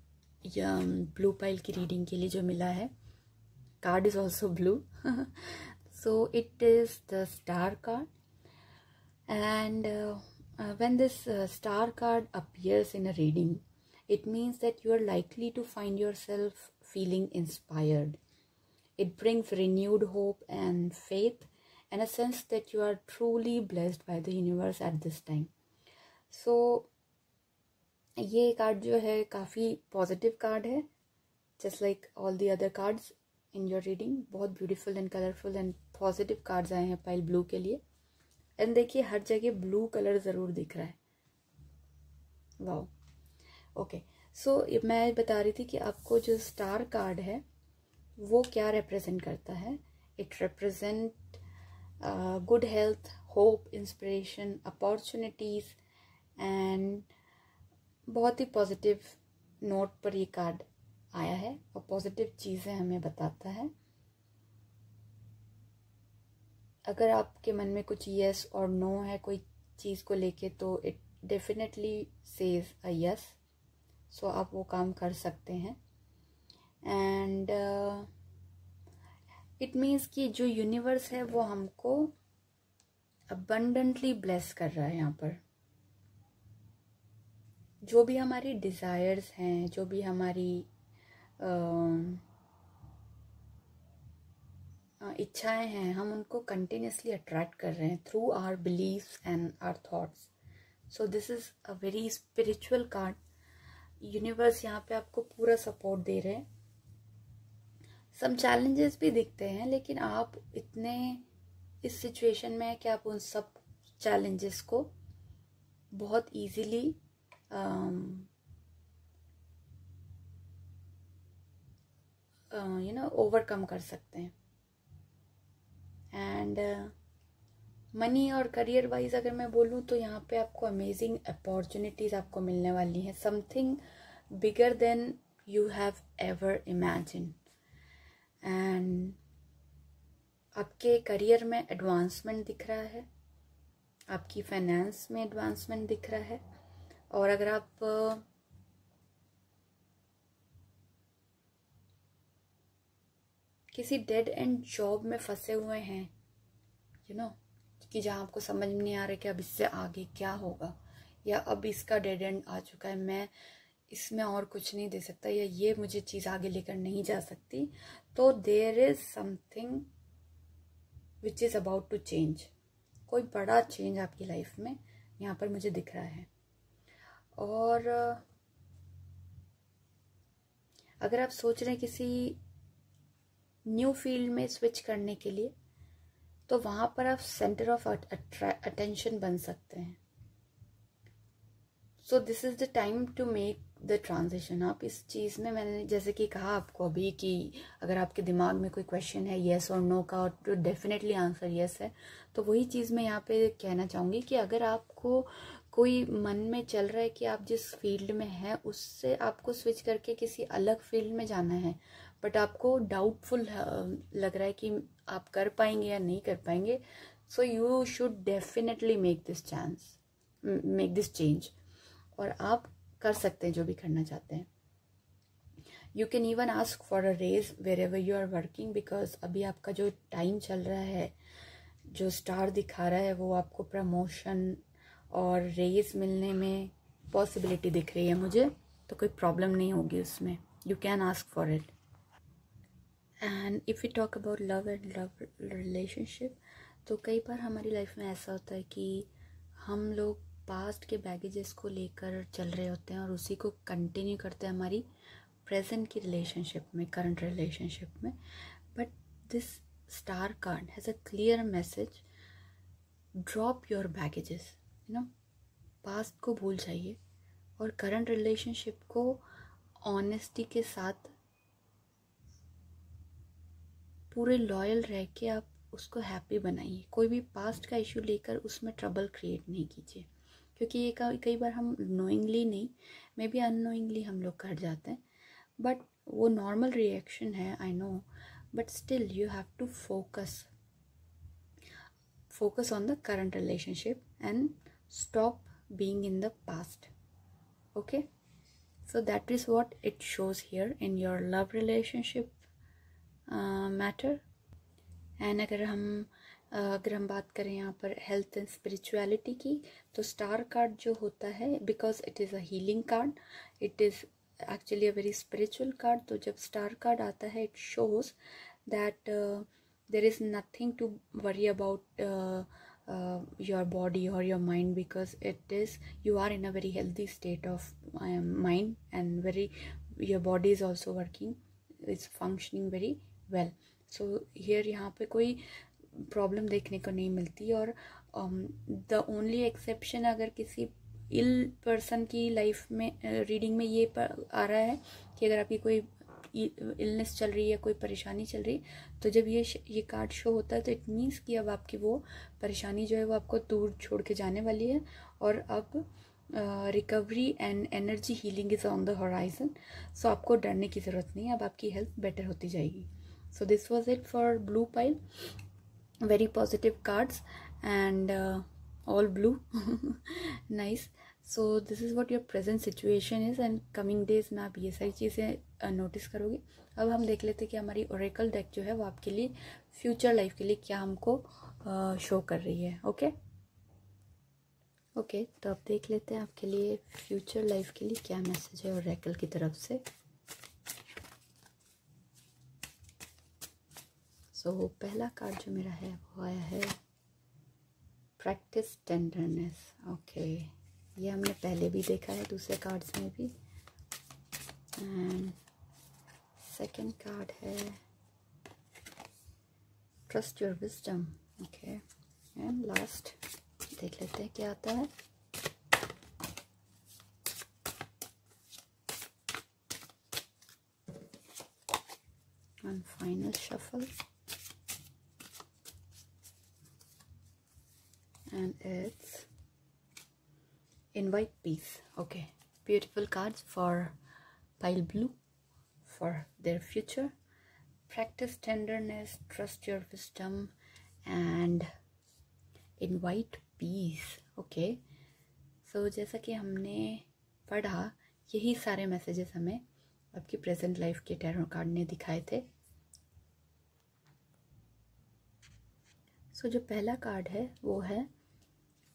ब्लू पाइल की रीडिंग के लिए जो मिला है, card is also blue, so it is the star card. And when this star card appears in a reading, it means that you are likely to find yourself feeling inspired. It brings renewed hope and faith and a sense that you are truly blessed by the universe at this time. So ये card जो है काफ़ी positive card है, just like all the other cards in your reading. बहुत beautiful and colourful and positive cards आए हैं pile blue के लिए। एंड देखिए हर जगह ब्लू कलर ज़रूर दिख रहा है, वाओ। ओके, सो मैं बता रही थी कि आपको जो स्टार कार्ड है वो क्या रिप्रेजेंट करता है। It represent good health, hope, inspiration, opportunities and बहुत ही पॉजिटिव नोट पर ये कार्ड आया है और पॉजिटिव चीज़ें हमें बताता है। अगर आपके मन में कुछ यस और नो है कोई चीज़ को लेके, तो it definitely says a yes, so आप वो काम कर सकते हैं। एंड इट मीन्स कि जो यूनिवर्स है वो हमको अबंडेंटली ब्लेस कर रहा है। यहाँ पर जो भी हमारी डिज़ायर्स हैं, जो भी हमारी इच्छाएं हैं, हम उनको कंटिन्यूसली अट्रैक्ट कर रहे हैं through our beliefs and our thoughts. So this is a very spiritual card. Universe यहाँ पे आपको पूरा सपोर्ट दे रहे हैं। सम चैलेंजेस भी दिखते हैं, लेकिन आप इतने इस सिचुएशन में है कि आप उन सब चैलेंजेस को बहुत इजीली ओवरकम कर सकते हैं। एंड मनी और करियर वाइज अगर मैं बोलूँ तो यहाँ पे आपको अमेजिंग अपॉर्चुनिटीज़ आपको मिलने वाली हैं, something bigger than you have ever imagine. And आपके करियर में एडवांसमेंट दिख रहा है, आपकी फाइनेंस में एडवांसमेंट दिख रहा है। और अगर आप किसी डेड एंड जॉब में फंसे हुए हैं, कि जहाँ आपको समझ में नहीं आ रहा कि अब इससे आगे क्या होगा, या अब इसका डेड एंड आ चुका है, मैं इसमें और कुछ नहीं दे सकता, या ये मुझे चीज़ आगे लेकर नहीं जा सकती, तो there is something which is about to change. कोई बड़ा चेंज आपकी लाइफ में यहाँ पर मुझे दिख रहा है। और अगर आप सोच रहे हैं किसी न्यू फील्ड में स्विच करने के लिए, तो वहाँ पर आप सेंटर ऑफ अटेंशन बन सकते हैं। So this is the time to make the transition. आप इस चीज़ में, मैंने जैसे कि कहा आपको अभी कि अगर आपके दिमाग में कोई क्वेश्चन है येस और नो का, तो डेफिनेटली आंसर येस है। तो वही चीज़ मैं यहाँ पे कहना चाहूँगी कि अगर आपको कोई मन में चल रहा है कि आप जिस फील्ड में हैं उससे आपको स्विच करके किसी अलग फील्ड में जाना है, बट आपको डाउटफुल लग रहा है कि आप कर पाएंगे या नहीं कर पाएंगे, so you should definitely make this change. और आप कर सकते हैं जो भी करना चाहते हैं। You can even ask for a raise wherever you are working, because अभी आपका जो टाइम चल रहा है, जो स्टार दिखा रहा है, वो आपको प्रमोशन और रेज मिलने में पॉसिबिलिटी दिख रही है मुझे, तो कोई प्रॉब्लम नहीं होगी उसमें। You can ask for it. And if you talk about love and love relationship, तो कई बार हमारी लाइफ में ऐसा होता है कि हम लोग पास्ट के बैगेजेस को लेकर चल रहे होते हैं और उसी को कंटिन्यू करते हैं हमारी प्रेजेंट की रिलेशनशिप में, करंट रिलेशनशिप में. But this star card has a clear message, drop your baggages, you know. Past को भूल जाइए और करंट रिलेशनशिप को ऑनेस्टी के साथ पूरे लॉयल रह के आप उसको हैप्पी बनाइए. कोई भी पास्ट का इशू लेकर उसमें ट्रबल क्रिएट नहीं कीजिए, क्योंकि ये कई बार हम नोइंगली नहीं, मे बी अननोइंगली हम लोग कर जाते हैं. बट वो नॉर्मल रिएक्शन है, I know, but still you have to focus on the current relationship and stop being in the past. Okay, so that is what it shows here in your love relationship matter. And अगर हम बात करें यहाँ पर health and spirituality की, तो star card जो होता है, because it is a healing card, it is actually a very spiritual card. तो जब स्टार कार्ड आता है, it shows that there is nothing to worry about your body or your mind, because you are in a very healthy state of mind, and your body is also working, it's functioning very well. So here यहाँ पे कोई problem देखने को नहीं मिलती. और the only exception अगर किसी इल पर्सन की लाइफ में रीडिंग में ये आ रहा है कि अगर आपकी कोई इलनेस चल रही है, कोई परेशानी चल रही, तो जब ये कार्ड शो होता है तो इट मीन्स कि अब आपकी वो परेशानी जो है वो आपको दूर छोड़ के जाने वाली है, और अब recovery and energy healing is on the horizon. So आपको डरने की ज़रूरत नहीं है, अब आपकी हेल्थ बेटर होती जाएगी. So this was it for blue pile. Very positive cards and all blue. Nice. So this is what your present situation is, and coming days में आप ये सारी चीज़ें नोटिस करोगे. अब हम देख लेते हैं कि हमारी ओरेकल डेक जो है वो आपके लिए फ्यूचर लाइफ के लिए क्या हमको शो कर रही है. ओके, तो अब देख लेते हैं आपके लिए फ्यूचर लाइफ के लिए क्या मैसेज है ओरेकल की तरफ से. सो पहला कार्ड जो मेरा है वो आया है प्रैक्टिस टेंडरनेस. ओके, ये हमने पहले भी देखा है दूसरे कार्ड्स में भी. एंड सेकंड कार्ड है trust your wisdom. Okay, and last देख लेते हैं क्या आता है. And final shuffle. And it's invite peace. Okay, beautiful cards for pile blue for their future. Practice tenderness, trust your wisdom, and invite peace. Okay, so जैसा कि हमने पढ़ा, यही सारे मैसेजेस हमें आपकी प्रेजेंट लाइफ के टैरो कार्ड ने दिखाए थे. सो जो पहला कार्ड है वो है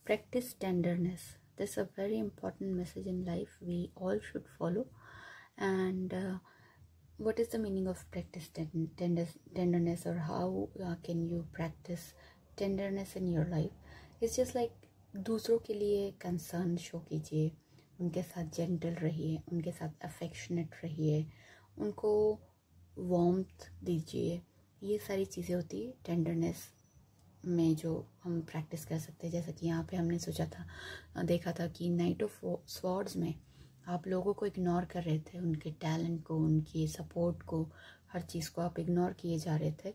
practice tenderness. This is a very important message in life we all should follow. And what is the meaning of practice tenderness, or how can you practice tenderness in your life? It's just like दूसरों के लिए concern show कीजिए, उनके साथ gentle रहिए, उनके साथ affectionate रहिए, उनको वार्मथ दीजिए. ये सारी चीज़ें होती है टेंडरनेस में जो हम प्रैक्टिस कर सकते हैं. जैसा कि यहाँ पे हमने देखा था कि नाइट ऑफ स्वॉर्ड्स में आप लोगों को इग्नोर कर रहे थे, उनके टैलेंट को, उनकी सपोर्ट को, हर चीज़ को आप इग्नोर किए जा रहे थे.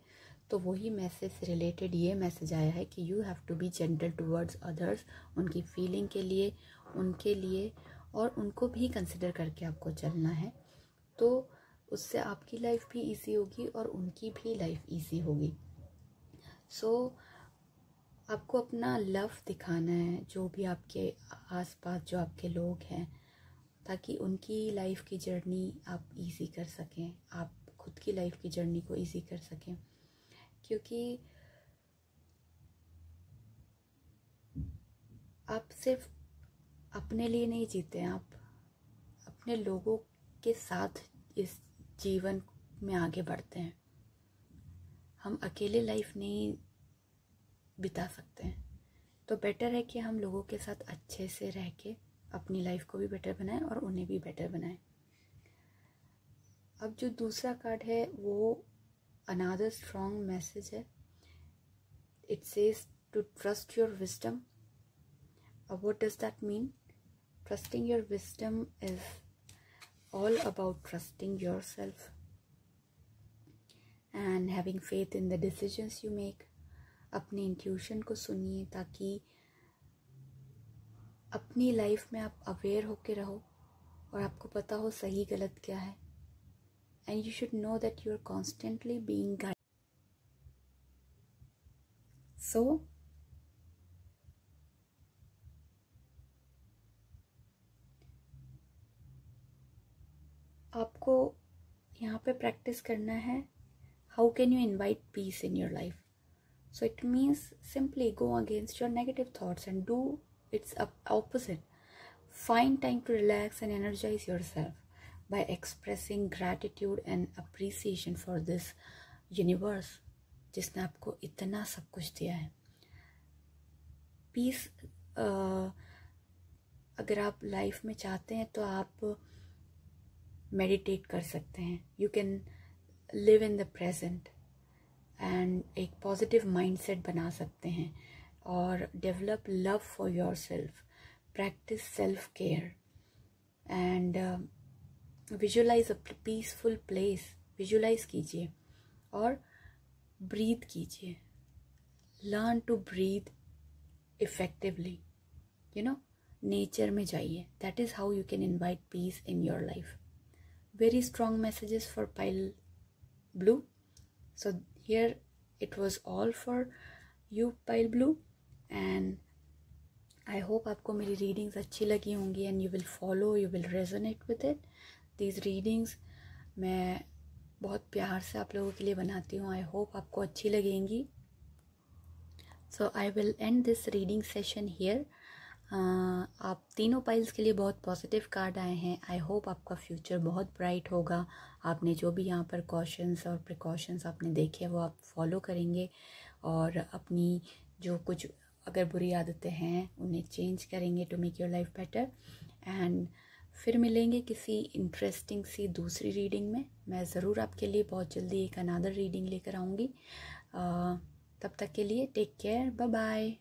तो वही मैसेज से रिलेटेड ये मैसेज आया है कि you have to be gentle towards others. उनकी फीलिंग के लिए, उनके लिए, और उनको भी कंसिडर करके आपको चलना है. तो उससे आपकी लाइफ भी ईजी होगी और उनकी भी लाइफ ईजी होगी. सो आपको अपना लव दिखाना है जो भी आपके आसपास जो आपके लोग हैं, ताकि उनकी लाइफ की जर्नी आप इजी कर सकें, आप खुद की लाइफ की जर्नी को इजी कर सकें. क्योंकि आप सिर्फ अपने लिए नहीं जीते हैं, आप अपने लोगों के साथ इस जीवन में आगे बढ़ते हैं. हम अकेले लाइफ नहीं बिता सकते हैं, तो बेटर है कि हम लोगों के साथ अच्छे से रह के अपनी लाइफ को भी बेटर बनाएं और उन्हें भी बेटर बनाएं। अब जो दूसरा कार्ड है वो अनदर स्ट्रॉन्ग मैसेज है। It says to trust your wisdom. अब what does that mean? Trusting your wisdom is all about trusting yourself and having faith in the decisions you make. अपनी intuition को सुनिए ताकि अपनी life में आप aware होके रहो और आपको पता हो सही गलत क्या है। And you should know that you are constantly being guided. So आपको यहाँ पे प्रैक्टिस करना है how can you invite peace in your life. So it means simply go against your negative thoughts and do its opposite. Find time to relax and energize yourself by expressing gratitude and appreciation for this universe जिसने आपको इतना सब कुछ दिया है. Piece अगर आप life में चाहते हैं तो आप मेडिटेट कर सकते हैं. You can live in the present and एक पॉजिटिव माइंडसेट बना सकते हैं और develop love for yourself. Practice self care and visualize a peaceful place. Visualize कीजिए और ब्रीथ कीजिए. Learn to breathe effectively. Nature में जाइए. That is how you can invite peace in your life. Very strong messages for pile blue. So here it was all for you pile blue, and I hope आपको मेरी readings अच्छी लगी होंगी and you will follow, you will resonate with it. These readings मैं बहुत प्यार से आप लोगों के लिए बनाती हूँ. I hope आपको अच्छी लगेंगी. So I will end this reading session here. आप तीनों पाइल्स के लिए बहुत पॉजिटिव कार्ड आए हैं. आई होप आपका फ्यूचर बहुत ब्राइट होगा. आपने जो भी यहाँ पर कॉशंस और प्रिकॉशंस आपने देखे वो आप फॉलो करेंगे और अपनी जो कुछ अगर बुरी आदतें हैं उन्हें चेंज करेंगे to make your life better. And फिर मिलेंगे किसी इंटरेस्टिंग सी दूसरी रीडिंग में. मैं ज़रूर आपके लिए बहुत जल्दी एक अनदर रीडिंग लेकर आऊँगी. तब तक के लिए टेक केयर. Bye bye.